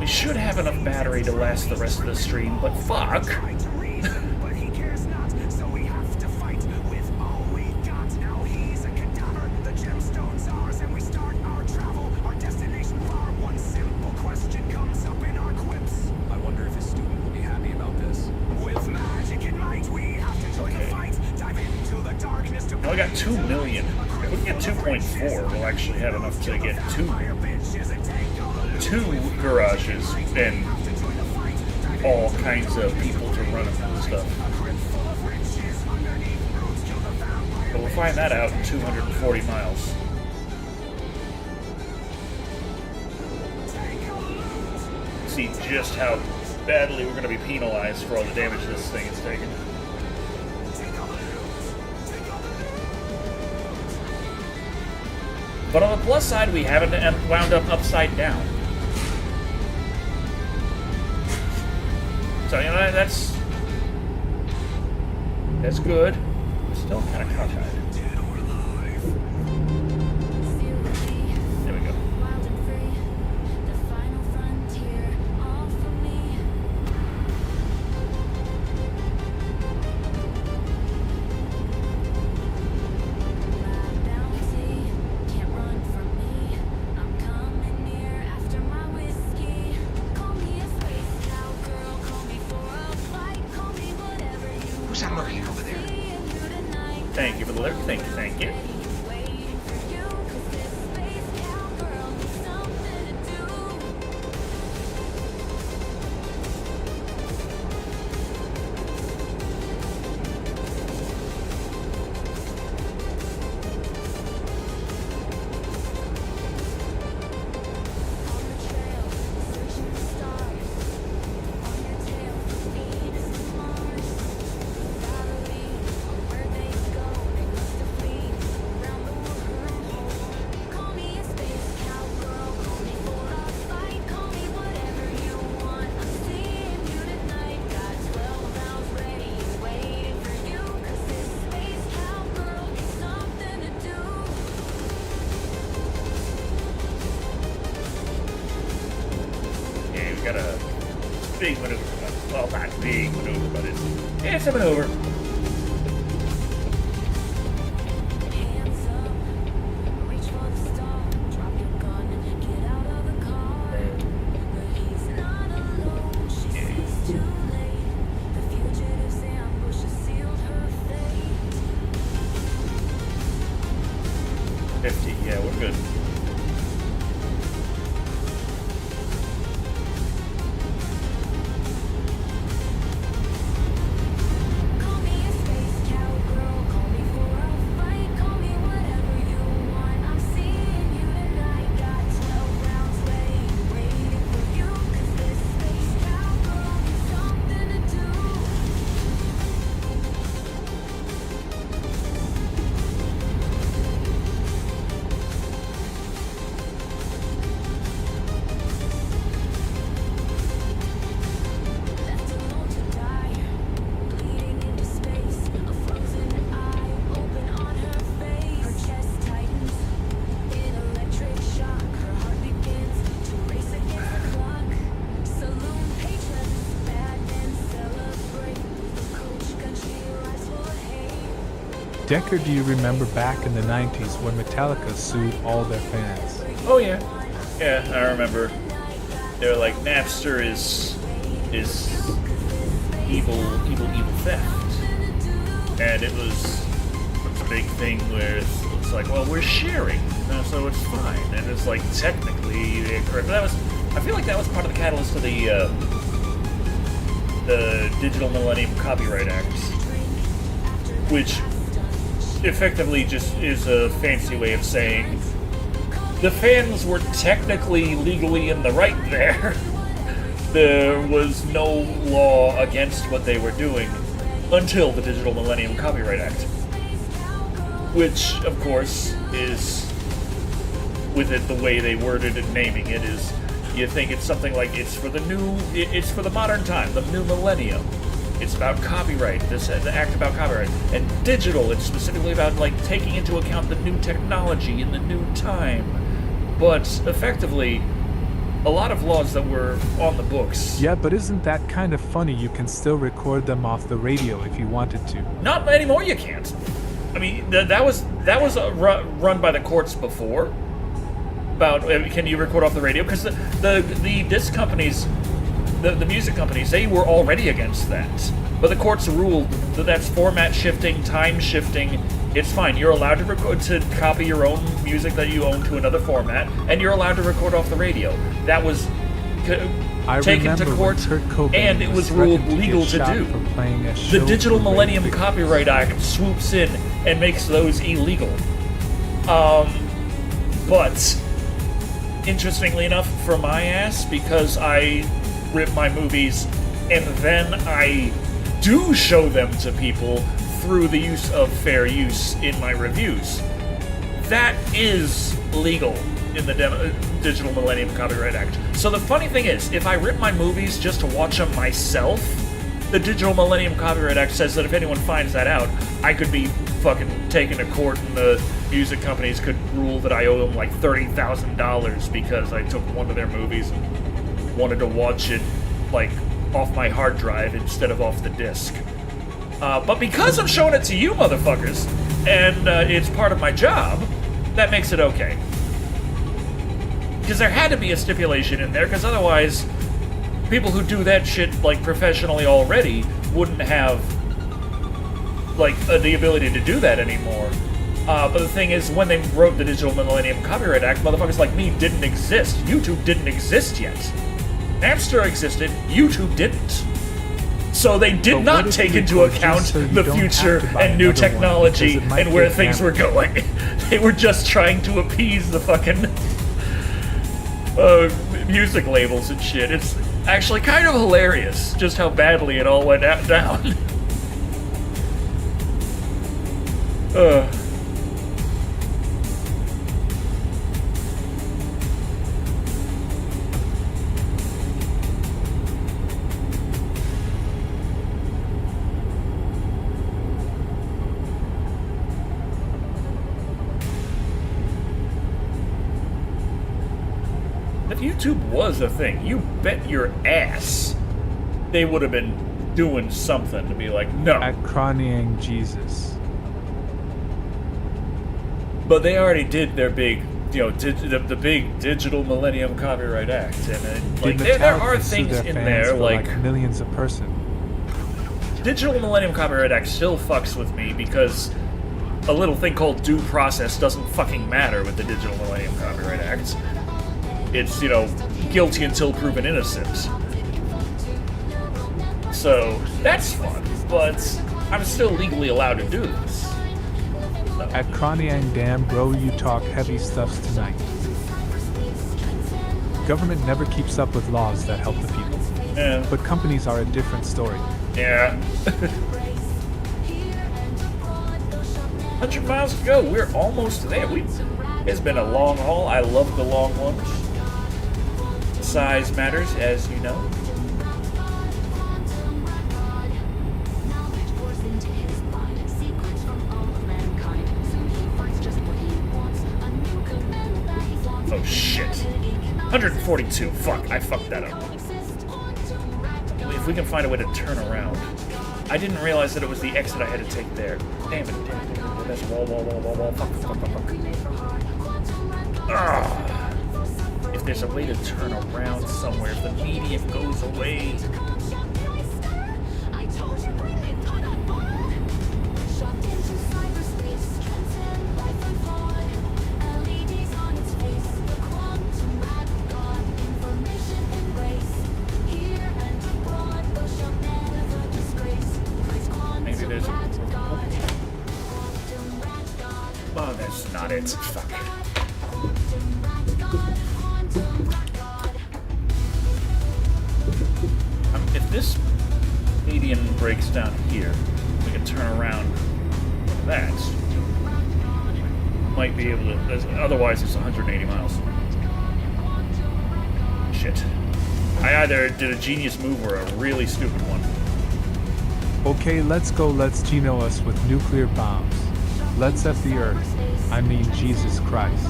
We should have enough battery to last the rest of the stream, but fuck. got 2 million. If we can get 2.4, we'll actually have enough to get two garages and all kinds of people to run them and stuff. But we'll find that out in 240 miles. See just how badly we're going to be penalized for all the damage this thing has taken. But on the plus side, we haven't wound up upside down. So, you know, that's good. Still kind of cockeyed. There we go. Wild and free, the final frontier, all for me. My bounty can't run from me. I'm coming near after my whiskey. Call me a space cowgirl, call me for a fight, call me whatever you want. Who's that looking over there? Seeing you tonight. Thank you for the lyric. Thank you. Waiting for you, 'cause this space cowgirl needs something to do. On the trail, searching for stars. On your tail, Venus and Mars. Gotta lead on where they go. They must have fleed around the wormhole. Call me a space cowgirl, call me for a fight, call me whatever you want. I'm seeing you tonight. Got 12 rounds ready, waiting for you. 'Cause this space cowgirl needs something to do. Yeah, we got a big maneuver. Well, not big maneuver, but it's a maneuver. Hands up, reach for the star, drop your gun, get out of the car. But he's not alone, she sees too late. The fugitive's ambush has sealed her fate. 50. Yeah, we're good. Call me a space cowgirl, call me for a fight, call me whatever you want. I'm seeing you tonight, got 12 rounds ready, waiting for you. 'Cause this space cowgirl needs something to do. Left alone to die, bleeding into space. A frozen eye open on her face. Her chest tightens in electric shock. Her heart begins to race against the clock. Saloon patrons, bad men celebrate. The coach gun she rides for hate. Decker, do you remember back in the 90s when Metallica sued all their fans? Oh yeah. Yeah, I remember. They were like, Napster is evil theft. And it was a big thing where it's like, well, we're sharing, so it's fine. And it's like, technically, correct. But I feel like that was part of the catalyst of the Digital Millennium Copyright Act, which effectively just is a fancy way of saying the fans were technically legally in the right there. There was no law against what they were doing until the Digital Millennium Copyright Act, which, of course, is, with it the way they worded and naming it, is you think it's something like it's for the modern time, the new millennium. It's about copyright, the act about copyright. And digital, it's specifically about like taking into account the new technology in the new time. But effectively, a lot of laws that were on the books. Yeah, but isn't that kind of funny? You can still record them off the radio if you wanted to. Not anymore. You can't. I mean, that was run by the courts before. About can you record off the radio? Because the disc companies, the music companies, they were already against that. But the courts ruled that that's format shifting, time shifting, It's fine. You're allowed to record, to copy your own music that you own to another format, and you're allowed to record off the radio. That was taken to court, and it was ruled legal to do. The Digital Millennium Copyright Act swoops in and makes those illegal. But interestingly enough, for my ass, because I rip my movies and then I do show them to people through the use of fair use in my reviews, that is legal in the Digital Millennium Copyright Act. So the funny thing is, if I rip my movies just to watch them myself, the Digital Millennium Copyright Act says that if anyone finds that out, I could be fucking taken to court and the music companies could rule that I owe them like $30,000 because I took one of their movies and wanted to watch it like off my hard drive instead of off the disc. But because I'm showing it to you motherfuckers, and it's part of my job, that makes it okay. Because there had to be a stipulation in there, because otherwise, people who do that shit, like, professionally already wouldn't have, like, the ability to do that anymore. But the thing is, when they wrote the Digital Millennium Copyright Act, motherfuckers like me didn't exist. YouTube didn't exist yet. Napster existed, YouTube didn't. So they did not take into account the future and new technology and where things were going. They were just trying to appease the fucking music labels and shit. It's actually kind of hilarious just how badly it all went down. If YouTube was a thing, you bet your ass they would have been doing something to be like, no. At Cronying Jesus. But they already did their big, the big Digital Millennium Copyright Act, and like there are things in there like millions of person. Digital Millennium Copyright Act still fucks with me because a little thing called due process doesn't fucking matter with the Digital Millennium Copyright Act. It's, guilty until proven innocent. So, that's fun, but I'm still legally allowed to do this. So. At Cronyang Dam, bro, you talk heavy stuffs tonight. Government never keeps up with laws that help the people. Yeah. But companies are a different story. Yeah. 100 miles to go. We're almost there. It's been a long haul. I love the long ones. Size matters, as you know. Oh shit. 142. Fuck, I fucked that up. If we can find a way to turn around. I didn't realize that it was the exit I had to take there. Damn it. That's wall. Fuck. Ugh. If there's a way to turn around somewhere, if the median goes away. Maybe there's a... Oh, that's not it. Fuck. If this median breaks down here, we can turn around that. Might be able to... Otherwise, it's 180 miles. Shit. I either did a genius move or a really stupid one. Okay, let's go. Let's Geno us with nuclear bombs. Let's F the Earth. I mean, Jesus Christ.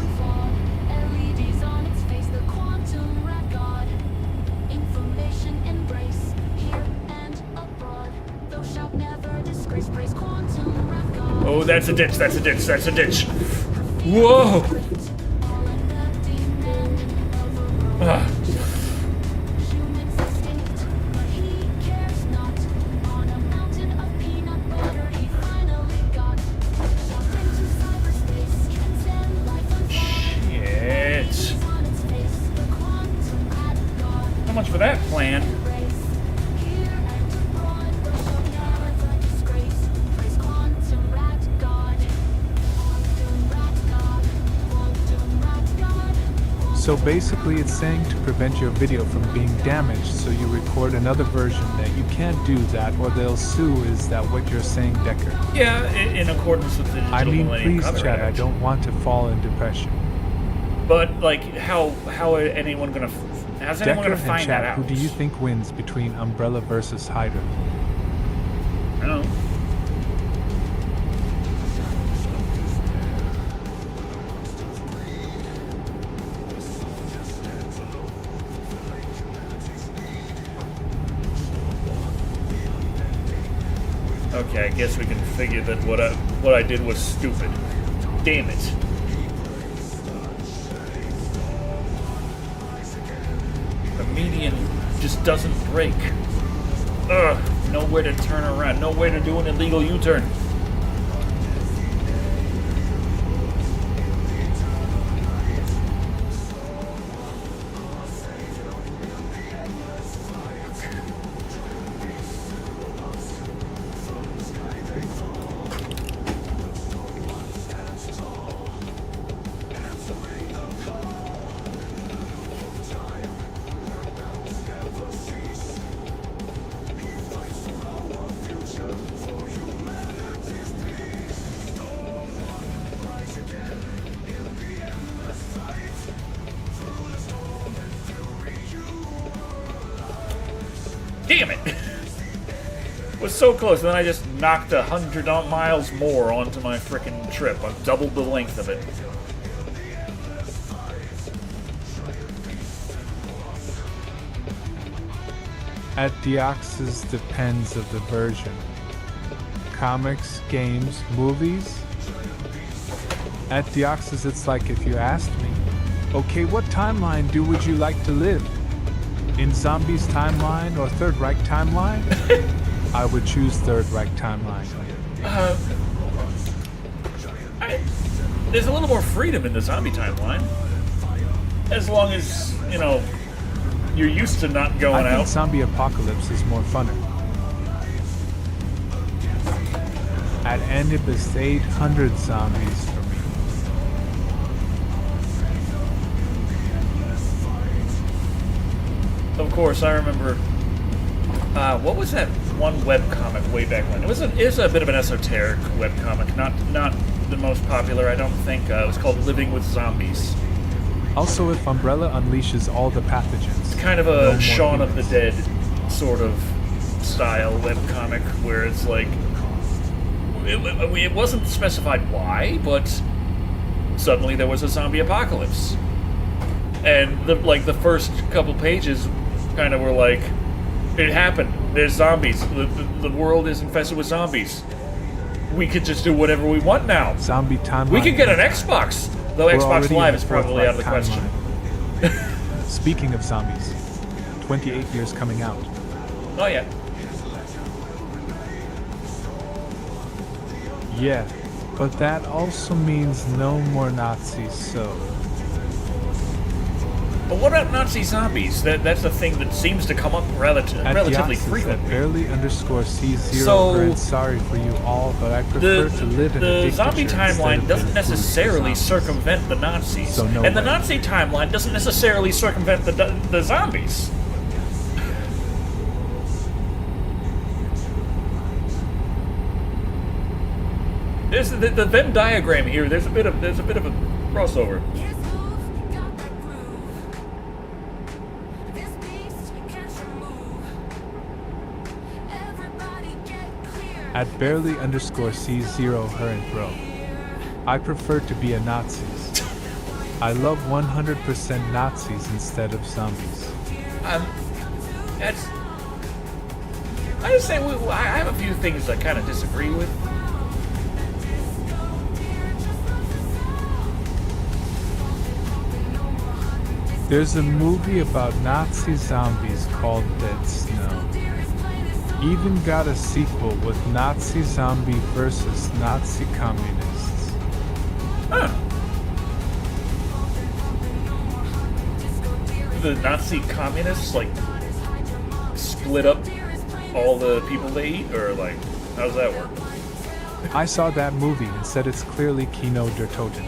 Oh, that's a ditch. Whoa! Ah. So basically it's saying to prevent your video from being damaged, so you record another version that you can't do that or they'll sue. Is that what you're saying, Decker? Yeah, in accordance with the Digital I mean, Millennium please, Copyright Chad, I Act. don't want to fall in depression. But like, how's anyone gonna Decker and find that Chad, out? who do you think wins between Umbrella versus Hyder? I don't know. Okay, I guess we can figure that what I did was stupid. Damn it. The median just doesn't break. Ugh, nowhere to turn around, nowhere to do an illegal U-turn. Damn it! Was so close, and then I just knocked 100 miles more onto my frickin' trip. I've doubled the length of it. At Deoxys depends of the version. Comics, games, movies? At Deoxys it's like if you asked me, okay, what timeline would you like to live? In Zombies timeline or Third Reich timeline? I would choose Third Reich timeline. There's a little more freedom in the zombie timeline. As long as, you know, you're used to not going I think out. Zombie Apocalypse is more funner. At Anubis 800 zombies for me. Of course, I remember. What was that one webcomic way back when? It was a bit of an esoteric webcomic, not the most popular, I don't think. It was called Living with Zombies. Also, if Umbrella unleashes all the pathogens. Kind of no a more Shaun of the humans. Dead sort of style webcomic where it's like it wasn't specified why, but suddenly there was a zombie apocalypse, and the first couple pages kind of were like, it happened. There's zombies. The world is infested with zombies. We could just do whatever we want now. Zombie timeline. We could get an Xbox, though We're Xbox already Live in is the Fourth probably out of the Reich question. timeline. Speaking of zombies, 28 years coming out. Oh yeah. Yeah, but that also means no more Nazis, so... But what about Nazi zombies? That's a thing that seems to come up relatively At frequently. barely _C0 So- and sorry for you all, but I prefer to live in a The dictator zombie instead timeline of doesn't being food for necessarily zombies. circumvent the Nazis, So no and the way. Nazi timeline doesn't necessarily circumvent the zombies. There's the Venn diagram here. There's a bit of a crossover. This move got that groove. This beast can't you move. Everybody get clear. At barely _C0 her and bro. I prefer to be a Nazi. I love 100% Nazis instead of zombies. That's. I just say I have a few things I kind of disagree with. There's a movie about Nazi zombies called Dead Snow. Even got a sequel with Nazi zombie versus Nazi communists. Huh. The Nazi communists split up all the people they eat, or how does that work? I saw that movie and said it's clearly Kino der Toten.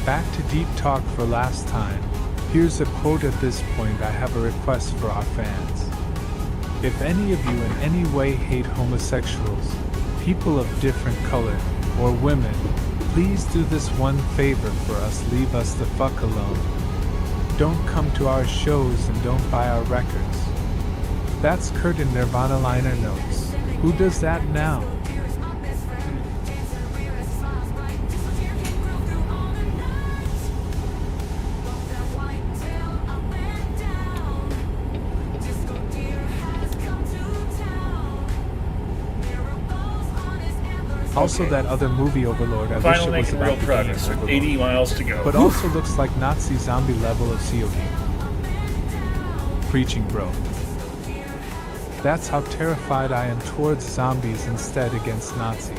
Back to Deep Talk for last time. Here's a quote. At this point, I have a request for our fans. If any of you in any way hate homosexuals, people of different color, or women, please do this one favor for us: leave us the fuck alone. Don't come to our shows and don't buy our records. That's Kurt in Nirvana liner notes. Who does that now? Also, Okay. that other movie Overlord, I wish Finally it was making about real the progress. game Overlord. 80 miles to go. But also looks like Nazi zombie level of COD. Preaching, bro. That's how terrified I am towards zombies instead against Nazis.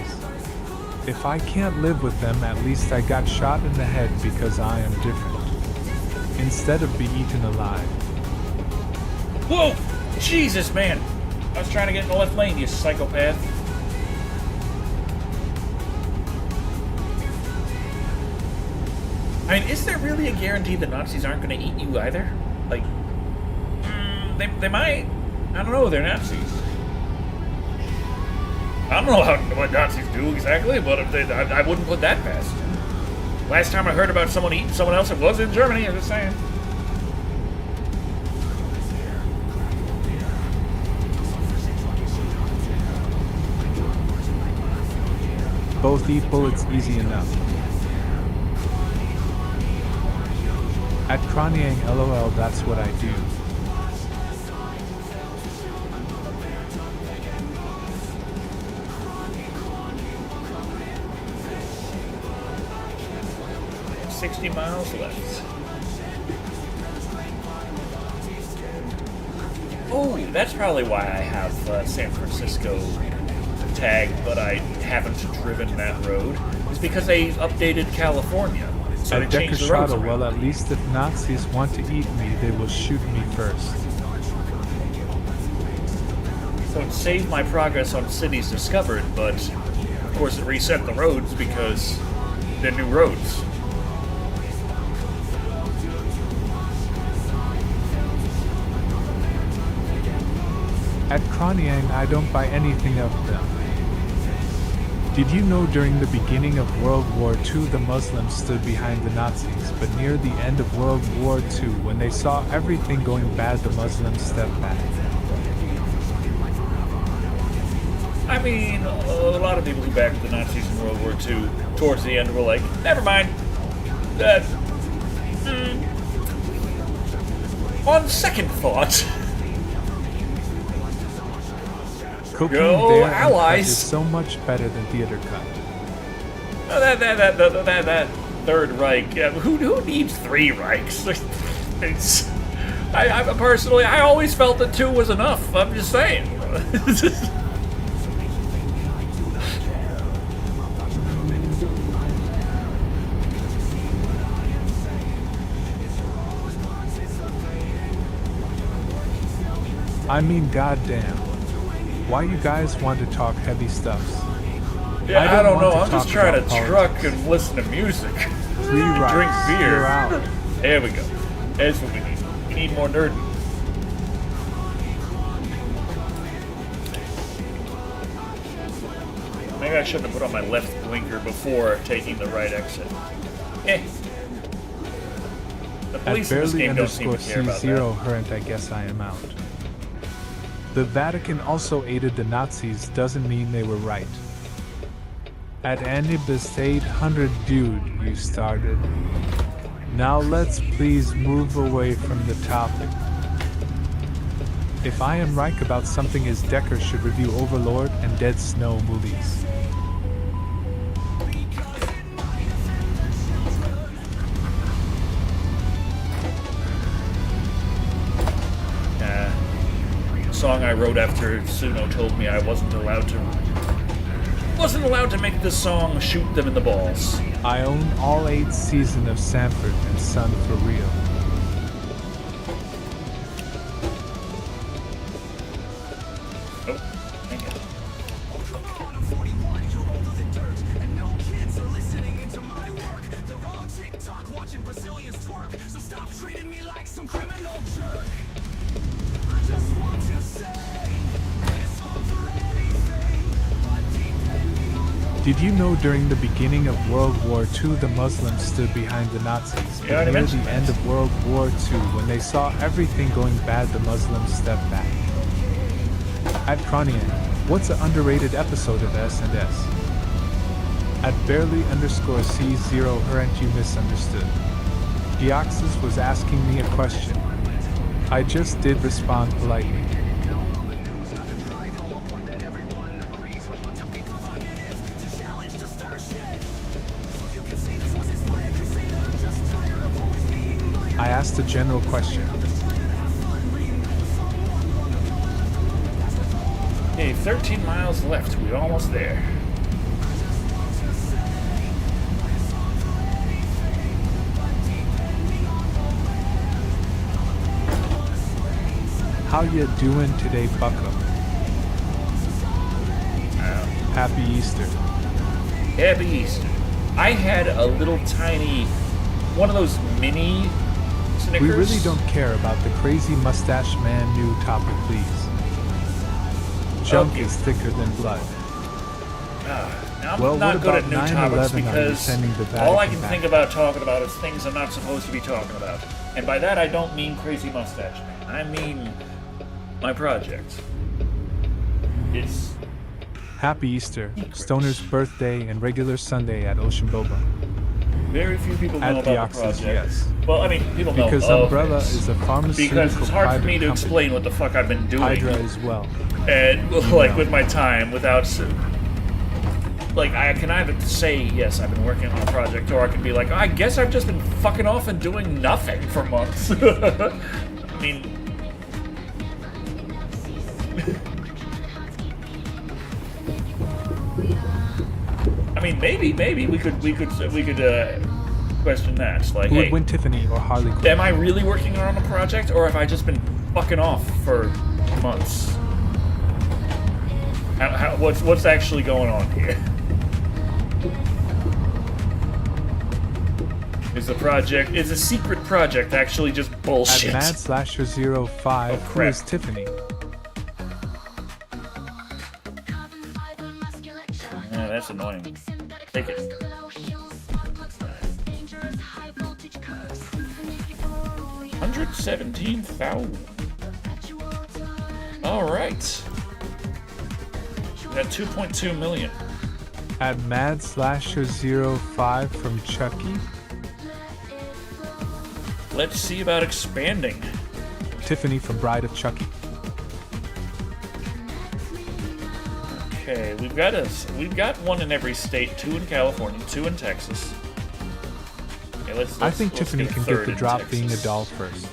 If I can't live with them, at least I got shot in the head because I am different. Instead of be eaten alive. Whoa! Jesus, man! I was trying to get in the left lane, you psychopath. I mean, is there really a guarantee the Nazis aren't going to eat you either? Like, they might. I don't know, they're Nazis. I don't know what Nazis do exactly, but if I wouldn't put that past them. Last time I heard about someone eating someone else, it was in Germany, I'm just saying. Both eat bullets easy enough. At Kranyang LOL, that's what I do. $60 miles left. Oh, that's probably why I have San Francisco tagged, but I haven't driven that road. It's because they updated California. So At they changed the roads Shado, around. well, at least if Nazis want to eat me, they will shoot me first. So it saved my progress on cities discovered, but of course it reset the roads because they're new roads. At Kranyang, I don't buy anything of them. Did you know during the beginning of World War II the Muslims stood behind the Nazis, but near the end of World War II, when they saw everything going bad, the Muslims stepped back? I mean, a lot of people who backed the Nazis in World War II towards the end were like, never mind. On second thought, Cocaine Go there and Allies! cut is so much better than theater cut. that Third Reich. Yeah, who needs 3 Reichs? It's, I personally, I always felt that 2 was enough. I'm just saying. I mean, goddamn. Why you guys want to talk heavy stuffs? Yeah, I don't know. want to I'm just talk trying to about truck politics. and listen to music. 3 rights. Drink beer. You're out. There we go. That's what we need. We need more nerding. Maybe I shouldn't have put on my left blinker before taking the right exit. The At police in this barely game don't seem to underscore care about C0 that. Herent, I guess I am out. The Vatican also aided the Nazis doesn't mean they were right. At Anibus 800, dude, you started. Now let's please move away from the topic. If I am right about something, is Decker should review Overlord and Dead Snow movies. Song I wrote after Suno told me I wasn't allowed to make this song shoot them in the balls. I own all 8 seasons of Sanford and Son for real. Oh, hang on. Stop treating me like some criminal jerk. I just want to say it's all for anything, but depending on the Did you know during the beginning of World War II the Muslims stood behind the Nazis, Yeah, I but near the mentioned that. end of World War II, when they saw everything going bad, the Muslims stepped back? At Kronian, what's an underrated episode of S&S? At barely_C0 aren't you misunderstood? Deoxys was asking me a question. I just did respond politely. I asked a general question. Hey, 13 miles left. We're almost there. How ya doing today, bucko? Happy Easter. Happy Easter. I had a little tiny, one of those mini Snickers. We really don't care about the crazy mustache man new topic, please. Junk Okay. is thicker than blood. I'm Well, not what good about at new 9/11 topics are you because sending the all I Vatican can back? think about talking about is things I'm not supposed to be talking about. And by that I don't mean crazy mustache man. I mean my project. It's Happy Easter, Stoner's birthday, and regular Sunday at Ocean Boba. very few people know At about the the Oxys, project. yes. Well, I mean, people know Because of Umbrella it. is a pharmaceutical Because it's hard for me to private explain what the fuck I've been doing. company. Hydra as well. And You like know. with my time without like I can either say yes I've been working on a project, or I can be like, I guess I've just been fucking off and doing nothing for months. I mean, maybe we could question that. Like, Who would hey, win, Tiffany or Harley Quinn? am I really working on a project, or have I just been fucking off for months? What's actually going on here? Is the secret project actually just At bullshit? Mad/05, Oh, who crap. is Tiffany? Yeah, that's annoying. Take it. 117,000. All right. We got 2.2 million. At Mad/05 from Chucky? Let's see about expanding. Tiffany from Bride of Chucky. Okay, we've got one in every state, 2 in California, 2 in Texas. Okay, let's I think Tiffany get a can third get the in drop Texas. being a doll first.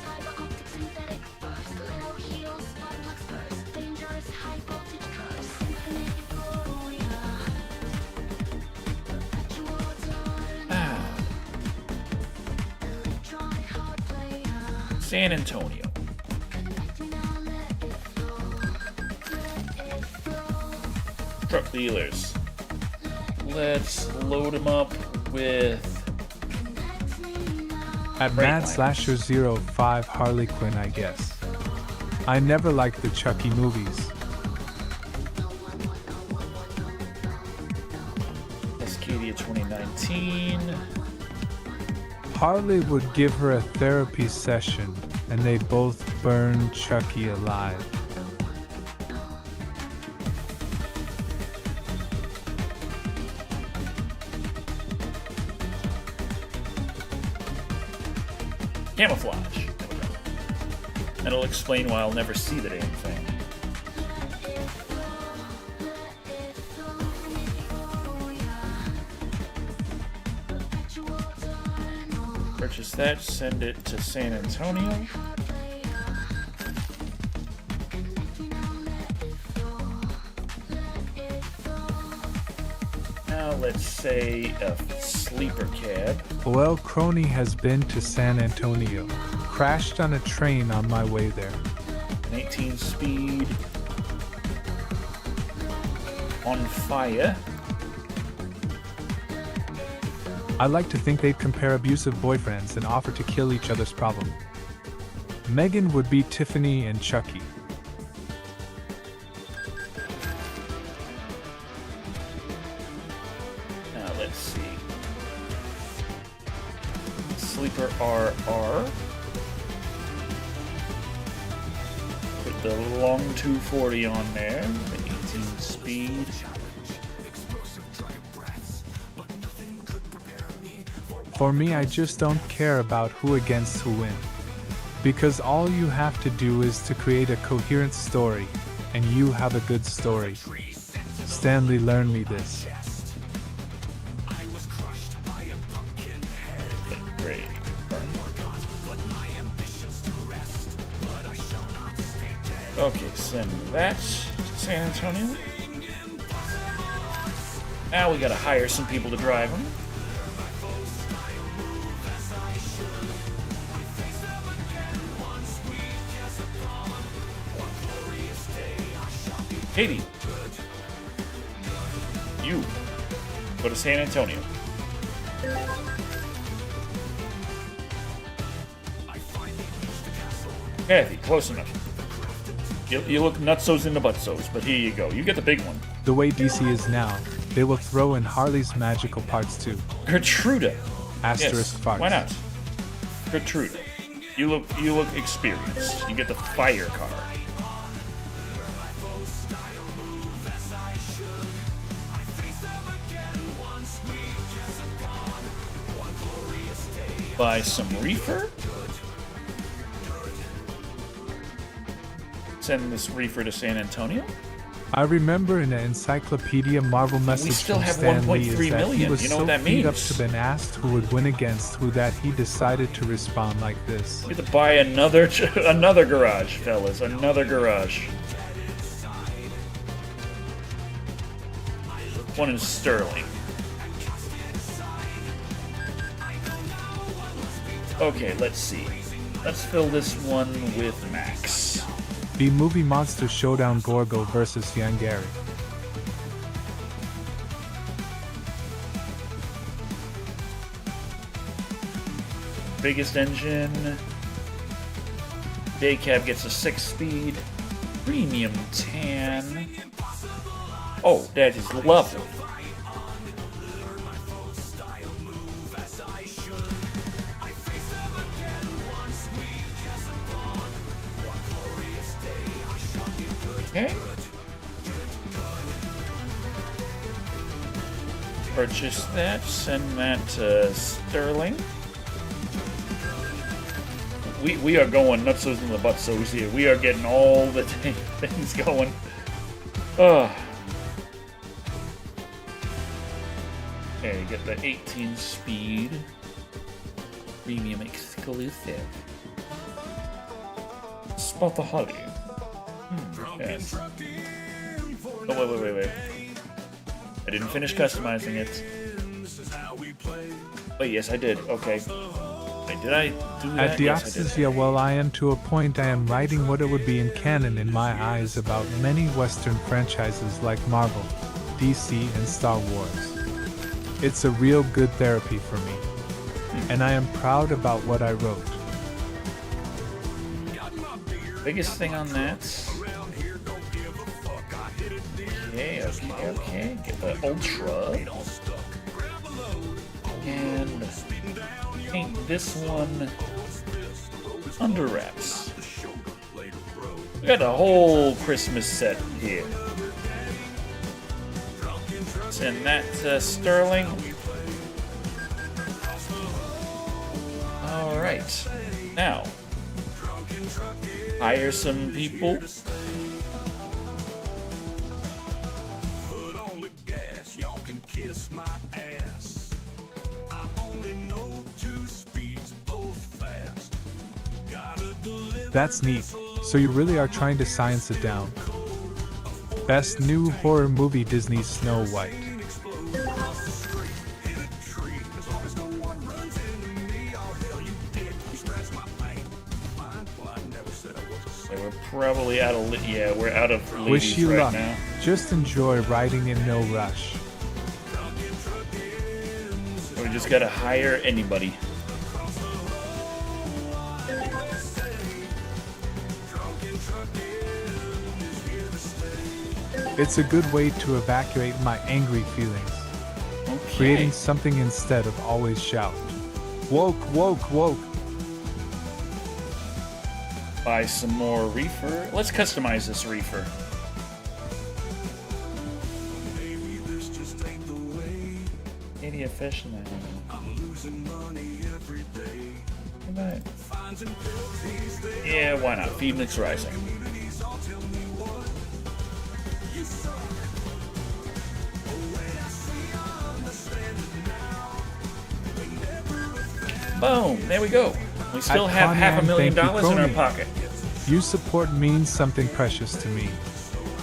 San Antonio. Truck dealers. Let's load them up with At Great Mad/05 Harley Quinn, I guess. I never liked the Chucky movies. Cascadia 2019. Harley would give her a therapy session, and they'd both burn Chucky alive. Camouflage. There we go. That'll explain why I'll never see the damn thing. Purchase that, send it to San Antonio. Now let's say a sleeper cab. Well, Crony has been to San Antonio. Crashed on a train on my way there. An 18 speed. On fire. I like to think they'd compare abusive boyfriends and offer to kill each other's problem. Megan would be Tiffany and Chucky. Now let's see. Sleeper RR. Put the long 240 on there. The 18 speed. For me, I just don't care about who against who win. Because all you have to do is to create a coherent story, and you have a good story. Stanley learned me this. Great. Okay, send that to San Antonio. Now we gotta hire some people to drive them. Katie, you go to San Antonio. Kathy, close enough. You look nutsos in the butsos, but here you go. You get the big one. The way DC is now, they will throw in Harley's magical parts too. Gertruda. Asterisk Yes, parts. why not? Gertruda. You look experienced. You get the fire car. Buy some reefer. Send this reefer to San Antonio. I remember in an Encyclopedia Marvel message still from have Stan Lee 1.3 is that million. he was You know so what that feed up means? to been asked who would win against who that he decided to respond like this. We have to buy another another garage, fellas. Another garage. One in Sterling. Okay, let's see. Let's fill this one with Max. The movie Monster Showdown Gorgo versus Young Gary. Biggest engine. Day cab gets a 6-speed. Premium tan. Oh, that is lovely. Okay. Purchase that. Send that to Sterling. We are going nutsos in the butsos here. We are getting all the things going. Okay, get the 18 speed. Premium exclusive. Spot the Holly. Yes. Oh, wait. I didn't finish customizing it. Oh, yes, I did. Okay. Wait, did I do that? At Yes, I did. Deoxys, well, I am to a point I am writing what it would be in canon in my eyes about many Western franchises like Marvel, DC, and Star Wars. It's a real good therapy for me. And I am proud about what I wrote. Biggest thing on that. Okay. Get the Ultra. And paint this one under wraps. We got a whole Christmas set here. Send that to Sterling. Alright. Now, hire some people. That's neat. So you really are trying to science it down. Best new horror movie Disney's Snow White. We're probably out of we're out of ladies Wish you right luck. now. Just enjoy writing in no rush. We're just just gotta hire anybody. It's a good way to evacuate my angry feelings, Okay. creating something instead of always shout. Woke, woke, woke. Buy some more reefer. Let's customize this reefer. Idiot fish now. Yeah, why not? Phoenix Rising. Boom! There we go. We still have Conman, thank you, $500,000 in our Crony. pocket. Your support means something precious to me.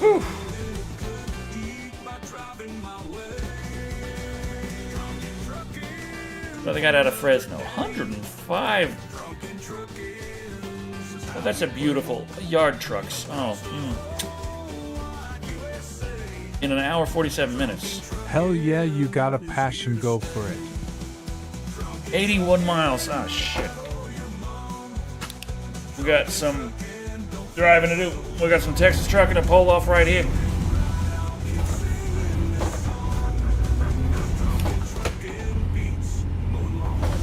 Whew. What they got out of Fresno? 105. Oh, that's a beautiful yard trucks. Oh. In an hour 47 minutes. Hell yeah, you got a passion, go for it. 81 miles. Oh shit. We got some driving to do. We got some Texas trucking to pull off right here.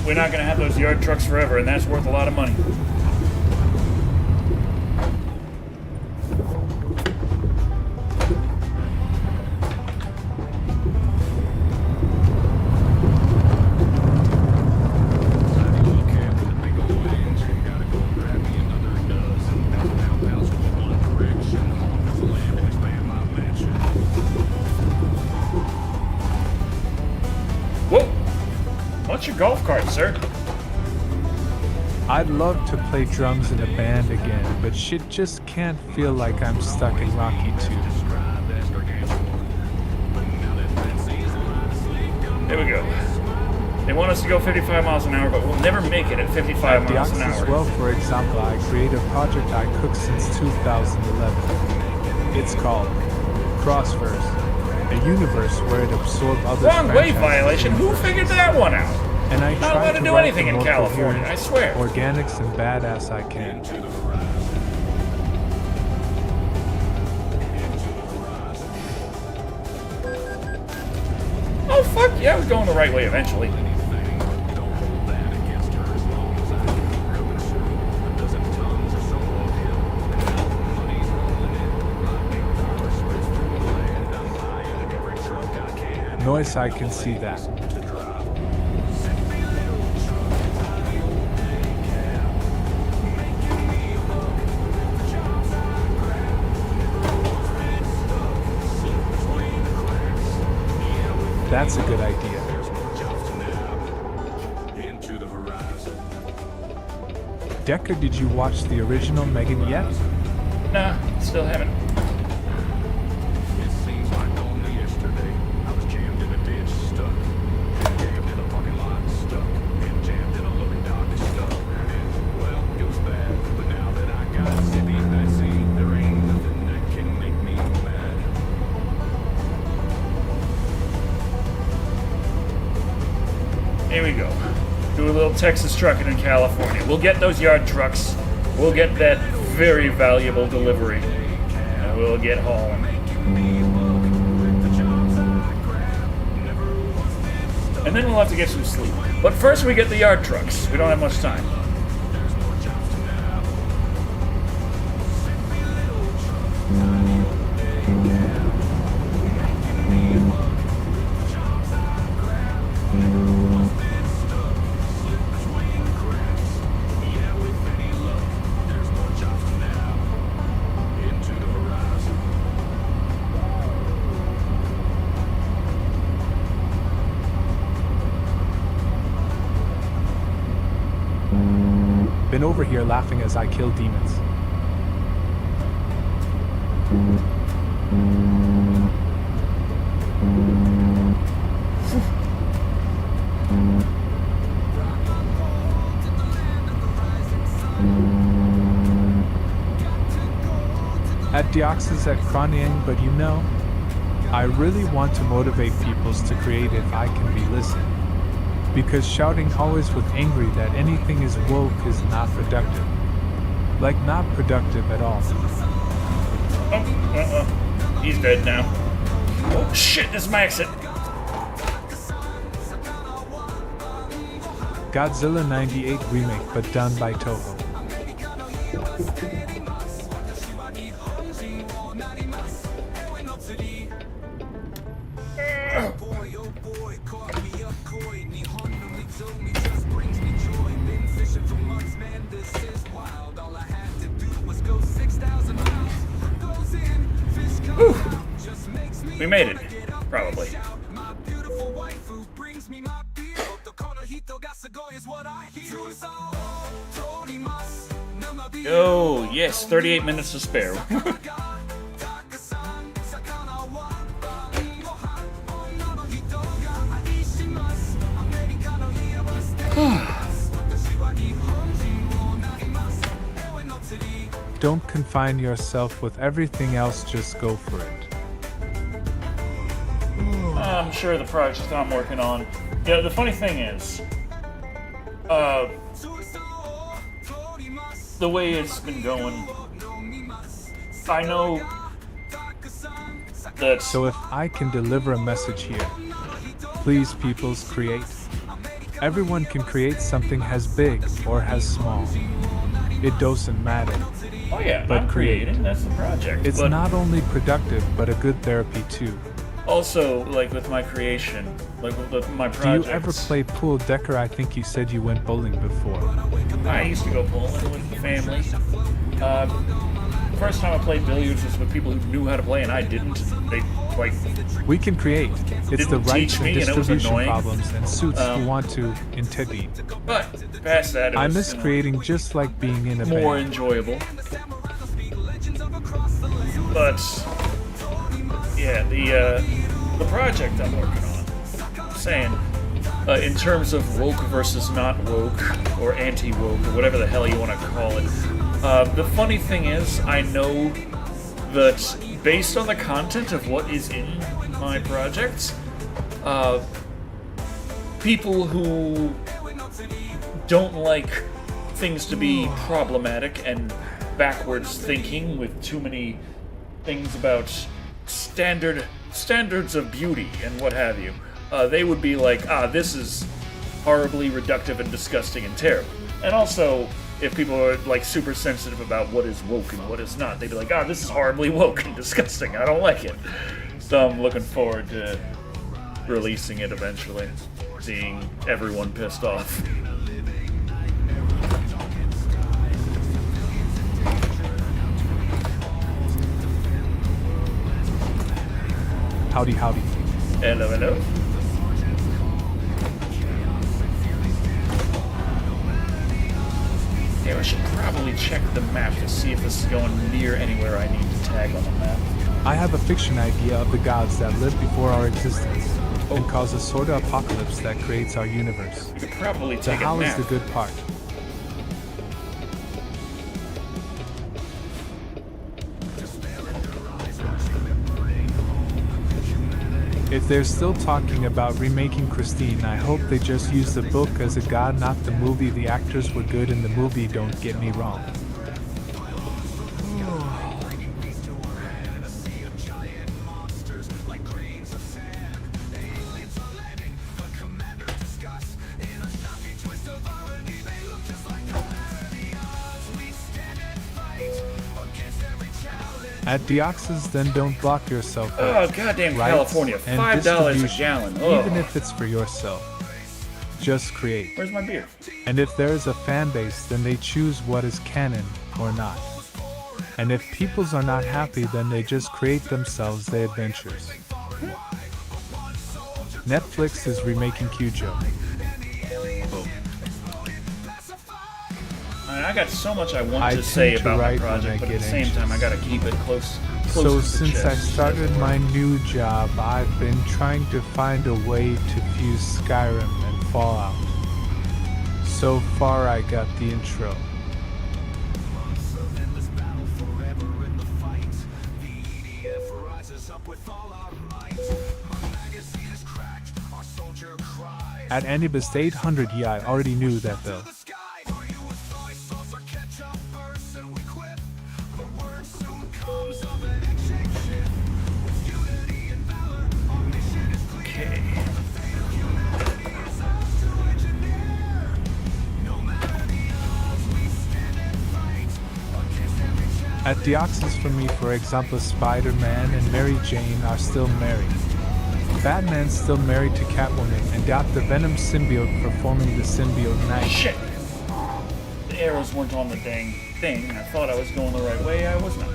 We're not going to have those yard trucks forever, and that's worth a lot of money. Whoa! What's your golf cart, sir? I'd love to play drums in a band again, but shit just can't feel like I'm stuck in Rocky 2. There we go. They want us to go 55 miles an hour, but we'll never make it at 55 At miles an Deoxys hour. Well, for example, I create a project I cooked since 2011. It's called Crossverse, a universe where it absorbs others' Wrong way franchises violation. Who figured that one out? and I Not try allowed to to do write anything the in more California, coherent, I swear. organics and badass I can. Oh, fuck yeah, we're going the right way eventually. Noise, I can see that. That's a good idea. Decker, did you watch the original Megan yet? Nah, still haven't. It seems like only yesterday I was jammed in a ditch, stuck. Jammed in a parking lot, stuck. And jammed in a loading dock, stuck. And, well, it was bad, but now that I got a city vaccine, there ain't nothing that can make me mad. Here we go. Do a little Texas trucking in California. We'll get those yard trucks. We'll get that very valuable delivery. And we'll get home. And then we'll have to get some sleep. But first we get the yard trucks. We don't have much time. Been over here laughing as I kill demons. At Deoxys at Kronyang, but you know, I really want to motivate peoples to create if I can be listened. Because shouting always with angry that anything is woke is not productive. Like not productive at all. Oh, he's dead now. Oh shit, this is my exit. Godzilla 98 remake but done by Toho. We made it. Probably. Oh, yes, 38 minutes to spare. Don't confine yourself with everything else, just go for it. I'm sure the project I'm working on. Yeah, the funny thing is, the way it's been going, I know that. So if I can deliver a message here, please peoples create. Everyone can create something as big or as small. It doesn't matter. Oh yeah, but I'm creating. That's the project. It's but not only productive, but a good therapy too. Also, like with my creation, like with my projects. Do you ever play pool, Decker? I think you said you went bowling before. I used to go bowling with the family. The first time I played billiards was with people who knew how to play and I didn't. They like. We can create. It's the Didn't rights teach and me, and it was distribution annoying. problems and suits who want to intervene. But past that, it I was, miss creating just like being in a more band. enjoyable. But yeah, the project I'm working on, I'm saying, in terms of woke versus not woke, or anti-woke, or whatever the hell you want to call it, the funny thing is, I know that based on the content of what is in my projects, people who don't like things to be problematic and backwards thinking with too many things about standards of beauty and what have you, they would be like, this is horribly reductive and disgusting and terrible. And also, if people are like super sensitive about what is woke and what is not, they'd be like, this is horribly woke and disgusting, I don't like it. So I'm looking forward to releasing it eventually, seeing everyone pissed off. Howdy, howdy. Hello, hello. Yeah, I should probably check the map to see if this is going near anywhere I need to tag on the map. I have a fiction idea of the gods that lived before our existence and cause a sort of apocalypse that creates our universe. We could probably The take a how is nap. the good part. If they're still talking about remaking Christine, I hope they just use the book as a god, not the movie. The actors were good in the movie, don't get me wrong. At Deoxys, then don't block yourself. Oh, goddamn Rights California. and $5 a distribution, gallon. Oh. Even if it's for yourself. Just create. Where's my beer? And if there is a fan base, then they choose what is canon or not. And if peoples are not happy, then they just create themselves their adventures. Netflix is remaking Cujo. I got so much I want I to say tend to about my write when I project, but at get the same time, I anxious. gotta keep it close So to the since I chest. started my new job, I've been trying to find a way to fuse Skyrim and Fallout. So far I got the intro. With all our might, my magazine is cracked, our soldier cry. At Anubis 800, yeah, I already knew that though. Okay. At Deoxys for me, for example, Spider-Man and Mary Jane are still married. Batman's still married to Catwoman and got the Venom symbiote performing the symbiote magic. Shit! The arrows weren't on the dang thing. I thought I was going the right way. I was not.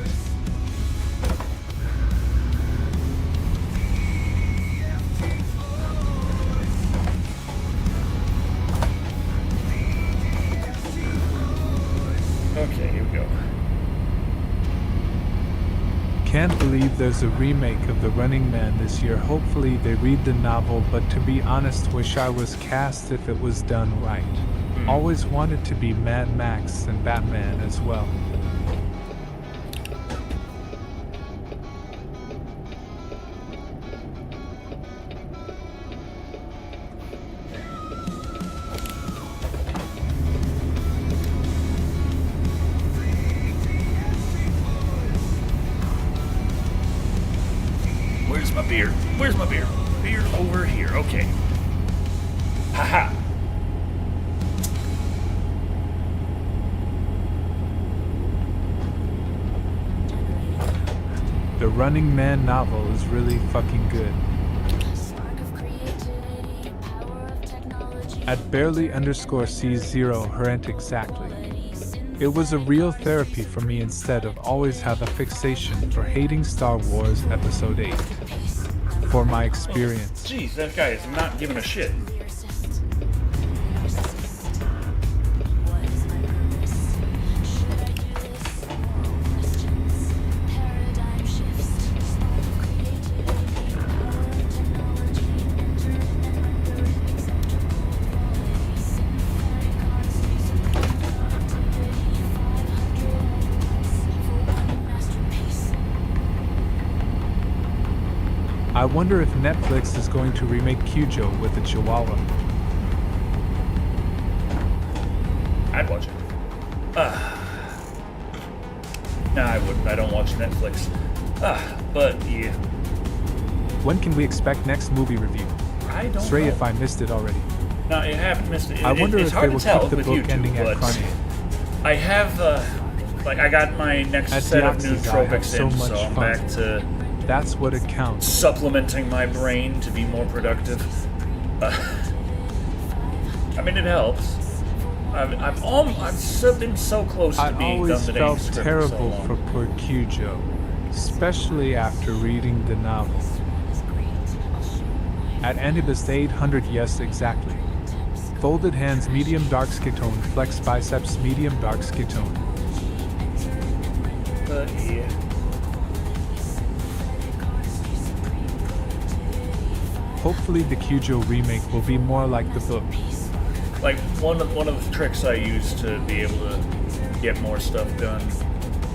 Okay, here we go. Can't believe there's a remake of The Running Man this year. Hopefully they read the novel, but to be honest, wish I was cast if it was done right. Always wanted to be Mad Max and Batman as well. Where's my beer? Where's my beer? Beer over here. Okay. Haha. The Running Man novel is really fucking good. Spark of creativity, power of technology. At barely_C0 herent exactly. It was a real therapy for me instead of always have a fixation for hating Star Wars Episode 8. For my experience. Jeez, that guy is not giving a shit. What is my purpose? Should I do this? Moral questions. Paradigm shifts. Spark of creativity, power of technology. Enter and render acceptable quality. Sympathetic honesty, supreme productivity. 500 elements for one masterpiece. I wonder if Netflix is going to remake Cujo with a Chihuahua. I'd watch it. Nah, I wouldn't. I don't watch Netflix. But yeah. When can we expect next movie review? I don't Sorry know. if I missed it already. No, you haven't missed it. I wonder it's if they hard will to tell keep the with book YouTube, ending at but Carnival. I have, like, I got my next At set of Deoxys, I have nootropics so in, much so I'm fun. back to That's what it counts. supplementing my brain to be more productive. I mean, it helps. I've been so close to I being always done the felt dang script terrible so for long. poor Cujo, especially after reading the novel. At Anubis 800, yes, exactly. Folded hands, medium dark skin tone. Flex biceps, medium dark skin tone. But yeah. Hopefully the Cujo remake will be more like the book. Like one of the tricks I use to be able to get more stuff done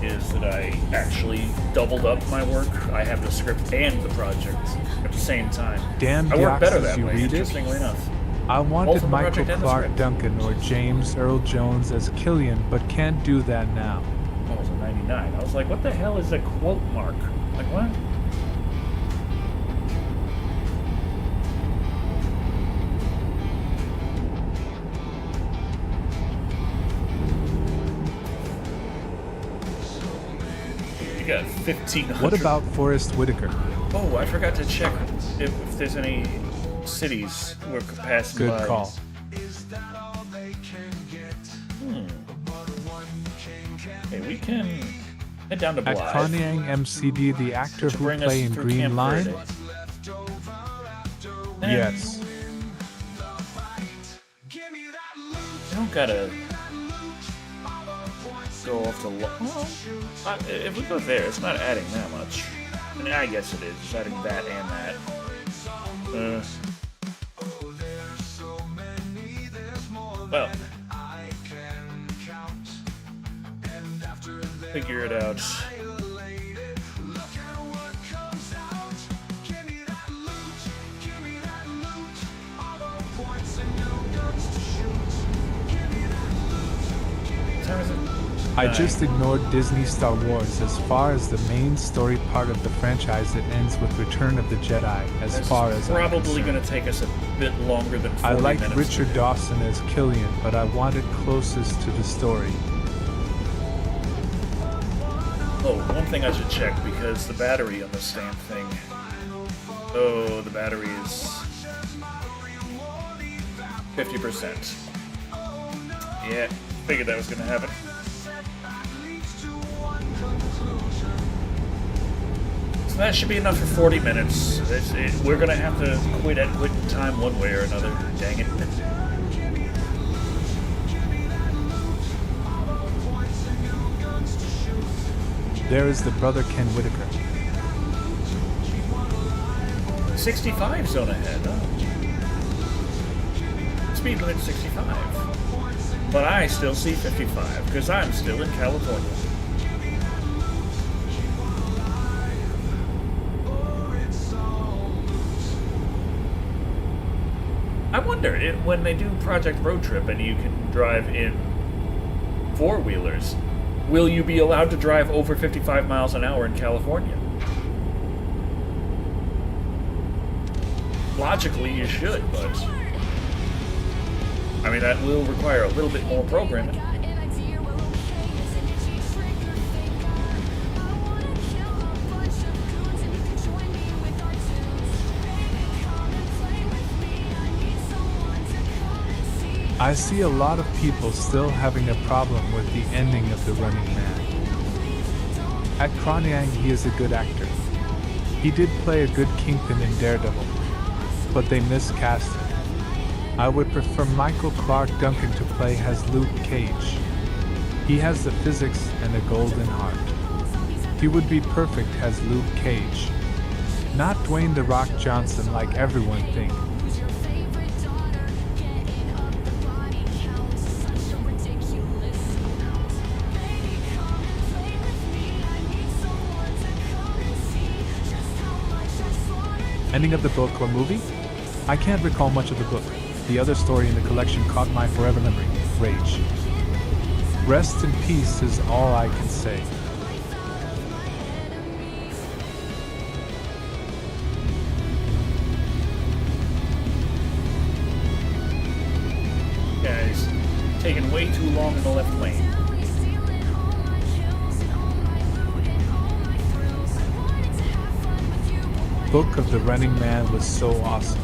is that I actually doubled up my work. I have the script and the project at the same time. Damn, I work better Deoxys, that you way, read it? interestingly enough. I Both wanted of the Michael project and the Clark script. Duncan or James Earl Jones as Killian, but can't do that now. That was a 99. I was like, what the hell is a quote mark? Like what? You got 1,500. What about Forrest Whitaker? Oh, I forgot to check if there's any cities we're passing Good by. call. Hey, we can head down to At Blythe. Kanyang MCD, the actor to who bring us played in through Green Camp Line? Verde. And Yes. You don't gotta go off to. If we go there, it's not adding that much. I mean, I guess it is. It's adding that and that. Well, figure it out. time is it? I 9. just ignored Disney Star Wars. As far as the main story part of the franchise, it ends with Return of the Jedi, as This far is as I'm probably going concerned. to take us a bit longer than 40 I liked minutes. Richard Dawson as Killian, but I wanted closest to the story. Oh, one thing I should check, because the battery on this damn thing... Oh, the battery is... 50%. Yeah, figured that was going to happen. So that should be enough for 40 minutes. We're going to have to quit at quit time one way or another. Dang it. There is the brother Ken Whitaker. 65 zone ahead, huh? Speed limit 65. But I still see 55, because I'm still in California. I wonder, when they do Project Road Trip and you can drive in four-wheelers, will you be allowed to drive over 55 miles an hour in California? Logically, you should, but... I mean, that will require a little bit more programming. I see a lot of people still having a problem with the ending of The Running Man. At Kronyang, he is a good actor. He did play a good Kingpin in Daredevil, but they miscast him. I would prefer Michael Clark Duncan to play as Luke Cage. He has the physics and a golden heart. He would be perfect as Luke Cage. Not Dwayne "The Rock" Johnson like everyone thinks. Ending of the book or movie? I can't recall much of the book. The other story in the collection caught my forever memory, Rage. Rest in peace is all I can say. Guys, taking way too long in the left lane. Book of the Running Man was so awesome.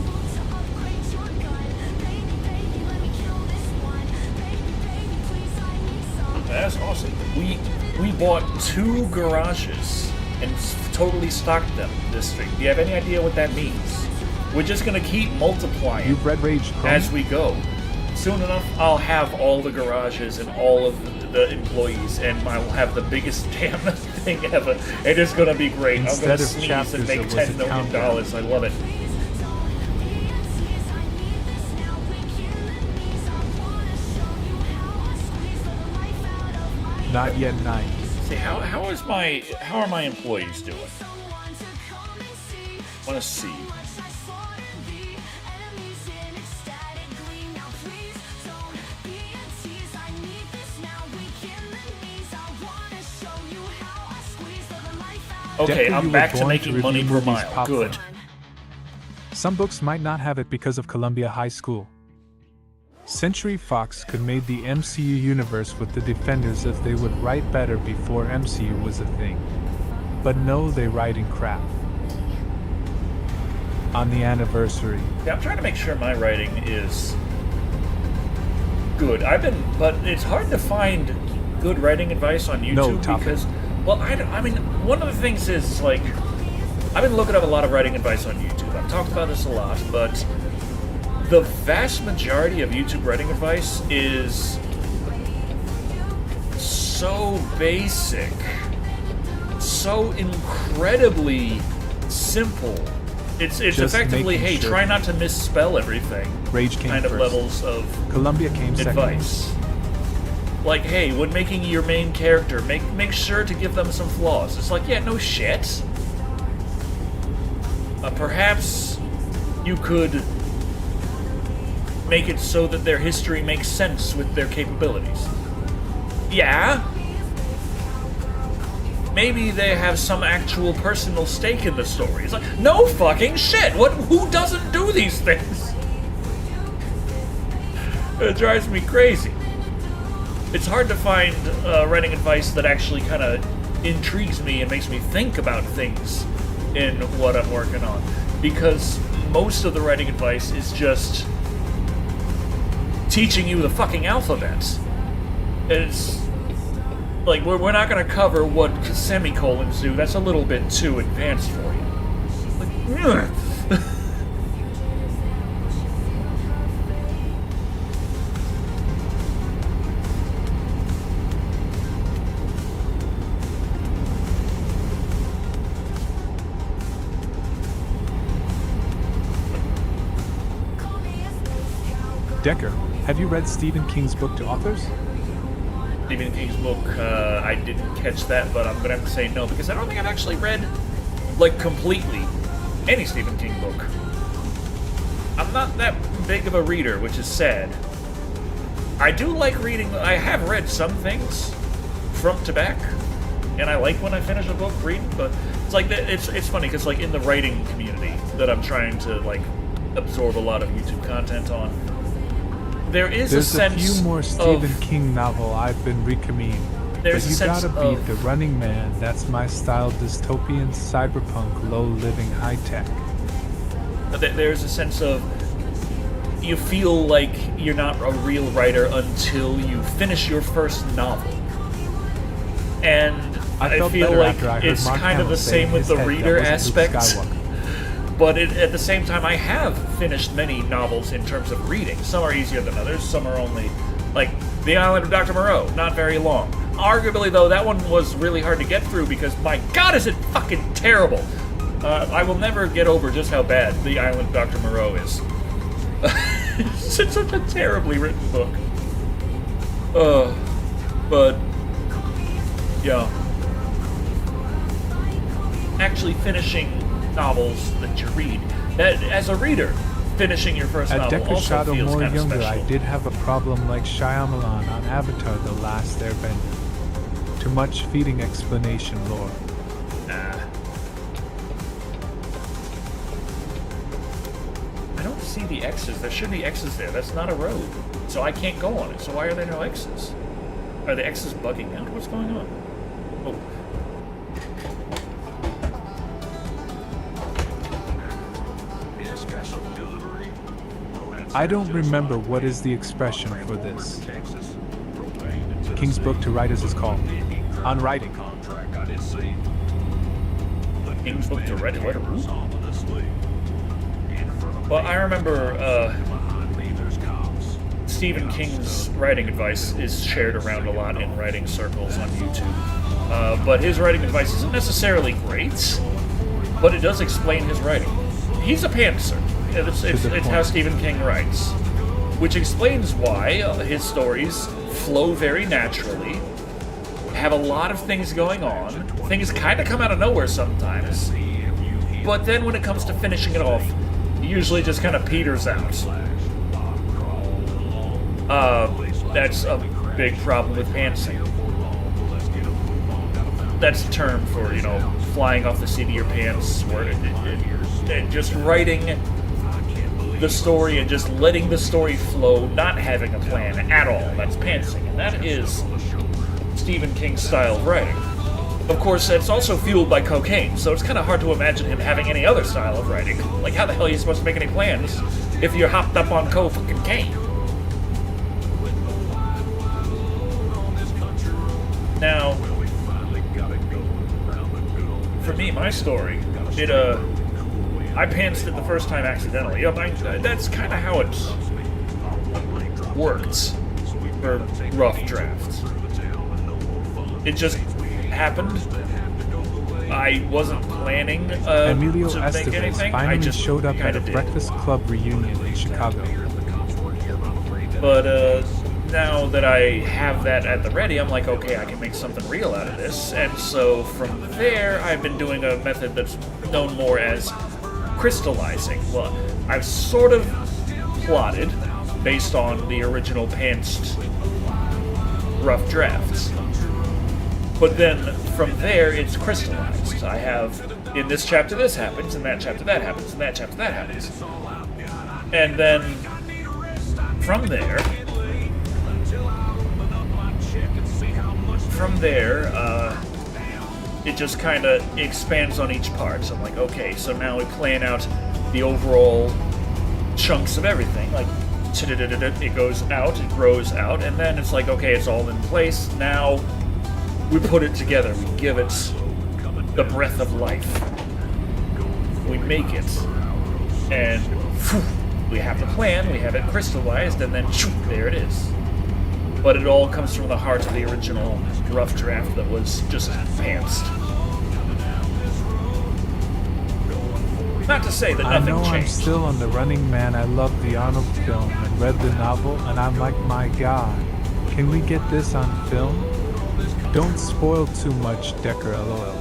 That's awesome. We bought 2 garages and totally stocked them this street. Do you have any idea what that means? We're just gonna keep multiplying You've read Rage, Chrome? as we go. Soon enough, I'll have all the garages and all of the employees, and I'll have the biggest damn thing ever. It is gonna be great. I'm Instead gonna of sneeze chapters, and make it was a $10 million. countdown. I love it. Not yet 9. See, how are my employees doing? Want to see. Okay, Decker, I'm you back were to born making to money review per movies mile. popcorn. Good. Some books might not have it because of Columbia High School. Century Fox could made the MCU universe with the Defenders if they would write better before MCU was a thing. But no, they writing crap. On the anniversary, Yeah, I'm trying to make sure my writing is good. But it's hard to find good writing advice on YouTube No, topic. because, well, I mean, one of the things is, like, I've been looking up a lot of writing advice on YouTube. I've talked about this a lot, but the vast majority of YouTube writing advice is so basic, so incredibly simple. It's Just effectively, making hey, sure. try not to misspell everything. Rage came Kind of first. levels of Columbia came second. advice. Like, hey, when making your main character, make sure to give them some flaws. It's like, yeah, no shit. Perhaps you could make it so that their history makes sense with their capabilities. yeah, maybe they have some actual personal stake in the story. It's like, no fucking shit! Who doesn't do these things? It drives me crazy. It's hard to find writing advice that actually kind of intrigues me and makes me think about things in what I'm working on. Because most of the writing advice is just teaching you the fucking alphabet. It's like, we're not going to cover what semicolons do. That's a little bit too advanced for you. Like, ugh. Decker, have you read Stephen King's book to authors? Stephen King's book, I didn't catch that, but I'm gonna have to say no, because I don't think I've actually read, like, completely any Stephen King book. I'm not that big of a reader, which is sad. I do like reading. I have read some things front to back, and I like when I finish a book reading, but it's like, it's funny, because, like, in the writing community that I'm trying to, like, absorb a lot of YouTube content on, there's a sense few more Stephen of, King novel I've been recommending, there's but a you sense gotta beat of, The Running Man. That's my style, dystopian, cyberpunk, low-living, high-tech. there's a sense of, you feel like you're not a real writer until you finish your first novel. And I felt feel better like after I heard it's Mark kind of Hamill the say same in with his the head that reader wasn't Luke aspect. Skywalker. But at the same time, I have finished many novels in terms of reading. Some are easier than others. Some are only, like, The Island of Dr. Moreau, not very long. Arguably, though, that one was really hard to get through because, my God, is it fucking terrible. I will never get over just how bad The Island of Dr. Moreau is. It's such a terribly written book. But, yeah. Actually finishing novels that you read. That, as a reader, finishing your first At novel Decker also Shado feels more kind of younger, special. I did have a problem like Shyamalan on Avatar The Last Airbender. Too much feeding explanation lore. I don't see the X's. There should be X's there. That's not a road. So I can't go on it. So why are there no X's? Are the X's bugging out? What's going on? Oh. I don't remember what is the expression for this. King's book to writers is called On Writing. King's book to write. What? Well, I remember Stephen King's writing advice is shared around a lot in writing circles on YouTube. But his writing advice isn't necessarily great, but it does explain his writing. He's a pantser. It's how Stephen King writes, which explains why his stories flow very naturally, have a lot of things going on, things kind of come out of nowhere sometimes, but then when it comes to finishing it off, it usually just kind of peters out. That's a big problem with pantsing. That's a term for, flying off the seat of your pants, where it just writing the story and just letting the story flow, not having a plan at all. That's pantsing, and that is Stephen King's style of writing. Of course, it's also fueled by cocaine, so it's kind of hard to imagine him having any other style of writing. Like, how the hell are you supposed to make any plans if you're hopped up on cocaine? Now, for me, my story, I pantsed it the first time accidentally. That's kind of how it worked for rough drafts. It just happened. I wasn't planning Emilio to make Estevez anything. I finally just showed up at a did. Breakfast Club reunion in Chicago. But now that I have that at the ready, I'm like, okay, I can make something real out of this. And so from there, I've been doing a method that's known more as crystallizing. Well, I've sort of plotted, based on the original pantsed rough drafts. But then from there, it's crystallized. I have, in this chapter this happens, in that chapter that happens, in that chapter that happens. And then from there, it just kind of expands on each part. So I'm like, okay, so now we plan out the overall chunks of everything. Like, it goes out, it grows out, and then it's like, okay, it's all in place. Now we put it together. We give it the breath of life. We make it. And we have the plan, we have it crystallized, and then there it is. But it all comes from the heart of the original rough draft that was just pantsed. Not to say that I nothing know I'm changed. still on the running, man. I love the Arnold film and read the novel, and I'm like, my god, can we get this on film? Don't spoil too much, Decker, lol.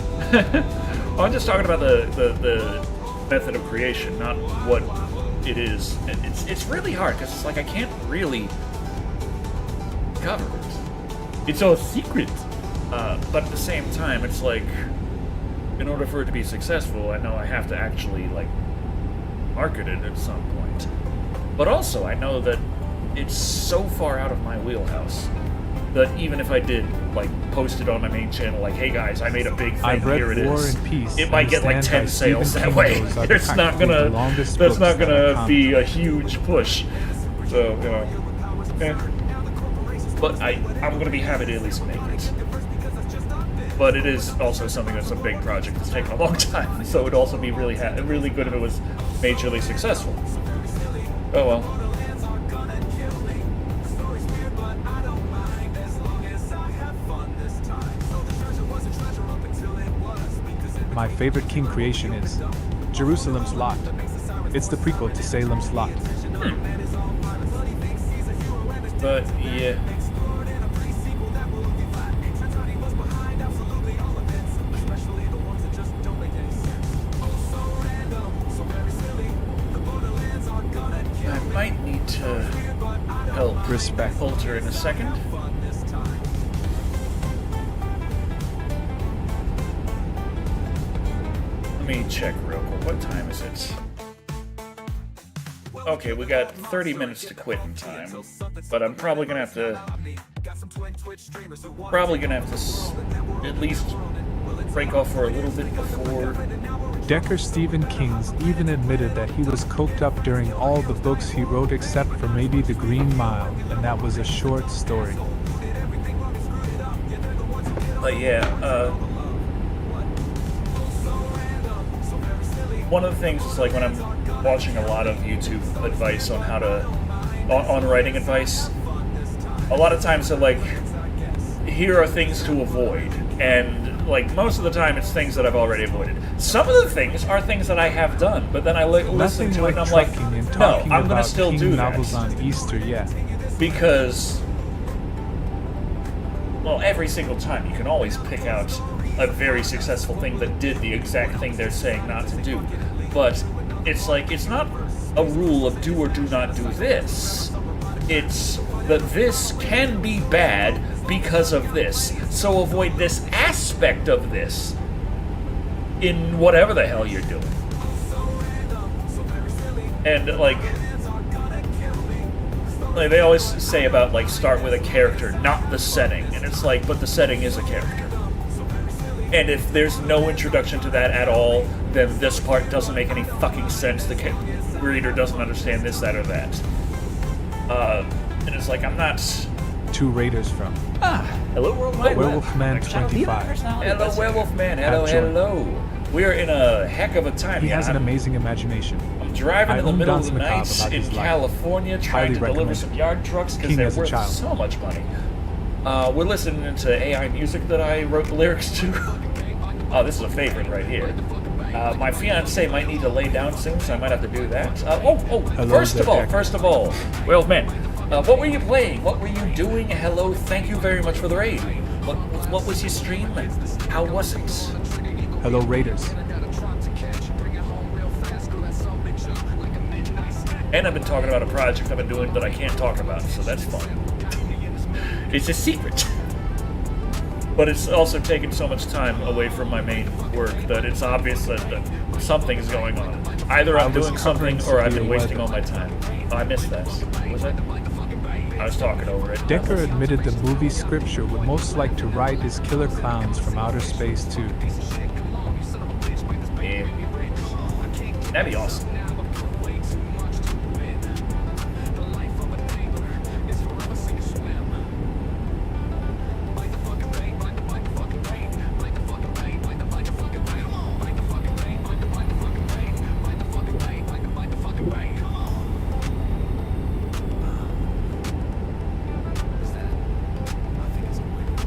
I'm just talking about the method of creation, not what it is. And it's really hard, because it's like I can't really cover it. It's all secret. But at the same time, it's like, in order for it to be successful, I know I have to actually, like, market it at some point. But also, I know that it's so far out of my wheelhouse that even if I did, like, post it on my main channel, like, hey guys, I made a big thing, I've read here it War is. and Peace, It might get like and 10 Stephen sales that King way. goes are It's not practically the gonna, longest that's books not that are gonna be a huge push. So, you know, But I'm gonna be happy to at least make it. But it is also something that's a big project that's taken a long time, so it'd also be really good if it was majorly successful. Oh well. My favorite King creation is Jerusalem's Lot. It's the prequel to Salem's Lot. But yeah. I might need to help Respect. Filter in a second. Let me check real quick. What time is it? Okay, we got 30 minutes to quit in time, but I'm probably gonna have to at least break off for a little bit before. Decker Stephen King's even admitted that he was coked up during all the books he wrote except for maybe The Green Mile, and that was a short story. But yeah, one of the things is like when I'm watching a lot of YouTube advice on how to, on writing advice, a lot of times they're like, here are things to avoid, and like most of the time it's things that I've already avoided. Some of the things are things that I have done, but then I listen Nothing to like it and I'm like, trucking and no, talking I'm gonna about still King do novels that. on Easter, yeah. Because, well, every single time you can always pick out a very successful thing that did the exact thing they're saying not to do. But it's like, it's not a rule of do or do not do this. It's that this can be bad because of this. So avoid this aspect of this in whatever the hell you're doing. And like they always say about like start with a character, not the setting. And it's like, but the setting is a character. And if there's no introduction to that at all, then this part doesn't make any fucking sense. The reader doesn't understand this, that, or that. And it's like, I'm not... 2 raiders from Hello, Worldwide Web. Werewolfman 25. Hello, Werewolfman. Hello, Have joy. hello. We are in a heck of a time. He has an I'm amazing imagination. driving I in the owned middle of Danse the Macabre night about in his life. California trying Highly to deliver recommend some it. yard trucks because King they're as a worth child. so much money. We're listening to AI music that I wrote the lyrics to. Oh, this is a favorite right here. My fiance might need to lay down soon, so I might have to do that. Hello, first of Zach. all, well, man, what were you playing? What were you doing? Hello, thank you very much for the raid. What was your stream? How was it? Hello, Raiders. And I've been talking about a project I've been doing that I can't talk about, so that's fun. It's a secret. But it's also taken so much time away from my main work that it's obvious that something is going on. Either I'm doing something or I've been wasting all my time. Oh, I missed that. What was it? I was talking over it. Decker admitted the movie Scripture would most like to write his killer clowns from outer space too. Yeah. That'd be awesome.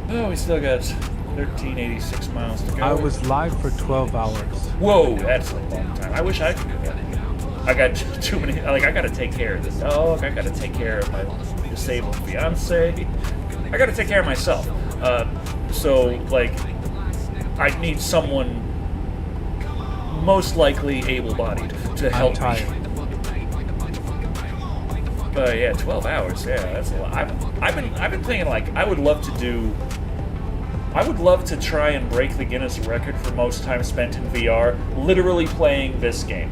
Oh, we still got 1386 miles to go. I was live for 12 hours. Whoa, that's a long time. I wish I could do that. I got too many. Like, I gotta take care of the dog. I gotta take care of my disabled fiance. I gotta take care of myself. So, like, I need someone most likely able-bodied to help me. I'm tired. Yeah, 12 hours. Yeah, that's a lot. I've been thinking, like, I would love to try and break the Guinness record for most time spent in VR, literally playing this game.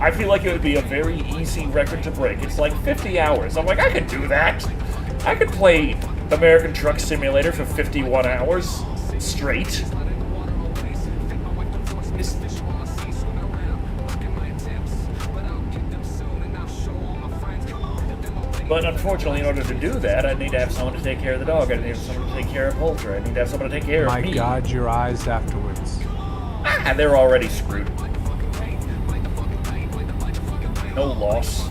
I feel like it would be a very easy record to break. It's like 50 hours. I'm like, I could do that. I could play American Truck Simulator for 51 hours straight. But unfortunately, in order to do that, I need to have someone to take care of the dog. I need to have someone to take care of Poultry. I need to have someone to take care of me. My God, your eyes afterwards. Ah, they're already screwed. No loss.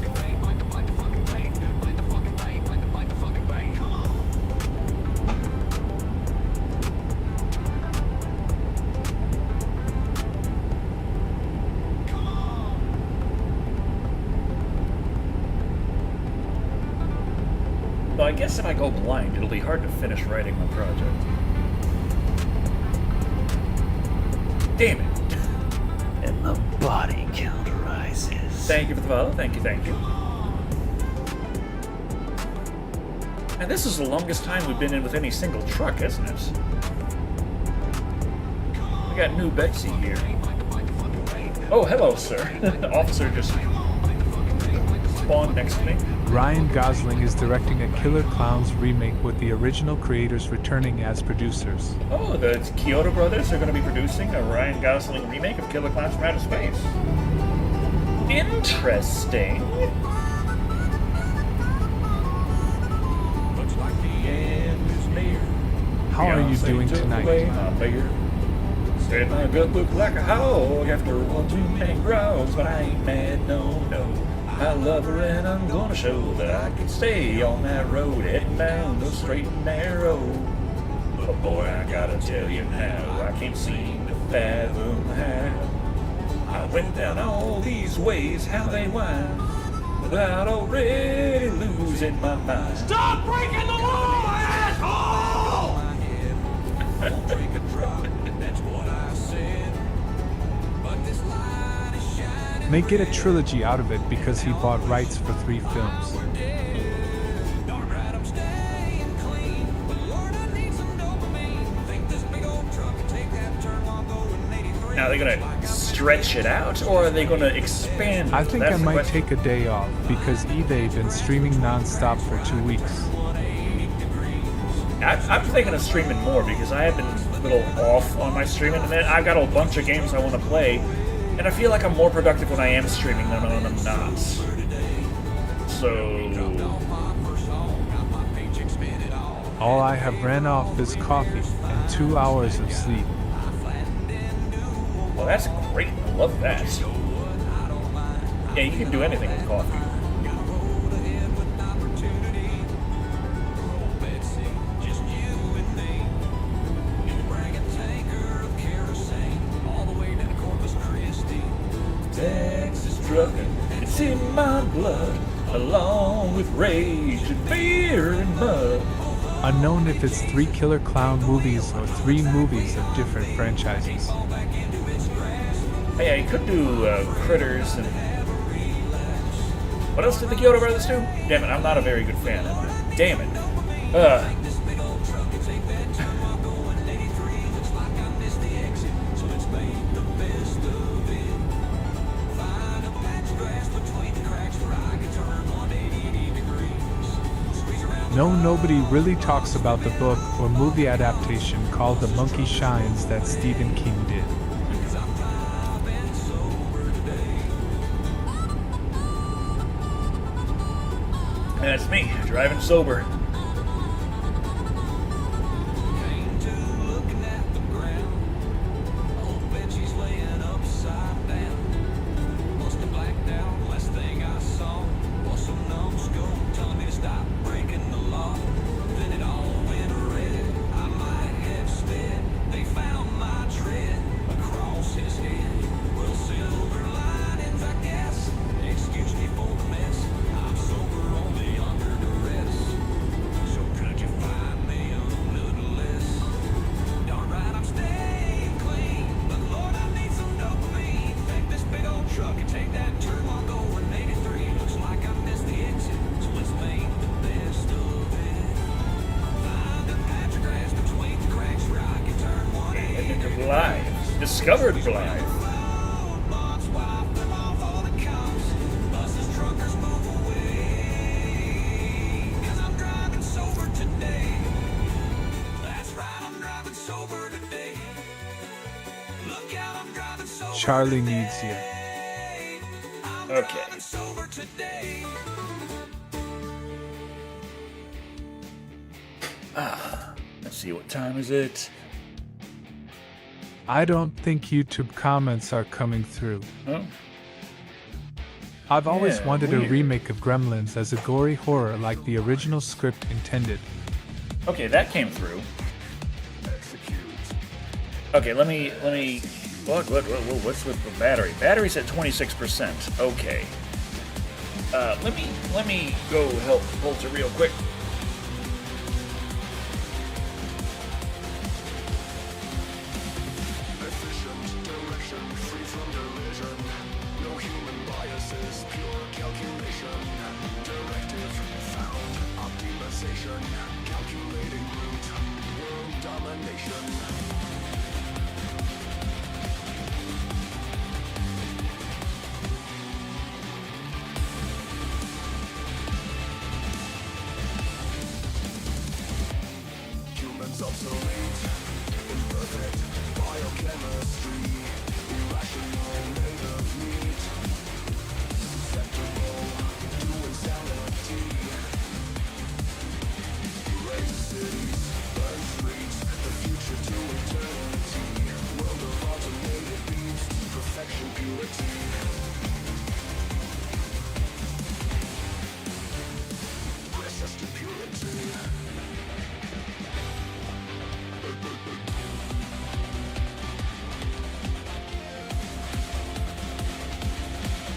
So I guess if I go blind, it'll be hard to finish writing my project. Damn it. And the body count rises. Thank you for the follow. Thank you, thank you. And this is the longest time we've been in with any single truck, isn't it? We got new Betsy here. Oh, hello, sir. Officer just spawned next to me. Ryan Gosling is directing a Killer Clowns remake with the original creators returning as producers. Oh, the Kyoto brothers are going to be producing a Ryan Gosling remake of Killer Clowns from Outer Space. Interesting. Looks like the end is near. How are you doing tonight? Said my gut looked like a hog after one too many growls, but I ain't mad, no. I love her and I'm gonna show that I can stay on that road, heading down the straight and narrow. But boy, I gotta tell you now, I can't seem to fathom how I went down all these ways, how they wind, without already losing my mind. Stop breaking the law, asshole! Won't break a drop, that's what I said. But this light is shining. May get a trilogy out of it because he bought rights for 3 films. Darn right, I'm staying clean. But Lord, I need some dopamine. Think this big old truck can take that turn while going 83. Now, are they gonna stretch it out, or are they gonna expand it? I think That's I the might question. take a day off because eBay been streaming non-stop for 2 weeks. I'm thinking of streaming more because I have been a little off on my streaming, and then I've got a bunch of games I want to play, and I feel like I'm more productive when I am streaming than when I'm not. So, All I have ran off is coffee and 2 hours of sleep. well, that's great. I love that. Yeah, you can do anything with coffee. Texas trucking, it's in my blood, along with rage and beer and mud. Unknown if it's 3 Killer Clown movies or 3 movies of different franchises. Hey, I could do Critters and... What else did the Kyoto Brothers do? Damn it, I'm not a very good fan of it. Damn it. No, nobody really talks about the book or movie adaptation called The Monkey Shines that Stephen King did. That's me, driving sober. Blythe. Discovered Blythe. Charlie needs you. Okay. Let's see, what time is it? I don't think YouTube comments are coming through. Oh. I've always Yeah, wanted weird. a remake of Gremlins as a gory horror like the original script intended. Okay, that came through. Okay, let me. What's with the battery? Battery's at 26%. Okay. Let me go help Volta real quick.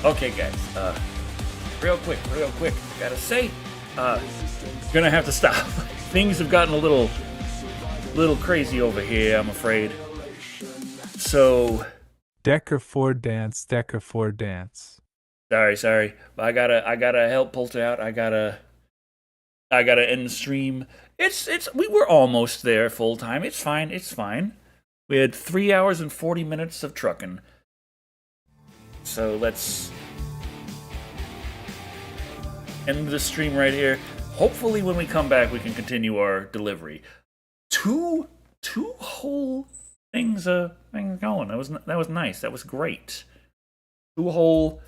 Okay, guys, real quick, gotta say, gonna have to stop. Things have gotten a little crazy over here, I'm afraid. So, Decker 4 dance, Decker 4 dance. sorry. I gotta help Polter out. I gotta end the stream. We were almost there full time. It's fine. We had 3 hours and 40 minutes of trucking. So let's end the stream right here. Hopefully when we come back we can continue our delivery. Two whole things going. That was nice. That was great. 2 whole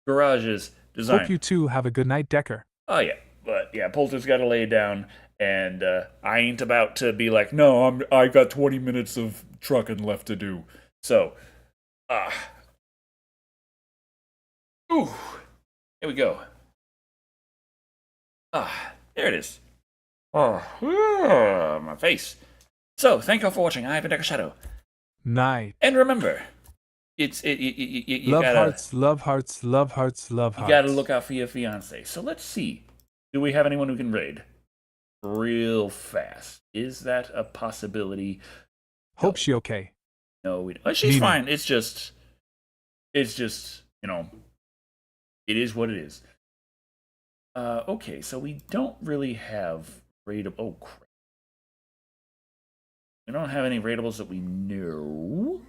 garages designed. Hope you two have a good night, Decker. Oh yeah, but yeah, Polter's got to lay down, and I ain't about to be like, no, I got 20 minutes of trucking left to do. So, ooh, here we go. There it is. My face. So, thank you all for watching. I have been Decker Shado. Night. And remember, you Love gotta, hearts, love hearts, love hearts, love you hearts. gotta look out for your fiance. So let's see. Do we have anyone who can raid? Real fast. Is that a possibility? Hope she okay. No, we don't. She's Nina. fine. It's just, you know, it is what it is. Okay, so we don't really have Raidable. Oh, crap. We don't have any raidables that we know.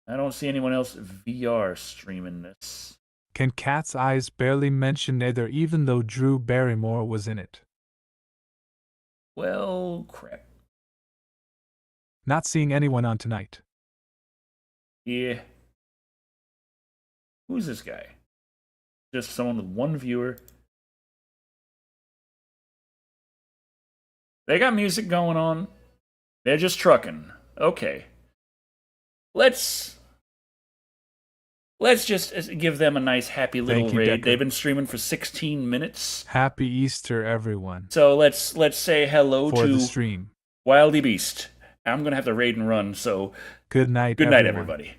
I don't see anyone else VR streaming this. Can Cat's Eyes barely mention Nether even though Drew Barrymore was in it? Well, crap. Not seeing anyone on tonight. Yeah. Who's this guy? Just someone with one viewer. They got music going on. They're just trucking. Okay. Let's just give them a nice happy little Thank you, raid. Decker. They've been streaming for 16 minutes. Happy Easter, everyone. So let's say hello For to the stream. Wildy Beast. I'm gonna have to raid and run, so Good night, good night, everyone. everybody.